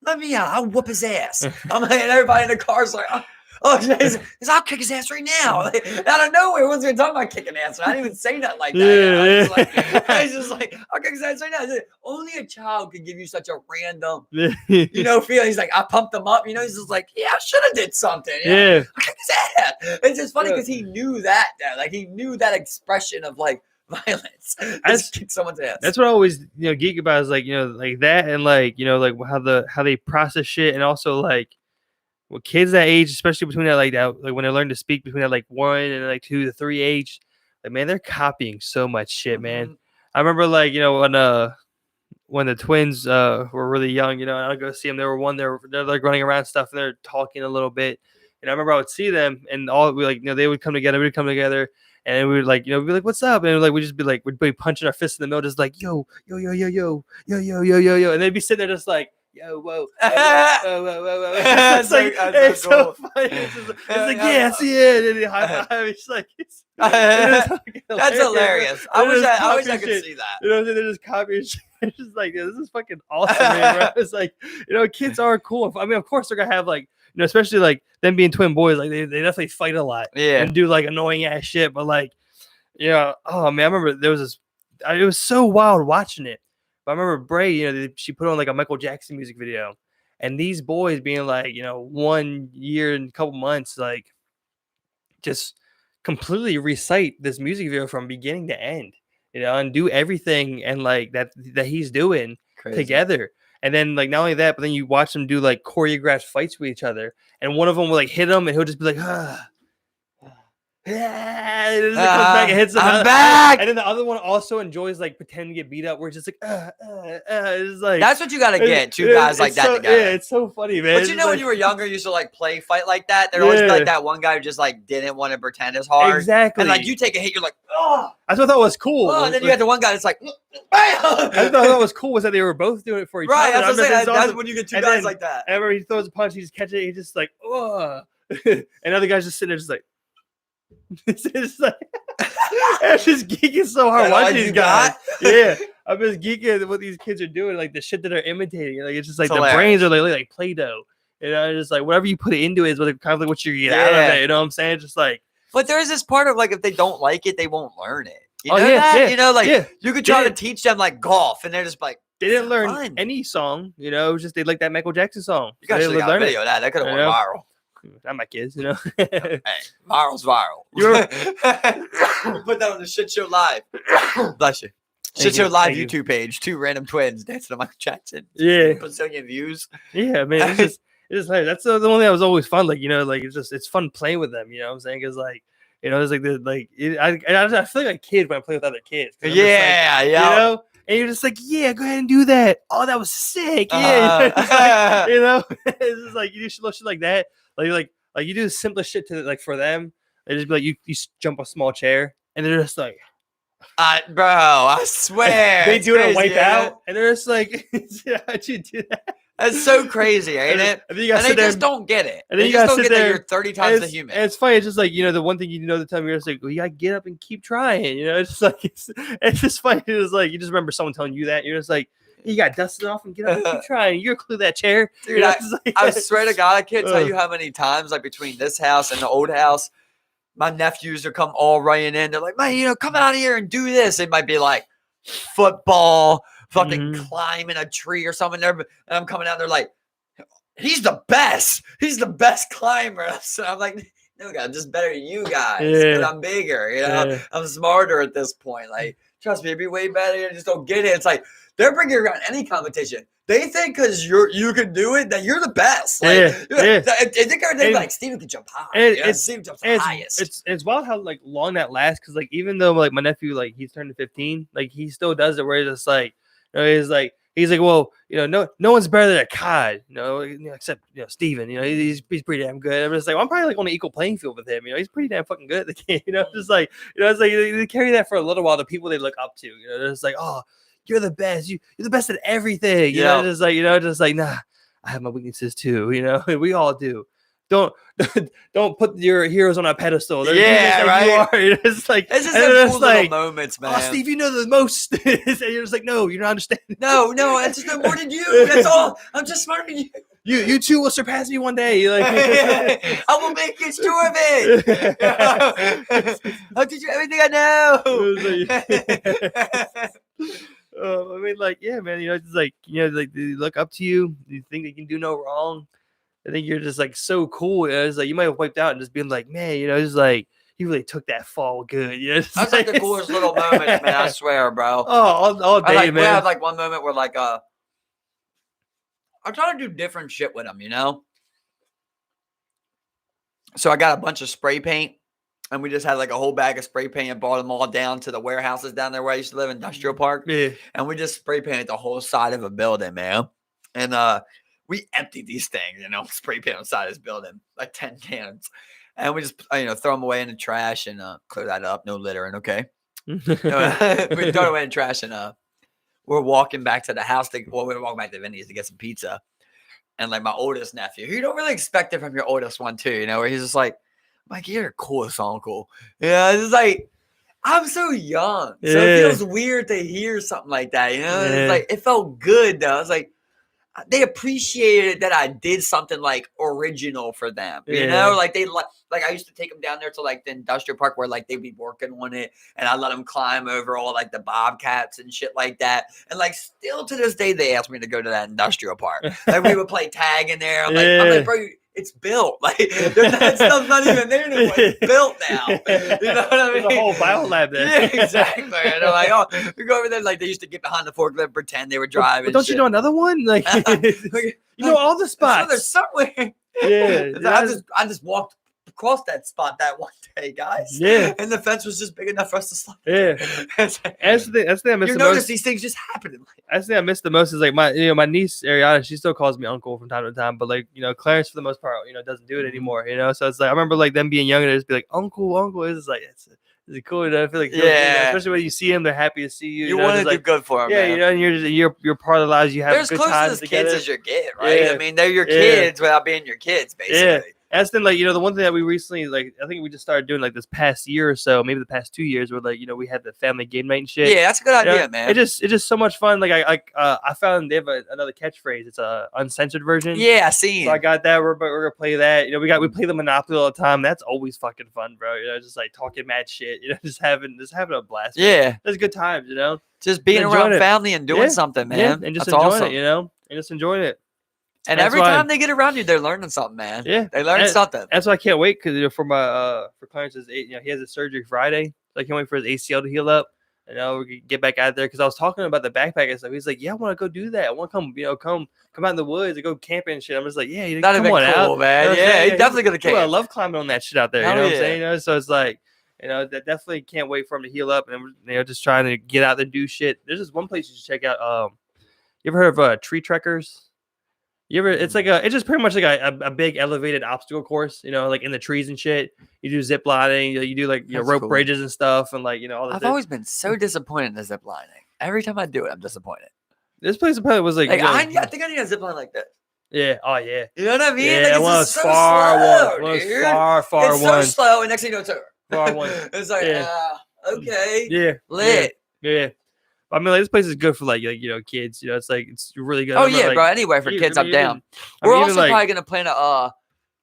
Speaker 1: Let me out. I'll whoop his ass. I'm like, and everybody in the car's like, I'll kick his ass right now. Like, out of nowhere, one's gonna talk about kicking ass. And I didn't even say nothing like that. I was just like, I'll kick his ass right now. I said, only a child could give you such a random, you know, feeling. He's like, I pumped him up. You know, he's just like, yeah, I should have did something. You know?
Speaker 2: Yeah.
Speaker 1: I kicked his ass. It's just funny because he knew that. Like he knew that expression of like violence. Just kick someone's ass.
Speaker 2: That's what I always, you know, geek about is like, you know, like that and like, you know, like how they process shit and also like well, kids that age, especially between that like when they learn to speak between that like 1 and like 2 to 3 age, like man, they're copying so much shit, man. I remember like, you know, when the twins were really young, you know, and I'd go see them. They're like running around and stuff and they're talking a little bit. And I remember I would see them and they would come together, we'd come together and we would like, you know, we'd be like, what's up? And like we'd be punching our fists in the middle, just like, yo, yo, yo, yo, yo, yo, yo, yo, yo, yo. And they'd be sitting there just like, yo, whoa, whoa, whoa, whoa, whoa, whoa. It's like, it's so funny. It's like, yeah, I see it. And high five. It's like,
Speaker 1: that's hilarious. I wish I could see that.
Speaker 2: You know, they're just copying shit. It's just like, this is fucking awesome, man, bro. It's like, you know, kids are cool. I mean, of course they're gonna have like, you know, especially like them being twin boys, like they definitely fight a lot, and do like annoying ass shit. But like, you know, oh man, I remember there was this. It was so wild watching it. But I remember Bray, you know, she put on like a Michael Jackson music video, and these boys being like, you know, 1 year and a couple months, like, just completely recite this music video from beginning to end, you know, and do everything and like that he's doing together. And then like not only that, but then you watch them do like choreographed fights with each other, and one of them will like hit him, and he'll just be like, yeah, and it comes back and hits him.
Speaker 1: I'm back.
Speaker 2: And then the other one also enjoys like pretending to get beat up, where it's just like, it's like
Speaker 1: that's what you gotta get. Two guys like that together.
Speaker 2: Yeah, it's so funny, man.
Speaker 1: But you know, when you were younger, you used to like play fight like that. There'd always be like that one guy who just like didn't want to pretend as hard.
Speaker 2: Exactly.
Speaker 1: And like you take a hit, you're like, oh.
Speaker 2: That's what I thought was cool.
Speaker 1: Oh, and then you had the one guy that's like,
Speaker 2: I thought was cool was that they were both doing it for each other.
Speaker 1: Right, that's when you get two guys like that.
Speaker 2: I remember he throws a punch, he just catches it, he's just like, oh. And other guys just sitting there just like, it's just like I'm just geeking so hard watching these guys. Yeah, I'm just geeking at what these kids are doing, like the shit that they're imitating. Like it's just like the brains are like Play-Doh. You know, just like whatever you put into it is what kind of like what you get out of it. You know what I'm saying? Just like,
Speaker 1: but there is this part of like if they don't like it, they won't learn it. You know that? Yeah. You know, like you could try to teach them like golf, and they're just like
Speaker 2: they didn't learn any song. You know, it was just they like that Michael Jackson song.
Speaker 1: You guys should have got a video of that. That could have went viral.
Speaker 2: Not my kids, you know.
Speaker 1: Hey, viral's viral. Put that on the Shitshow Live. Bless you. Shitshow Live YouTube page. 2 random twins dancing to Michael Jackson.
Speaker 2: Yeah.
Speaker 1: Bazillion views.
Speaker 2: Yeah, man. It's just like that's the one thing that was always fun. Like, you know, like it's fun playing with them. You know what I'm saying? Because like, you know, it's like I feel like a kid when I play with other kids.
Speaker 1: Yeah,
Speaker 2: you know. And you're just like, yeah, go ahead and do that. Oh, that was sick. Yeah, you know, it's just like you do shit like that. Like you do the simplest shit to like for them. They just be like you jump a small chair, and they're just like,
Speaker 1: bro, I swear
Speaker 2: they do it and wipe out, and they're just like, how'd you do that?
Speaker 1: That's so crazy, ain't it? And they just don't get it. And then you just don't get that you're 30 times the human.
Speaker 2: And it's funny. It's just like, you know, the one thing you know the time you're just like, well, you gotta get up and keep trying. You know, it's just like it's just funny. It's like you just remember someone telling you that. You're just like, you got dusted off and get up and keep trying. You're clear that chair.
Speaker 1: Dude, I swear to God, I can't tell you how many times, like between this house and the old house, my nephews are come all running in. They're like, man, come out here and do this. It might be like football, fucking climbing a tree or something there. And I'm coming out there like, he's the best. He's the best climber. So I'm like, no, God, I'm just better than you guys. Because I'm bigger, I'm smarter at this point. Like, trust me, it'd be way better. You just don't get it. It's like, they're bringing around any competition. They think because you can do it that you're the best. Like, they think everything like Steven can jump high. Steven jumps the highest.
Speaker 2: It's wild how like long that lasts. Because like even though like my nephew like he's turning 15, like he still does it where he's just like he's like well no one's better than a Cod except Steven. He's pretty damn good. I'm just like I'm probably like on an equal playing field with him. He's pretty damn fucking good at the game. Just like it's like they carry that for a little while. The people they look up to. They're just like you're the best. You're the best at everything. Just like nah. I have my weaknesses too. We all do. Don't put your heroes on a pedestal. They're right. You are. It's like
Speaker 1: it's just some cool little moments, man.
Speaker 2: Oh, Steve, you know the most. And you're just like, no, you're not understanding.
Speaker 1: No, I just know more than you. That's all. I'm just smarter than you.
Speaker 2: You too will surpass me one day. Like
Speaker 1: I will make it sure of it. I'll teach you everything I know.
Speaker 2: I mean, like, yeah, man. It's like like they look up to you. You think they can do no wrong. I think you're just like so cool. It's like you might have wiped out and just been like, man, it's like you really took that fall good.
Speaker 1: That's like the coolest little moments, man. I swear, bro.
Speaker 2: Oh, all day, man.
Speaker 1: We had like one moment where like I'm trying to do different shit with them, So I got a bunch of spray paint. And we just had like a whole bag of spray paint and brought them all down to the warehouses down there where I used to live, Industrial Park.
Speaker 2: Yeah.
Speaker 1: And we just spray painted the whole side of a building, man. And we emptied these things, spray paint on the side of this building, like 10 cans. And we just, throw them away in the trash and clear that up. No littering, okay? We throw it away in the trash and we're walking back to the house. We were walking back to Vinny's to get some pizza. And like my oldest nephew, you don't really expect it from your oldest one too, where he's just like, Mike, you're the coolest uncle. It's just like, I'm so young. So it feels weird to hear something like that. It's like, it felt good though. It's like, they appreciated that I did something like original for them. Like they like I used to take them down there to like the industrial park where like they'd be working on it. And I let them climb over all like the bobcats and shit like that. And like still to this day, they asked me to go to that industrial park. Like we would play tag in there. I'm like, bro, it's built. Like that stuff's not even there anymore. It's built now. You know what I mean?
Speaker 2: There's a whole bio lab there.
Speaker 1: Yeah, exactly. And they're like, we go over there. Like they used to get behind the forklift and pretend they were driving.
Speaker 2: But don't you know another one? Like you know all the spots.
Speaker 1: There's somewhere.
Speaker 2: Yeah.
Speaker 1: I just walked across that spot that one day, guys.
Speaker 2: Yeah.
Speaker 1: And the fence was just big enough for us to slide.
Speaker 2: Yeah. That's the thing I miss the most.
Speaker 1: These things just happening.
Speaker 2: That's the thing I miss the most is like my niece Ariana, she still calls me uncle from time to time, but like Clarence for the most part doesn't do it anymore. So it's like I remember like them being younger, they just be like uncle. It's like it's cool. I feel like especially when you see them, they're happy to see you.
Speaker 1: You want to do good for them.
Speaker 2: Yeah,
Speaker 1: man.
Speaker 2: And you're part of the lives you have.
Speaker 1: They're as
Speaker 2: good
Speaker 1: close
Speaker 2: times
Speaker 1: to as kids as you get, right?
Speaker 2: Yeah.
Speaker 1: I mean, they're your kids without being your kids, basically.
Speaker 2: Yeah. That's then like the one thing that we recently like I think we just started doing like this past year or so, maybe the past 2 years, where like we had the family game night and shit.
Speaker 1: Yeah, that's a good idea, man.
Speaker 2: It's just so much fun. Like I found they have another catchphrase. It's a uncensored version.
Speaker 1: Yeah, I seen.
Speaker 2: So I got that. We're gonna play that. We play the Monopoly all the time. That's always fucking fun, bro. Just like talking mad shit. Just having a blast.
Speaker 1: Yeah,
Speaker 2: man. That's good times.
Speaker 1: Just being around family and doing something, man.
Speaker 2: Yeah, and just
Speaker 1: that's
Speaker 2: enjoying
Speaker 1: awesome.
Speaker 2: it. And just enjoying it.
Speaker 1: And every time they get around you, they're learning something, man.
Speaker 2: Yeah,
Speaker 1: they learn something.
Speaker 2: That's why I can't wait because for Clarence's, he has a surgery Friday, so I can't wait for his ACL to heal up, and we can get back out there. Because I was talking about the backpack and stuff. He's like, "Yeah, I want to go do that. I want to come out in the woods and go camping and shit." I'm just like, "Yeah,
Speaker 1: that'd
Speaker 2: come
Speaker 1: be
Speaker 2: on
Speaker 1: cool,
Speaker 2: out,
Speaker 1: man. Yeah, he's definitely gonna camp.
Speaker 2: I love climbing on that shit out there. You know what I'm saying? So it's like, that definitely can't wait for him to heal up, and just trying to get out there and do shit. There's just one place you should check out. You ever heard of tree trekkers? It's just pretty much like a big elevated obstacle course, like in the trees and shit. You do zip lining, you do like rope bridges and stuff, and like all that.
Speaker 1: I've always been so disappointed in the zip lining. Every time I do it, I'm disappointed.
Speaker 2: This place apparently was like
Speaker 1: I think I need a zip line like this.
Speaker 2: Yeah. Oh yeah.
Speaker 1: You know what I mean?
Speaker 2: Yeah,
Speaker 1: like,
Speaker 2: it's so far
Speaker 1: it's
Speaker 2: one.
Speaker 1: so slow, and next thing you know, it's over.
Speaker 2: Far one.
Speaker 1: It's like okay.
Speaker 2: Yeah.
Speaker 1: Lit.
Speaker 2: Yeah. I mean, like this place is good for like kids. It's like it's really good.
Speaker 1: Oh yeah, bro. Anyway, for kids, I'm down. We're also probably gonna plan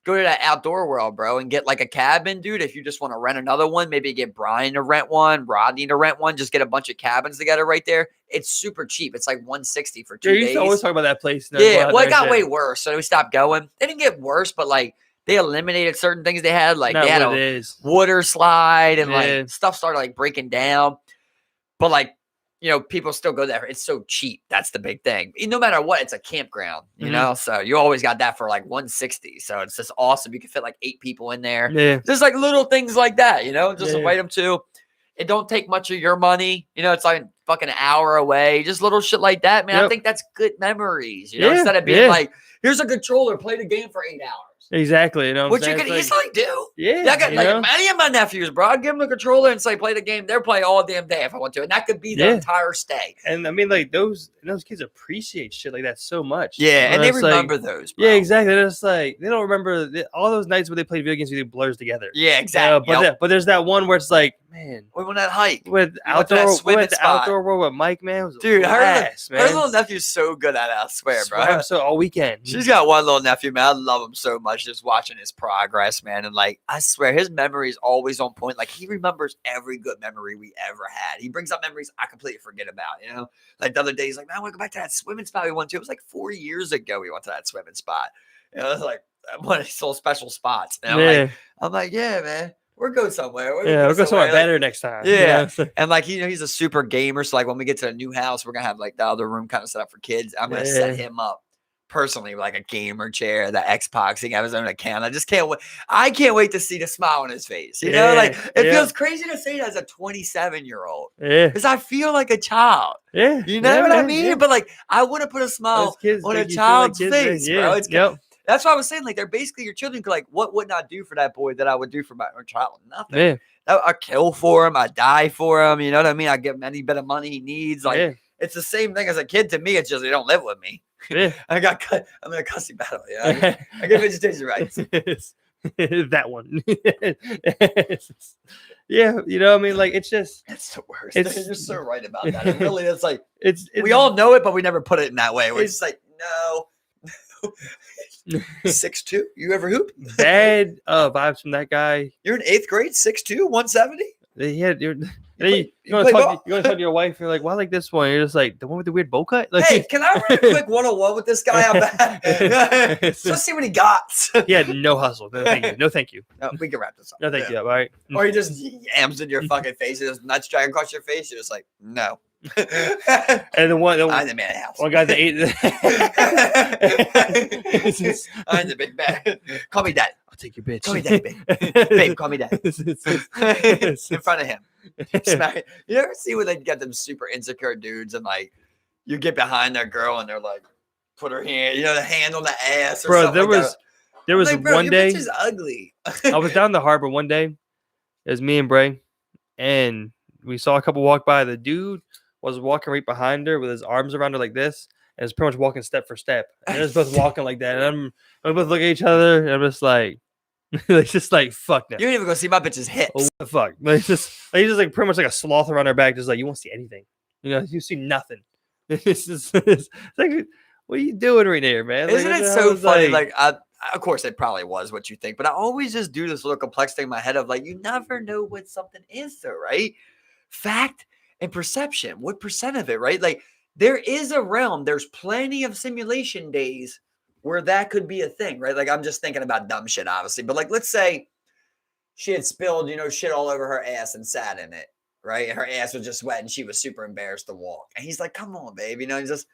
Speaker 1: go to that outdoor world, bro, and get like a cabin, dude. If you just want to rent another one, maybe get Brian to rent one, Rodney to rent one, just get a bunch of cabins together right there. It's super cheap. It's like $160 for 2
Speaker 2: Yeah, you
Speaker 1: days.
Speaker 2: used to always talk about that place.
Speaker 1: Yeah, well, it got way worse, so we stopped going. It didn't get worse, but like they eliminated certain things they had. Like they had a water slide and like stuff started like breaking down. But like, you know, people still go there. It's so cheap. That's the big thing. No matter what, it's a campground, you know? So you always got that for like $160. So it's just awesome. You can fit like 8 people in there.
Speaker 2: Yeah.
Speaker 1: Just like little things like that, you know? Just invite them to. It don't take much of your money. You know, it's like fucking an hour away. Just little shit like that, man. I think that's good memories, you know? Instead of being like, here's a controller, play the game for 8 hours.
Speaker 2: Exactly, you know
Speaker 1: what you could easily do.
Speaker 2: Yeah,
Speaker 1: I got like many of my nephews, bro. I'd give them a controller and say, play the game. They'll play all damn day if I want to. And that could be their entire stay.
Speaker 2: And I mean, like, those kids appreciate shit like that so much.
Speaker 1: Yeah, and they remember those, bro.
Speaker 2: Yeah, exactly. They're just like, they don't remember all those nights where they played video games, it blurs together.
Speaker 1: Yeah, exactly.
Speaker 2: But there's that one where it's like, man,
Speaker 1: we went on that hike.
Speaker 2: With outdoor world with Mike, man. Was
Speaker 1: dude,
Speaker 2: her
Speaker 1: little nephew's so good at it, I swear, bro.
Speaker 2: So all weekend.
Speaker 1: She's got one little nephew, man. I love him so much just watching his progress, man. And like, I swear, his memory is always on point. Like, he remembers every good memory we ever had. He brings up memories I completely forget about, you know? Like the other day, he's like, man, I want to go back to that swimming spot we went to. It was like 4 years ago we went to that swimming spot. You know, it was like one of these little special spots. And I'm like, yeah, man. We're going somewhere.
Speaker 2: We'll go somewhere better next time.
Speaker 1: Yeah. And like, you know, he's a super gamer. So like when we get to a new house, we're going to have like the other room kind of set up for kids. I'm going to set him up personally with like a gamer chair, the Xbox. He got his own account. I just can't wait. I can't wait to see the smile on his face. You know, like it feels crazy to say it as a 27-year-old. Yeah. Because I feel like a child. Yeah. You know what I mean? Yeah. But like, I want to put a smile on a child's face, bro. It's That's what I was saying. Like, they're basically your children. Like, what wouldn't I do for that boy that I would do for my own child? Nothing. Yeah. I kill for him. I die for him. You know what I mean? I give him any bit of money he needs. Like, it's the same thing as a kid to me. It's just they don't live with me. Yeah. I'm in a custody battle. Yeah. I get vegetation rights.
Speaker 2: That one. Yeah. You know what I mean? Like, it's the worst. You're just
Speaker 1: so right about that. It really is like, we all know it, but we never put it in that way. We're just like, no. 6'2". You ever hoop?
Speaker 2: Bad vibes from that guy.
Speaker 1: You're in 8th grade, 6'2", 170.
Speaker 2: Yeah, you want to talk to your wife. You're like, well, I like this one. You're just like the one with the weird bowl cut. Like,
Speaker 1: hey, can I run a quick 101 with this guy? How bad? Let's see what he got.
Speaker 2: He had no hustle. No, thank you. No, thank you.
Speaker 1: No, we can wrap this up.
Speaker 2: No, thank you. All right.
Speaker 1: Or he just yams in your fucking face. He just nuts dragging across your face. You're just like, no.
Speaker 2: And the one,
Speaker 1: I'm the man of the house.
Speaker 2: One guy that ate.
Speaker 1: I'm the big man. Call me dad.
Speaker 2: I'll take your bitch.
Speaker 1: Call me dad, babe. Babe, call me dad. In front of him. Smack. You ever see when they get them super insecure dudes and like you get behind their girl and they're like, put her hand, you know, the hand on the ass. Or
Speaker 2: bro,
Speaker 1: something
Speaker 2: there was
Speaker 1: like, bro,
Speaker 2: one day.
Speaker 1: Your bitch is ugly.
Speaker 2: I was down the harbor one day. It was me and Bray, and we saw a couple walk by. The dude was walking right behind her with his arms around her like this, and it's pretty much walking step for step. And they're both walking like that, and we both look at each other, and I'm just like, it's just like, fuck that.
Speaker 1: You ain't even gonna see my bitch's hips.
Speaker 2: Oh, what the fuck? Like, he's just like pretty much like a sloth around her back, just like you won't see anything. You know, you see nothing. It's like, what are you doing right there, man?
Speaker 1: Isn't it so funny? Like, of course, it probably was what you think, but I always just do this little complex thing in my head of like, you never know what something is, though, right? Fact and perception. What percent of it, right? Like, there is a realm. There's plenty of simulation days where that could be a thing, right? Like, I'm just thinking about dumb shit, obviously, but like, let's say she had spilled, you know, shit all over her ass and sat in it, right? Her ass was just wet and she was super embarrassed to walk. And he's like, come on, babe. You know, he's just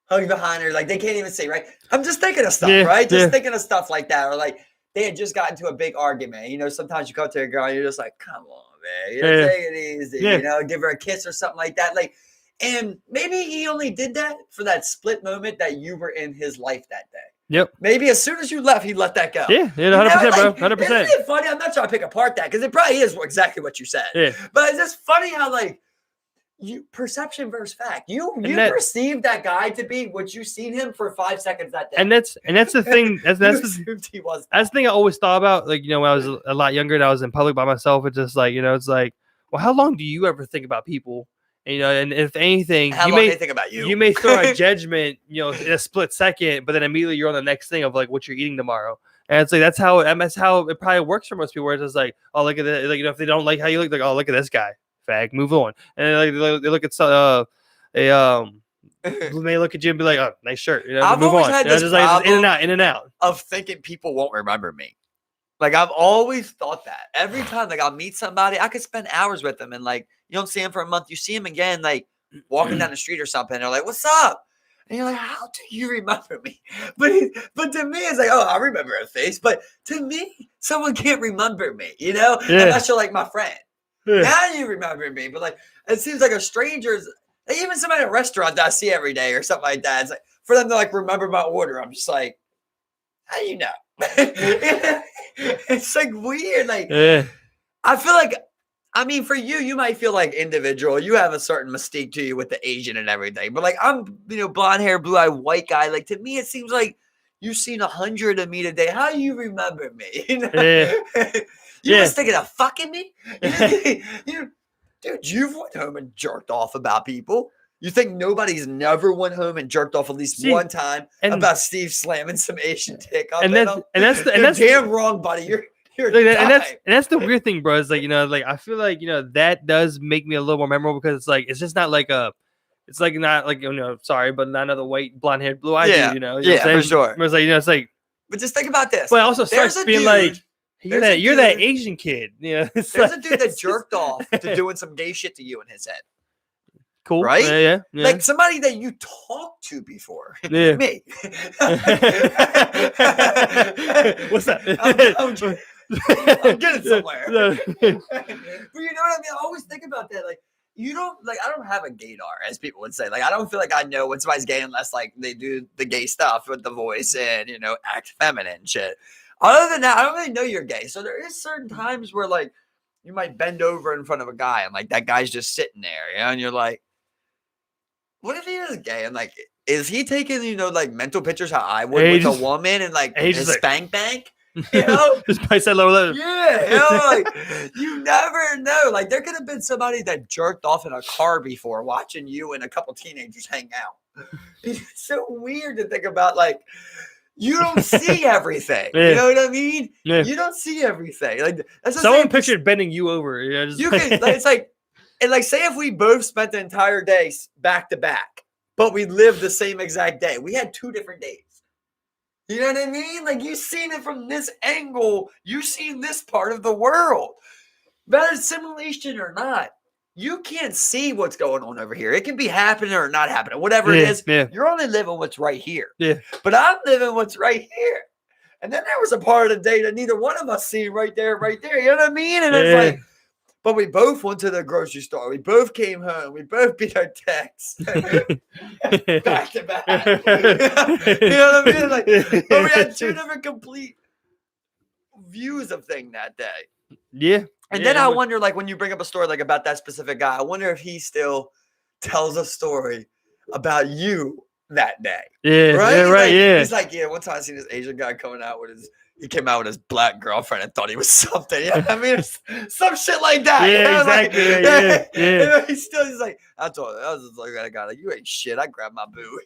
Speaker 1: hugging behind her. Like, they can't even see, right? I'm just thinking of stuff, right? Just thinking of stuff like that. Or like, they had just gotten into a big argument. You know, sometimes you go up to a girl and you're just like, come on, man. You know, take it easy. You know, give her a kiss or something like that. Like, and maybe he only did that for that split moment that you were in his life that day.
Speaker 2: Yep.
Speaker 1: Maybe as soon as you left, he let that go.
Speaker 2: Yeah, 100%, bro. 100%.
Speaker 1: Isn't it funny? I'm not trying to pick apart that because it probably is exactly what you said. Yeah. But it's just funny how like perception versus fact. You perceived that guy to be what you seen him for 5 seconds that day.
Speaker 2: And that's the thing. That's the thing I always thought about. Like, you know, when I was a lot younger and I was in public by myself, it's just like, you know, it's like, well, how long do you ever think about people? You know, and if anything,
Speaker 1: how long do they think about you?
Speaker 2: You may throw a judgment, you know, in a split second, but then immediately you're on the next thing of like what you're eating tomorrow. And it's like that's how it probably works for most people. Where it's just like, oh, look at that, like, if they don't like how you look, like, oh, look at this guy, fag, move on. And then, like they look at they may look at you and be like, oh, nice shirt,
Speaker 1: I've
Speaker 2: move
Speaker 1: always
Speaker 2: on.
Speaker 1: had
Speaker 2: Just
Speaker 1: this
Speaker 2: like in and
Speaker 1: problem
Speaker 2: out, in and out.
Speaker 1: of thinking people won't remember me. Like, I've always thought that. Every time, like, I'll meet somebody, I could spend hours with them, and, like, you don't see them for a month. You see them again, like, walking down the street or something. They're like, "What's up?" And you're like, "How do you remember me?" But to me, it's like, "Oh, I remember a face." But to me, someone can't remember me, unless you're, like, my friend.
Speaker 2: Yeah.
Speaker 1: Now you remember me. But, like, it seems like a stranger's, like, even somebody at a restaurant that I see every day or something like that, it's like, for them to, like, remember my order, I'm just like, how do you know? It's like weird. Like, I feel like, I mean, for you, you might feel like individual. You have a certain mystique to you with the Asian and everything. But, like, I'm, blonde hair, blue eye, white guy. Like, to me, it seems like you've seen 100 of me today. How do you remember me? You was thinking of fucking me? Dude, you've went home and jerked off about people. You think nobody's never went home and jerked off at least one time about Steve slamming some Asian dick up? And that's damn wrong, buddy. You're
Speaker 2: and that's the weird thing, bro. Is like, like, I feel like, that does make me a little more memorable, because it's like, it's just not like it's like not like, sorry, but not another white blonde haired blue eyed dude,
Speaker 1: for sure.
Speaker 2: It's like, it's like,
Speaker 1: but just think about this.
Speaker 2: But also starts being like, you're that Asian kid. There's
Speaker 1: a dude that jerked off to doing some gay shit to you in his head.
Speaker 2: Cool.
Speaker 1: Right?
Speaker 2: Yeah.
Speaker 1: Like somebody that you talked to before.
Speaker 2: Yeah.
Speaker 1: Me.
Speaker 2: What's that?
Speaker 1: I'm getting somewhere. But you know what I mean? I always think about that. Like, I don't have a gaydar, as people would say. Like, I don't feel like I know when somebody's gay unless, like, they do the gay stuff with the voice and, act feminine and shit. Other than that, I don't really know you're gay. So there is certain times where, like, you might bend over in front of a guy and, like, that guy's just sitting there, and you're like, what if he is gay? And, like, is he taking, like, mental pictures how I would with a woman and, like, his spank bank?
Speaker 2: Just by said lower.
Speaker 1: Yeah, like, you never know. Like, there could have been somebody that jerked off in a car before watching you and a couple teenagers hang out. It's so weird to think about, like, you don't see everything. You know what I mean?
Speaker 2: Yeah.
Speaker 1: You don't see everything. Like, that's
Speaker 2: someone pictured bending you over.
Speaker 1: You can. Like, it's like, and like, say if we both spent the entire day back to back, but we lived the same exact day. We had 2 different days. You know what I mean? Like, you've seen it from this angle. You've seen this part of the world. Whether it's simulation or not, you can't see what's going on over here. It can be happening or not happening. Whatever it is, you're only living what's right here.
Speaker 2: Yeah.
Speaker 1: But I'm living what's right here. And then there was a part of the day that neither one of us seen right there. You know what I mean? And it's like, but we both went to the grocery store. We both came home. We both beat our dicks back to back. You know what I mean? Like, but we had 2 different complete views of thing that day.
Speaker 2: Yeah.
Speaker 1: And then I wonder, like, when you bring up a story like about that specific guy, I wonder if he still tells a story about you that day.
Speaker 2: Yeah.
Speaker 1: Right?
Speaker 2: Yeah. Right.
Speaker 1: Like, he's like, one time I seen this Asian guy coming out with he came out with his black girlfriend and thought he was something. You know what I mean? Some shit like that.
Speaker 2: Yeah, exactly. Like, yeah.
Speaker 1: He's like, I was just like that guy, like, you ain't shit. I grabbed my boo.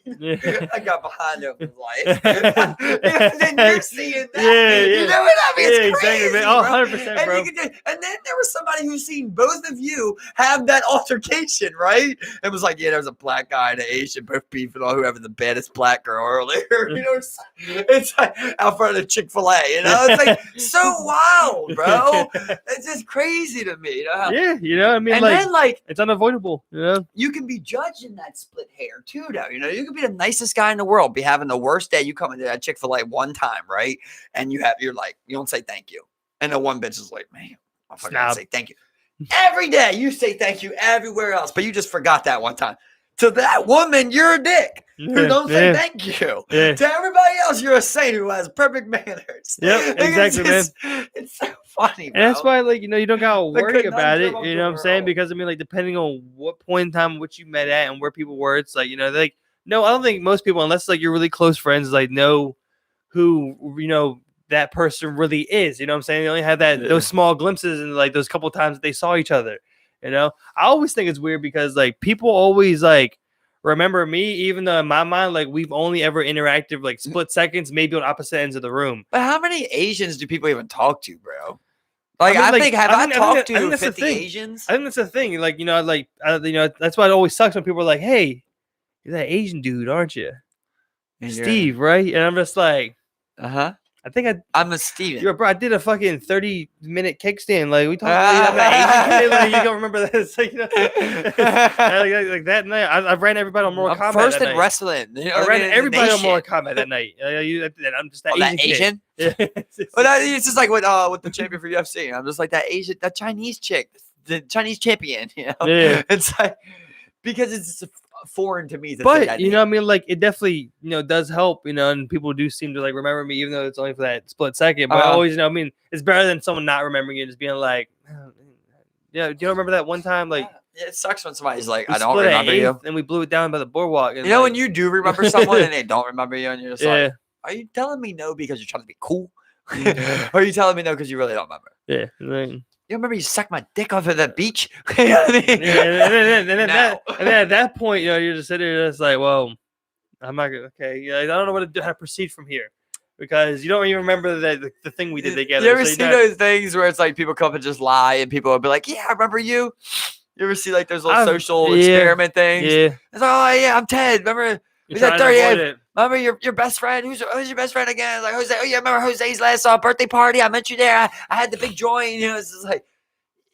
Speaker 1: I got behind him in life. Then you're seeing that.
Speaker 2: Yeah.
Speaker 1: You know what I mean? It's crazy,
Speaker 2: exactly, man. 100%, bro.
Speaker 1: And then there was somebody who's seen both of you have that altercation, right? It was like, there was a black guy and an Asian both beefing on whoever the baddest black girl earlier. It's like out front of the Chick-fil-A. It's like so wild, bro. It's just crazy to me.
Speaker 2: I mean,
Speaker 1: and
Speaker 2: like,
Speaker 1: then, like,
Speaker 2: it's unavoidable.
Speaker 1: You can be judged in that split hair too, though. You could be the nicest guy in the world, be having the worst day. You come into that Chick-fil-A one time, right? And you're like, you don't say thank you, and the one bitch is like, man, I'm fucking gonna say thank you every day. You say thank you everywhere else, but you just forgot that one time. To that woman, you're a dick who don't say thank you.
Speaker 2: Yeah.
Speaker 1: To everybody else, you're a saint who has perfect manners.
Speaker 2: Yep, exactly, man.
Speaker 1: It's so funny, bro.
Speaker 2: And that's why, like, you don't gotta worry about it. You know what I'm saying?
Speaker 1: world.
Speaker 2: Because I mean, like, depending on what point in time which you met at and where people were, it's like, like, no, I don't think most people, unless like you're really close friends, like know who that person really is. You know what I'm saying? They only have those small glimpses and like those couple times that they saw each other. I always think it's weird because like people always like remember me, even though in my mind, like we've only ever interacted like split seconds, maybe on opposite ends of the room.
Speaker 1: But how many Asians do people even talk to, bro? Like, I,
Speaker 2: mean,
Speaker 1: think, have I talked
Speaker 2: I think
Speaker 1: to
Speaker 2: that's the
Speaker 1: 50
Speaker 2: thing.
Speaker 1: Asians?
Speaker 2: I think that's the thing. Like, you know, that's why it always sucks when people are like, "Hey, you're that Asian dude, aren't you,
Speaker 1: And
Speaker 2: Steve?" Right? And I'm just like,
Speaker 1: Uh-huh.
Speaker 2: I think
Speaker 1: I'm a Steven.
Speaker 2: Bro, I did a fucking 30-minute kickstand. Like, we talking about I'm an Asian kid. Like, you don't remember that? It's like, you know, like that night. I ran everybody on Mortal Kombat.
Speaker 1: I'm first
Speaker 2: that
Speaker 1: in
Speaker 2: night.
Speaker 1: wrestling. You know
Speaker 2: I
Speaker 1: what
Speaker 2: ran
Speaker 1: mean? In the
Speaker 2: everybody on
Speaker 1: nation.
Speaker 2: Mortal Kombat that night. I'm just that
Speaker 1: Oh, that
Speaker 2: Asian
Speaker 1: Asian?
Speaker 2: kid.
Speaker 1: Well, it's just like with the champion for UFC. I'm just like that Chinese chick, the Chinese champion. You know,
Speaker 2: Yeah.
Speaker 1: it's like because it's foreign to me. To say
Speaker 2: But
Speaker 1: that
Speaker 2: you
Speaker 1: name.
Speaker 2: know, what I mean, like it definitely, you know, does help. You know, and people do seem to like remember me, even though it's only for that split second. But I always, you know, I mean, it's better than someone not remembering you, just being like, oh, yeah. Do you remember that one time, like?
Speaker 1: Yeah, it sucks when somebody's like,
Speaker 2: We
Speaker 1: I don't
Speaker 2: split at
Speaker 1: remember you.
Speaker 2: 8th and we blew it down by the boardwalk. And
Speaker 1: You know,
Speaker 2: like,
Speaker 1: when you do remember someone and they don't remember you, and you're just
Speaker 2: yeah,
Speaker 1: like, are you telling me no because you're trying to be cool? Or are you telling me no because you really don't remember?
Speaker 2: yeah. Like,
Speaker 1: You remember you sucked my dick off at that beach? You know what I mean?
Speaker 2: yeah, and then
Speaker 1: No.
Speaker 2: and then at that point, you know, you're just sitting there, just like, well, I'm not gonna. Okay, yeah, I don't know what to do, how to proceed from here, because you don't even remember the thing we did together.
Speaker 1: You ever
Speaker 2: so
Speaker 1: see those things where it's like people come and just lie, and people will be like, "Yeah, I remember you." You ever see like those little social experiment things?
Speaker 2: Yeah,
Speaker 1: It's like, "Oh yeah, I'm Ted. Remember
Speaker 2: you're
Speaker 1: we that
Speaker 2: trying to avoid
Speaker 1: 30th?
Speaker 2: it.
Speaker 1: Remember your best friend? Who's your best friend again? Like Jose. Oh yeah, remember Jose's last birthday party? I met you there. I had the big joint. You know, it's just like,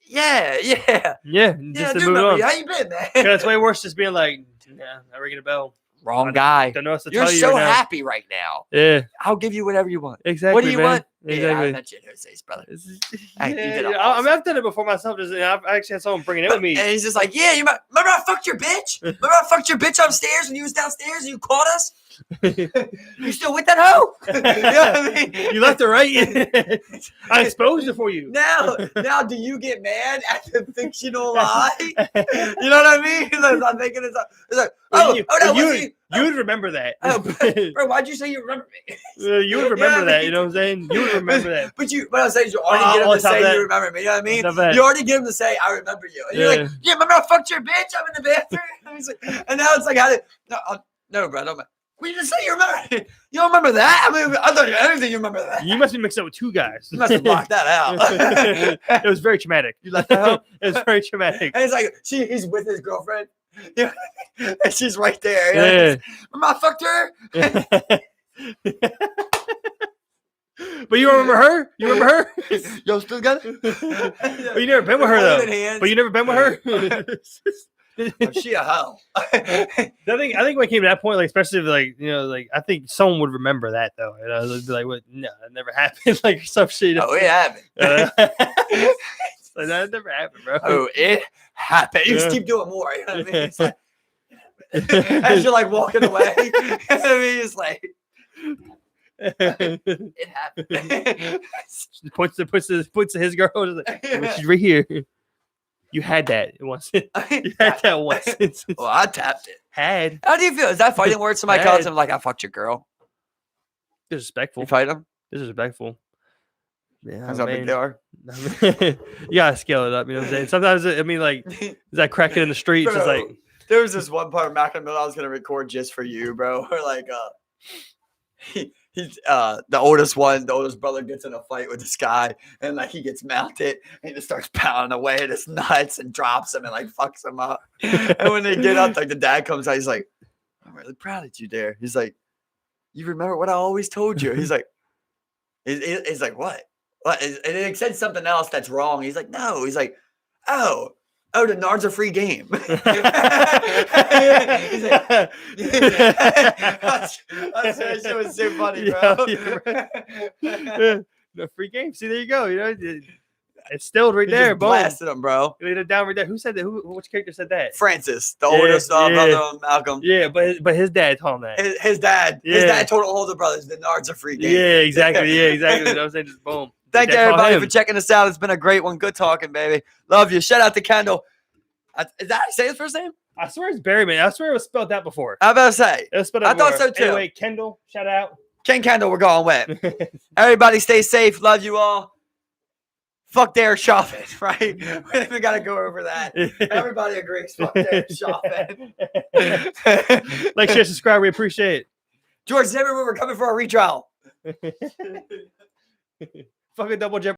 Speaker 1: yeah.
Speaker 2: Yeah,
Speaker 1: Yeah,
Speaker 2: just
Speaker 1: I
Speaker 2: to
Speaker 1: do
Speaker 2: move
Speaker 1: remember
Speaker 2: on.
Speaker 1: you. How you been, man?
Speaker 2: It's way worse just being like, nah, not ringing a bell.
Speaker 1: Wrong guy.
Speaker 2: Don't know what to
Speaker 1: You're
Speaker 2: tell you
Speaker 1: so
Speaker 2: right now.
Speaker 1: happy right now.
Speaker 2: Yeah,
Speaker 1: I'll give you whatever you want.
Speaker 2: exactly.
Speaker 1: What do you
Speaker 2: man.
Speaker 1: want?
Speaker 2: Exactly.
Speaker 1: Yeah, I mentioned Jose's brother. Hey, you did
Speaker 2: Yeah,
Speaker 1: awesome.
Speaker 2: I've done it before myself. I've actually had someone bring it in with me.
Speaker 1: And he's just like, yeah, you remember I fucked your bitch? Remember I fucked your bitch upstairs when you was downstairs and you caught us? You still with that hoe? You know what I mean?
Speaker 2: You left it right. I exposed it for you.
Speaker 1: Now, do you get mad at the fictional lie? You know what I mean? I'm thinking it's like,
Speaker 2: you would remember that.
Speaker 1: Bro, why'd you say you remember me?
Speaker 2: You would remember that. You know what I'm saying? You would remember that.
Speaker 1: But what I'm saying is you already get him to say you remember me. You know what I mean? You already get him to say I remember you. And you're like, yeah, remember I fucked your bitch? I'm in the bathroom. And now it's like, no, bro, don't. We just say you remember. You don't remember that? I mean, I thought anything you remember that.
Speaker 2: You must be mixed up with two guys.
Speaker 1: You must have blocked that out.
Speaker 2: It was very traumatic.
Speaker 1: You left that out?
Speaker 2: It was very traumatic.
Speaker 1: And it's like he's with his girlfriend. Yeah. And she's right there. Yeah. Remember I fucked her?
Speaker 2: But you remember her? You remember her?
Speaker 1: Yo, still got it?
Speaker 2: But you never been with her though. But you never been with her?
Speaker 1: Oh, she a hoe.
Speaker 2: I think when it came to that point, like especially if, like, you know, like I think someone would remember that though. You know, they'd be like, "What? No, that never happened." Like some shit.
Speaker 1: Oh, it happened.
Speaker 2: Like, that never happened, bro.
Speaker 1: Oh, it happened. You just keep doing more. You know what I mean? It's like, as you're like walking away, you know what I mean? It's like it happened.
Speaker 2: Puts his girl. Like, she's right here. You had that once. You had that once.
Speaker 1: Well, I tapped it.
Speaker 2: Had.
Speaker 1: How do you feel? Is that fighting words? Somebody calls him like, I fucked your girl.
Speaker 2: Disrespectful.
Speaker 1: You fight him?
Speaker 2: Disrespectful. Yeah,
Speaker 1: That's how big they are.
Speaker 2: You gotta scale it up. You know what I'm saying? Sometimes, I mean, like, is that cracking in the streets?
Speaker 1: Bro,
Speaker 2: It's like
Speaker 1: there was this one part of Mac and Mill I was gonna record just for you, bro. Where like he's the oldest brother gets in a fight with this guy, and like he gets mounted and he just starts pounding away at his nuts and drops him and like fucks him up. And when they get up, like the dad comes out, he's like, I'm really proud of you there. He's like, you remember what I always told you? He's like, he's like, what? And it said something else that's wrong. He's like, no. He's like, oh, the Nards are free game. That shit was so funny, bro.
Speaker 2: The free game. See, there you go. You know, it's still right there. Boom.
Speaker 1: Blasted him, bro.
Speaker 2: Laid it down right there. Who said that? Which character said that?
Speaker 1: Francis, the oldest brother of Malcolm.
Speaker 2: Yeah, but his dad told him that.
Speaker 1: His dad. His dad told all the brothers the Nards are free game.
Speaker 2: Yeah, exactly. Yeah, exactly. You know what I'm saying? Just boom.
Speaker 1: Thank you, everybody, for checking us out. It's been a great one. Good talking, baby. Love you. Shout out to Kendall. Is that how you say his first name?
Speaker 2: I swear it's Barry, man. I swear it was spelled out before.
Speaker 1: I was about to say.
Speaker 2: It was spelled out
Speaker 1: I thought so too.
Speaker 2: Anyway, Kendall, shout out.
Speaker 1: Ken Kendall, we're going with. Everybody stay safe. Love you all. fuck Derek Chauvin, right? We don't even got to go over that. Everybody agrees. Fuck Derek Chauvin.
Speaker 2: Like, share, subscribe. We appreciate
Speaker 1: George Zimmerman, we're coming for a retrial.
Speaker 2: it. Fucking double jeopardy.